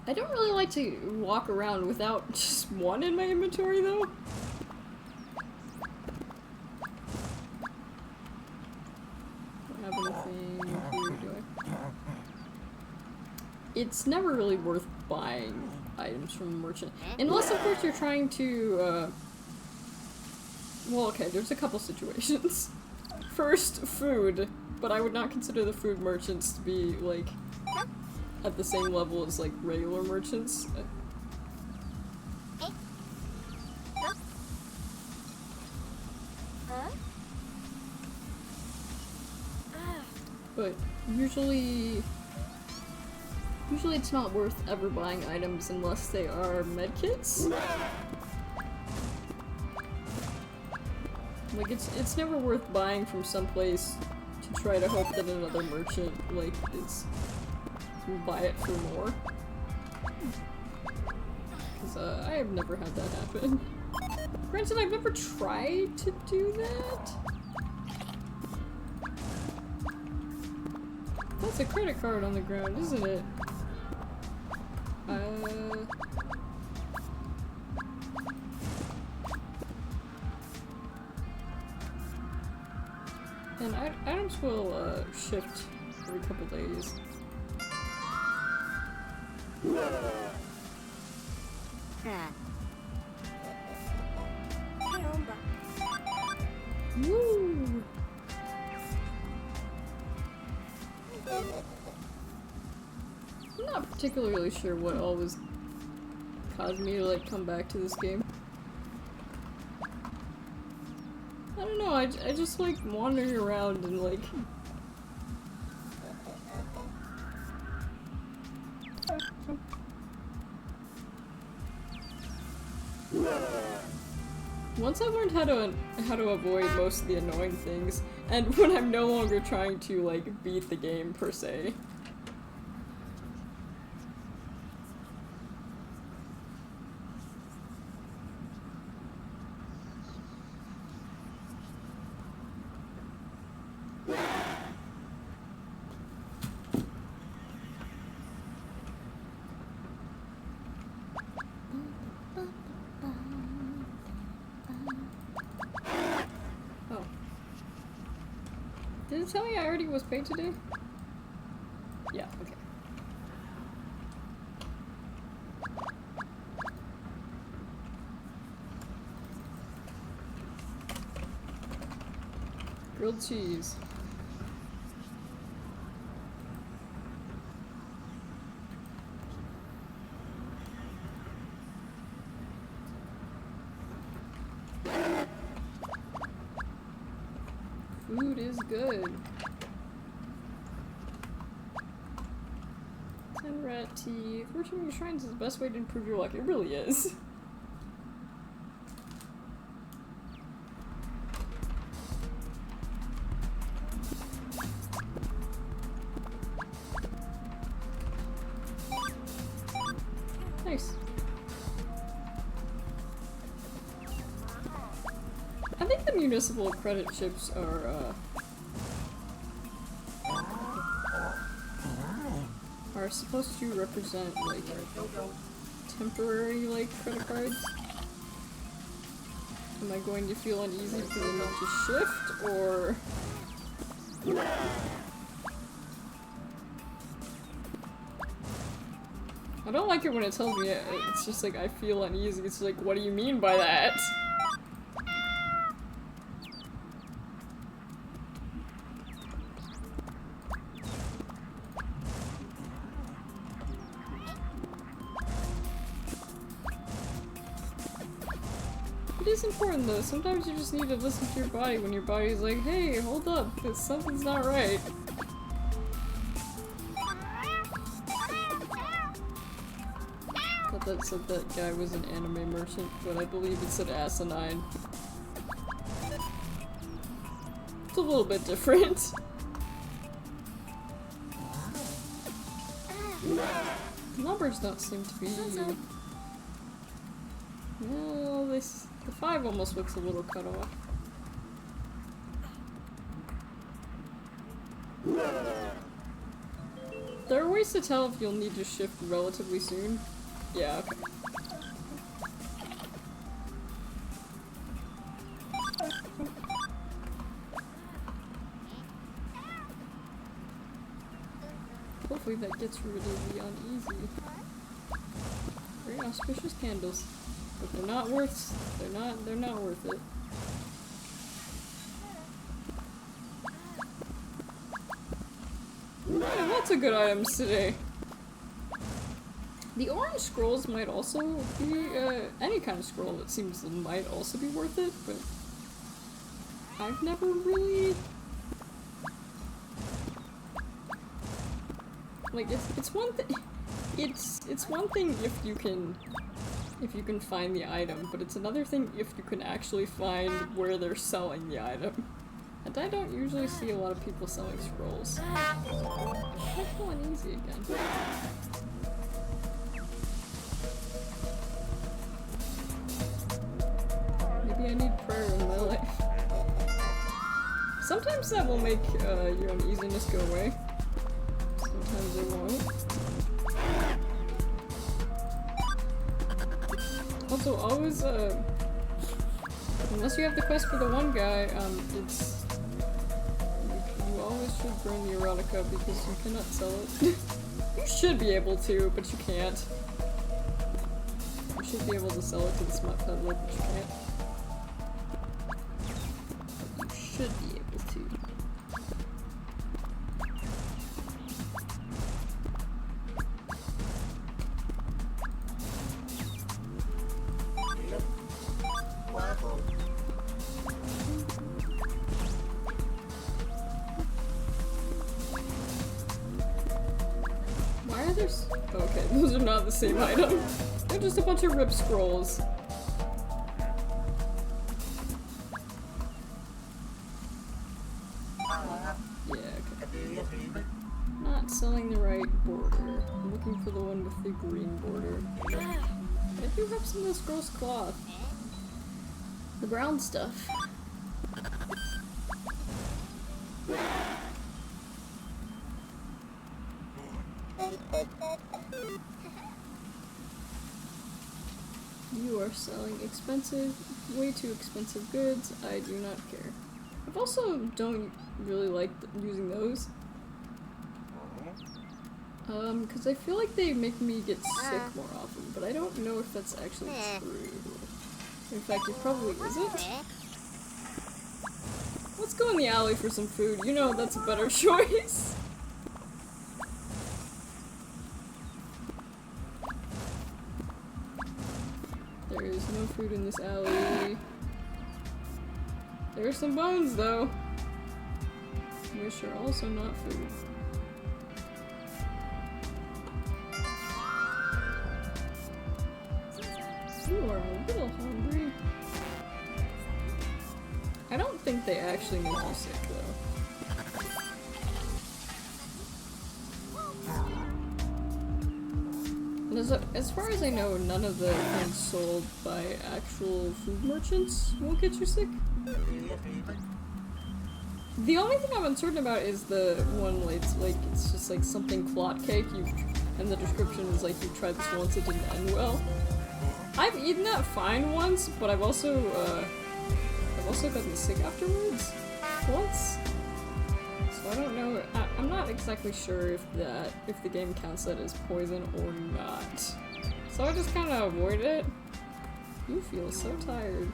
I don't really like to walk around without just one in my inventory, though. Don't have anything here, do I? It's never really worth buying items from a merchant. Unless, of course, you're trying to, well, okay, there's a couple situations. First, food. But I would not consider the food merchants to be, like, at the same level as, like, regular merchants. But usually it's not worth ever buying items unless they are medkits. Like, it's never worth buying from someplace to try to hope that another merchant, like, will buy it for more. Because, I have never had that happen. Granted, I've never tried to do that. That's a credit card on the ground, isn't it? And items will, shift every couple days. Woo! I'm not particularly sure what always caused me to, like, come back to this game. I don't know, I just like wandering around and like... Once I've learned how to avoid most of the annoying things, and when I'm no longer trying to like beat the game per se. Did it tell me I already was paid today? Yeah, okay. Grilled cheese. Food is good. 10 rat teeth. Worshiping your shrines is the best way to improve your luck. It really is. Nice. I think the municipal credit chips are supposed to represent like temporary like credit cards. Am I going to feel uneasy for them not to shift, or I don't like it when it tells me it's just like I feel uneasy. It's like, what do you mean by that? It is important though. Sometimes you just need to listen to your body when your body's like, hey, hold up, something's not right. I thought that said that guy was an anime merchant, but I believe it said asinine. It's a little bit different. The numbers don't seem to be... Well, the 5 almost looks a little cut off. There are ways to tell if you'll need to shift relatively soon. Yeah, okay. Hopefully that gets rid of the uneasy. Very auspicious candles. But they're not worth they're not worth it. Yeah, lots of good items today. The orange scrolls might also be any kind of scroll that seems might also be worth it, but I've never really like it's one thing it's one thing if you can find the item, but it's another thing if you can actually find where they're selling the item. And I don't usually see a lot of people selling scrolls. I feel uneasy again. Maybe I need prayer in my life. Sometimes that will make your uneasiness go away. Sometimes it won't. Also, always, unless you have the quest for the one guy, you always should burn the erotica because you cannot sell it. You should be able to, but you can't. You should be able to sell it to the smut peddler, but you can't. But you should be able to. Why are there okay, those are not the same item. They're just a bunch of rip scrolls. Yeah, okay. Not selling the right border. I'm looking for the one with the green border. I do have some of this gross cloth. The brown stuff. You are selling expensive, way too expensive goods. I do not care. I also don't really like using those. Because I feel like they make me get sick more often, but I don't know if that's actually true. In fact, it probably isn't. Let's go in the alley for some food. You know that's a better choice. There is no food in this alley. There are some bones, though, which are also not food. You are a little hungry. I don't think they actually make you sick, though. And as far as I know, none of the things sold by actual food merchants will get you sick. The only thing I'm uncertain about is the one like it's just like something clot cake. And the description is like you tried this once, it didn't end well. I've eaten that fine once, but I've also gotten sick afterwards once. So I don't know. I'm not exactly sure if the game counts that as poison or not. So I just kind of avoid it. You feel so tired.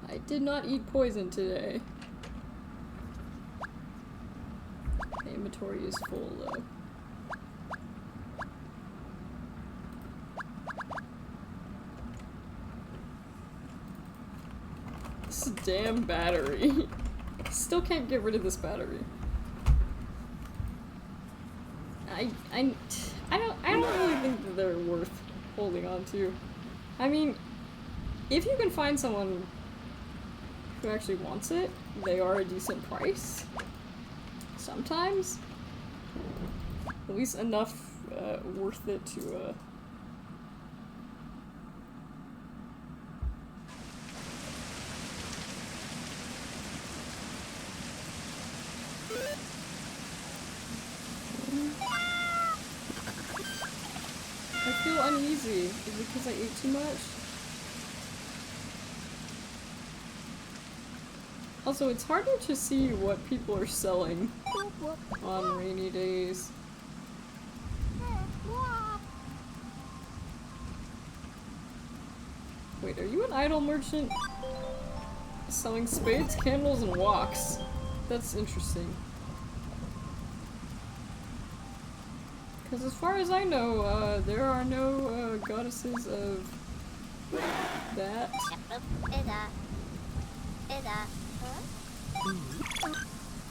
I did not eat poison today. The inventory is full though. This damn battery. Still can't get rid of this battery. I don't really think that they're worth holding on to. I mean, if you can find someone who actually wants it, they are a decent price. Sometimes. At least enough worth it to I feel uneasy. Is it because I ate too much? Also, it's harder to see what people are selling on rainy days. Wait, are you an idol merchant? Selling spades, candles, and walks. That's interesting. Because as far as I know, there are no goddesses of that.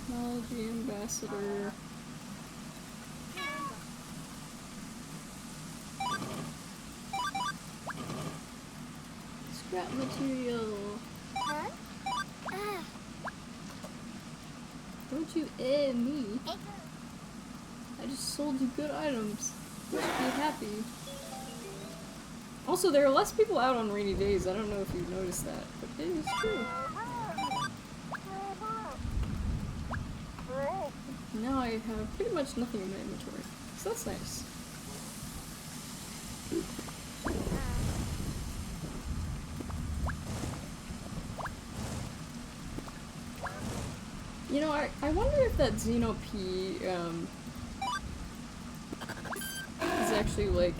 Technology ambassador. Scrap material. Don't you me. I just sold you good items. You should be happy. Also, there are less people out on rainy days. I don't know if you've noticed that, but it is true. Now I have pretty much nothing in my inventory, so that's nice. You know, I wonder if that Xeno P is actually like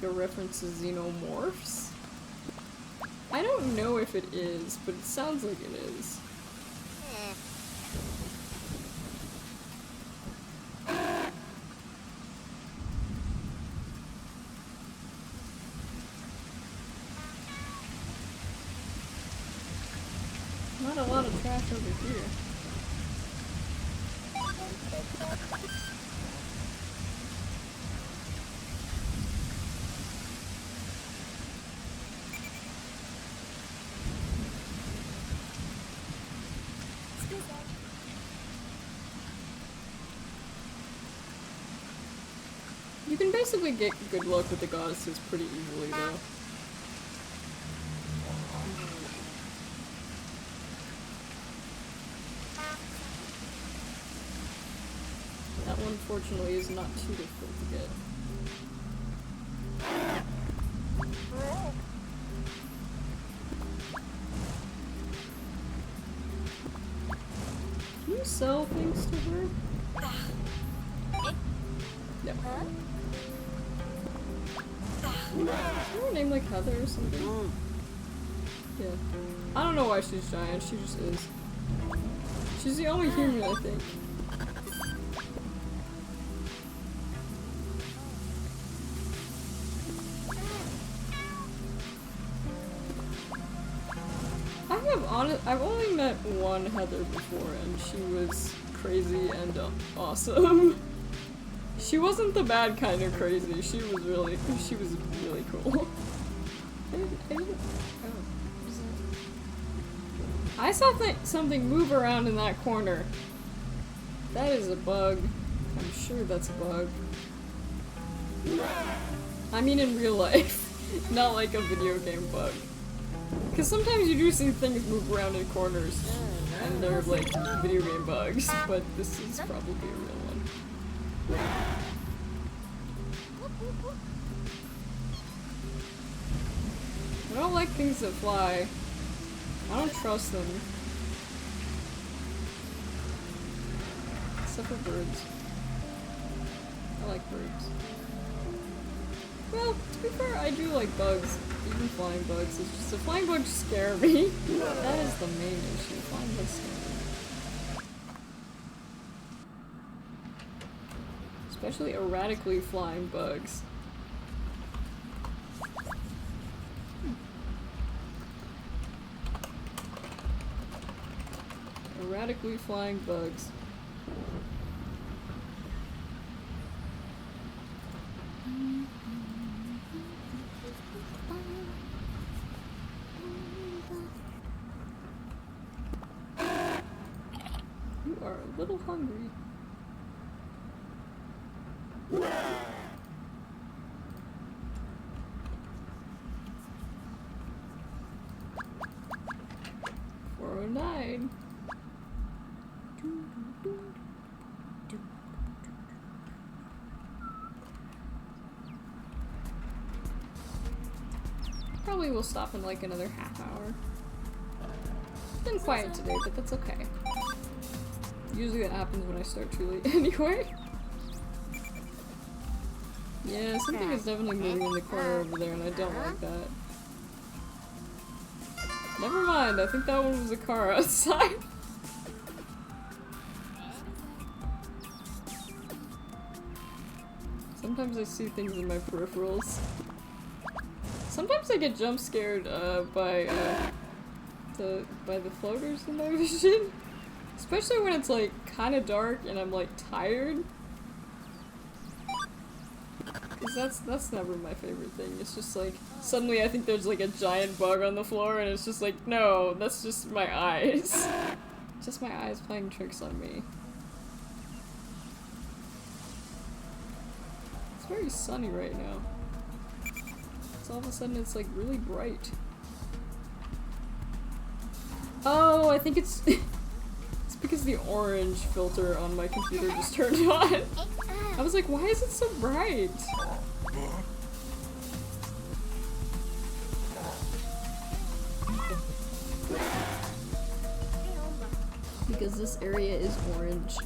a reference to xenomorphs. I don't know if it is, but it sounds like it is. Not a lot of trash over here. You can basically get good luck with the goddesses pretty easily, though. That one, fortunately, is not too difficult to get. Can you sell things to her? No. Is her name like Heather or something? Yeah. I don't know why she's giant, she just is. She's the only human, I think. I've only met one Heather before, and she was crazy and awesome. She wasn't the bad kind of crazy. She was really cool. I saw something move around in that corner. That is a bug. I'm sure that's a bug. I mean in real life, not like a video game bug. Because sometimes you do see things move around in corners, and they're like video game bugs, but this is probably a real one. I don't like things that fly. I don't trust them. Except for birds. I like birds. Well, to be fair, I do like bugs. Even flying bugs. It's just the flying bugs scare me. That is the main issue. Flying bugs scare me. Especially erratically flying bugs. Erratically flying bugs. You are a little hungry. Probably will stop in like another half hour. Been quiet today, but that's okay. Usually that happens when I start too late anyway. Yeah, something is definitely moving in the corner over there and I don't like that. Never mind, I think that one was a car outside. Sometimes I see things in my peripherals. Sometimes I get jump scared by the floaters in my vision. Especially when it's like kind of dark and I'm like tired. Cause that's never my favorite thing. It's just like suddenly I think there's like a giant bug on the floor and it's just like, no, that's just my eyes. Just my eyes playing tricks on me. It's very sunny right now. So all of a sudden it's like really bright. Oh, I think it's it's because the orange filter on my computer just turned on. I was like, why is it so bright? Because this area is orange. Do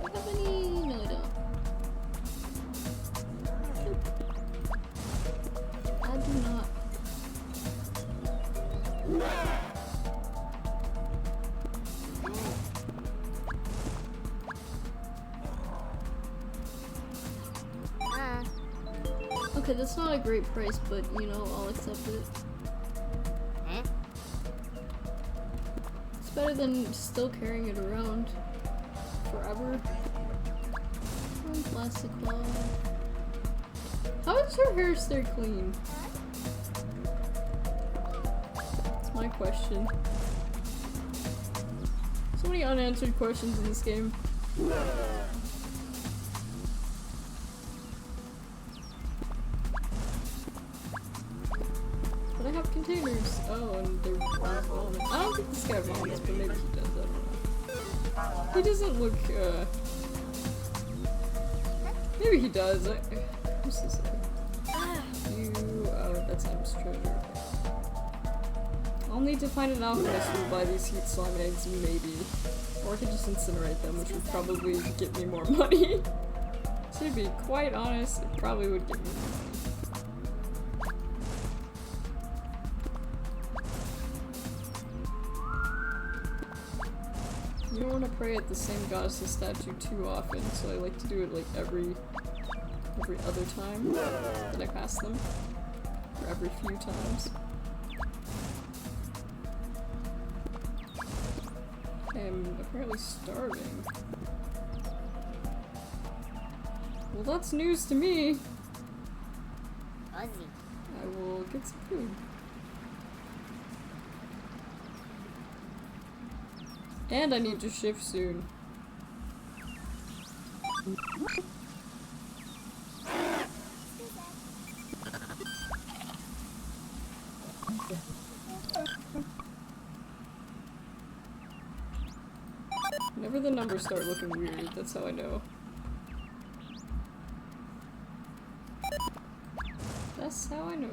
I have any? No, I don't. I do not. Okay, that's not a great price, but you know, I'll accept it. It's better than still carrying it around forever. One plastic ball. How does her hair stay clean? That's my question. So many unanswered questions in this game. But I have containers. Oh, and they're vomit. I don't think this guy vomits, but maybe he does. I don't know. He doesn't look, maybe he does. What's this? Oh, that's M's treasure. I'll need to find an alchemist who will buy these heat slime eggs, maybe. Or I could just incinerate them, which would probably get me more money. To be quite honest, it probably would get me more money. You don't want to pray at the same goddess's statue too often, so I like to do it like every other time that I pass them. Or every few times. I'm apparently starving. Well, that's news to me. I will get some food. And I need to shift soon. Whenever the numbers start looking weird, that's how I know. That's how I know.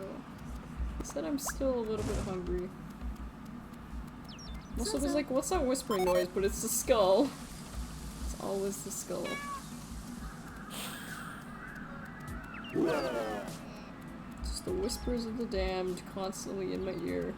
Said I'm still a little bit hungry. Also was like, what's that whispering noise? But it's the skull. It's always the skull. Just the whispers of the damned constantly in my ear.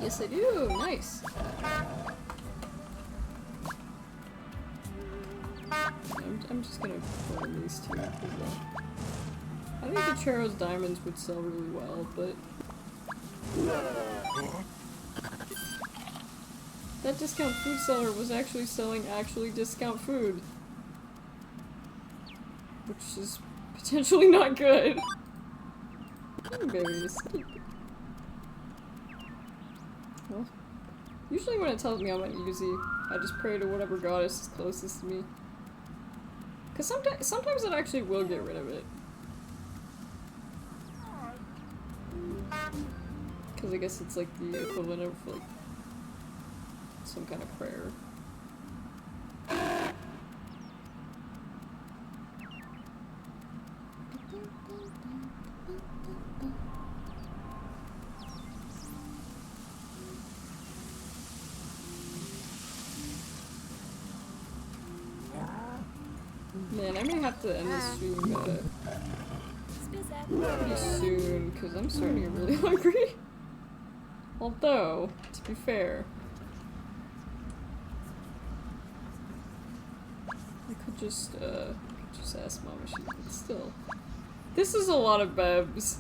Yes, I do. Nice. I'm just gonna burn these two. I think the Charo's diamonds would sell really well, but that discount food seller was actually selling discount food, which is potentially not good. Berries. Well, usually when it tells me I'm at easy, I just pray to whatever goddess is closest to me. Cause sometimes it actually will get rid of it. Cause I guess it's like the equivalent of like some kind of prayer. Man, I may have to end this stream pretty soon, because I'm starting to get really hungry. Although, to be fair, I could just ask Mama Sheep, but still. This is a lot of bebs.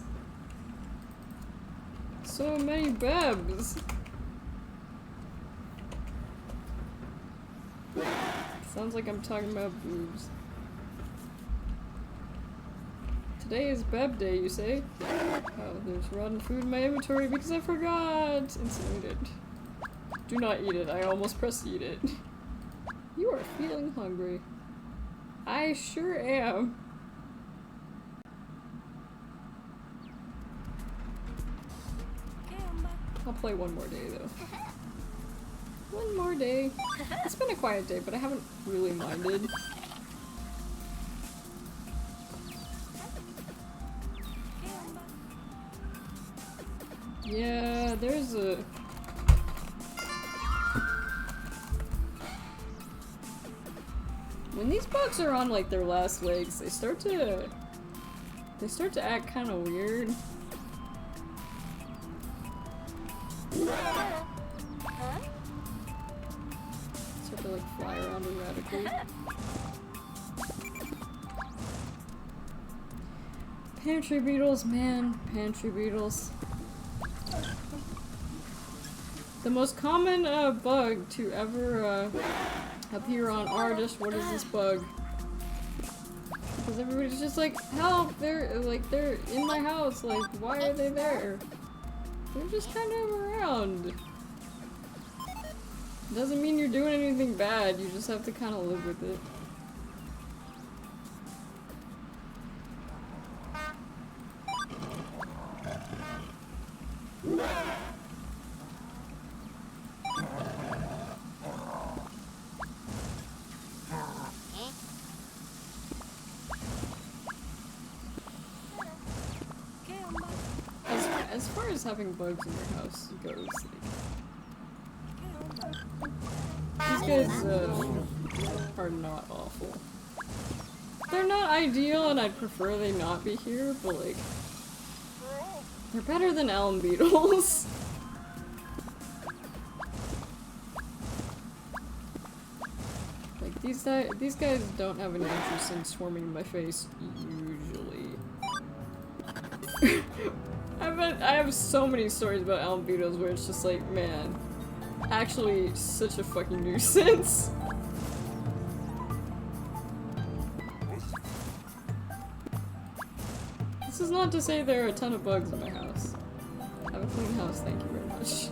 So many bebs. Sounds like I'm talking about boobs. Today is Beb Day, you say? Oh, there's rotten food in my inventory because I forgot! Incinerate it. Do not eat it. I almost pressed eat it. You are feeling hungry. I sure am. I'll play one more day, though. One more day. It's been a quiet day, but I haven't really minded. Yeah, there's a... When these bugs are on like their last legs, they start to act kind of weird. Start to like fly around erratically. Pantry beetles, man, pantry beetles. The most common bug to ever appear on Artist, what is this bug? Because everybody's just like, help, they're in my house, like, why are they there? They're just kind of around. Doesn't mean you're doing anything bad, you just have to kind of live with it. As far as having bugs in your house goes, like, these guys are not awful. They're not ideal, and I'd prefer they not be here, but like, they're better than elm beetles. Like, these guys don't have any interest in swarming in my face, usually. I have so many stories about elm beetles where it's just like, man, actually such a fucking nuisance. This is not to say there are a ton of bugs in my house. I have a clean house, thank you very much.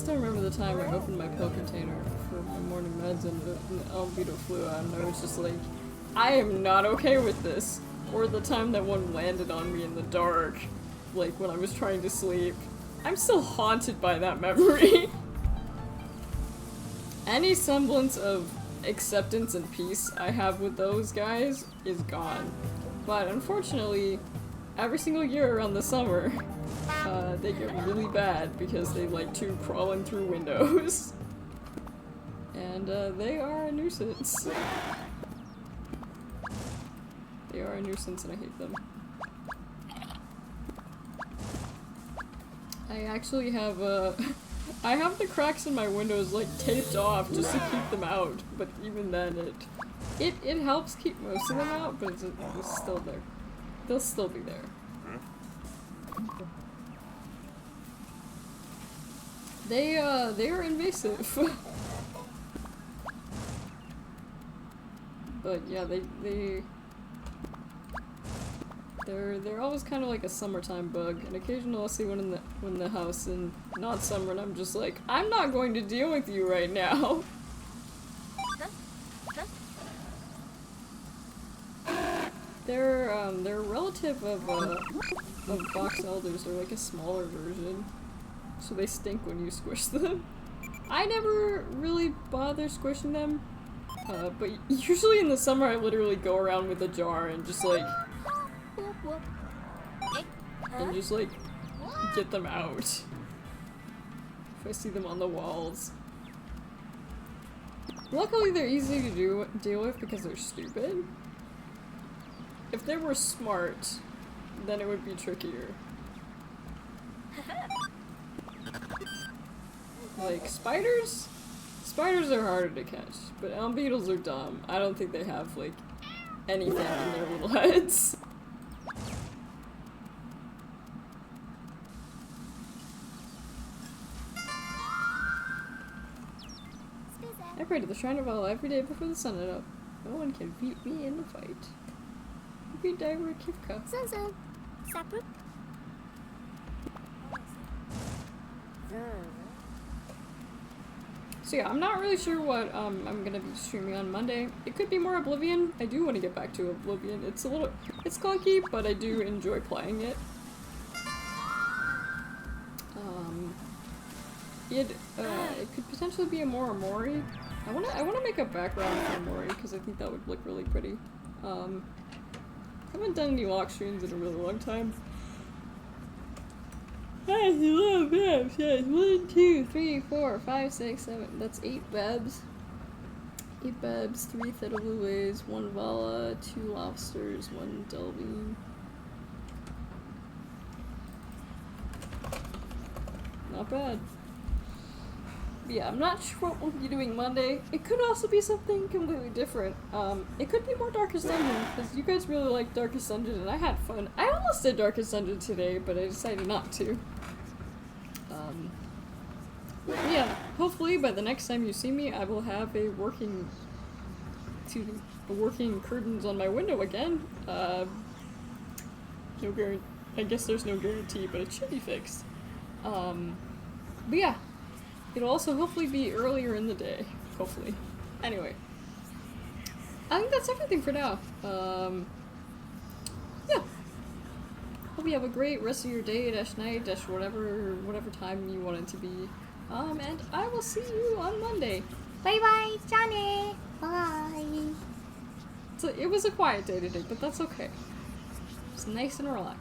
still remember the time I opened my pill container for my morning meds and the albedo flew out, and I was just like, I am not okay with this. Or the time that one landed on me in the dark, like when I was trying to sleep. I'm still haunted by that memory. Any semblance of acceptance and peace I have with those guys is gone. But unfortunately, every single year around the summer, they get really bad because they like to crawl in through windows. And they are a nuisance. They are a nuisance and I hate them. I actually have I have the cracks in my windows like taped off just to keep them out, but even then it helps keep most of them out, but it's still there. They'll still be there. They are invasive. But yeah, they're always kind of like a summertime bug, and occasionally I'll see one in the house in not summer, and I'm just like, I'm not going to deal with you right now. They're a relative of box elders. They're like a smaller version, so they stink when you squish them. I never really bother squishing them, but usually in the summer I literally go around with a jar and just like get them out if I see them on the walls. Luckily they're easy to deal with because they're stupid. If they were smart, then it would be trickier. Like spiders? Spiders are harder to catch, but elm beetles are dumb. I don't think they have like anything in their little heads. I pray to the Shrine of Allah every day before the sun is up. No one can beat me in the fight. You beat Diver Kivka. So yeah, I'm not really sure what I'm gonna be streaming on Monday. It could be more Oblivion. I do want to get back to Oblivion. It's clunky, but I do enjoy playing it. It could potentially be a more Amori. I wanna make a background for Amori because I think that would look really pretty. Haven't done any lock streams in a really long time. That's a lot of bebs. Yes, 1, 2, 3, 4, 5, 6, 7. That's 8 bebs. 8 bebs, 3 Thetalues, 1 Vala, 2 lobsters, 1 Delvine. Not bad. Yeah, I'm not sure what we'll be doing Monday. It could also be something completely different. It could be more Darkest Dungeon, because you guys really like Darkest Dungeon, and I had fun. I almost did Darkest Dungeon today, but I decided not to. Yeah, hopefully by the next time you see me, I will have a working curtains on my window again. No guarantee. I guess there's no guarantee, but it should be fixed. But yeah. It'll also hopefully be earlier in the day. Hopefully. Anyway. I think that's everything for now. Yeah. Hope you have a great rest of your day, night, whatever time you want it to be. And I will see you on Monday. Bye bye, Johnny. Bye. So it was a quiet day today, but that's okay. It's nice and relaxed.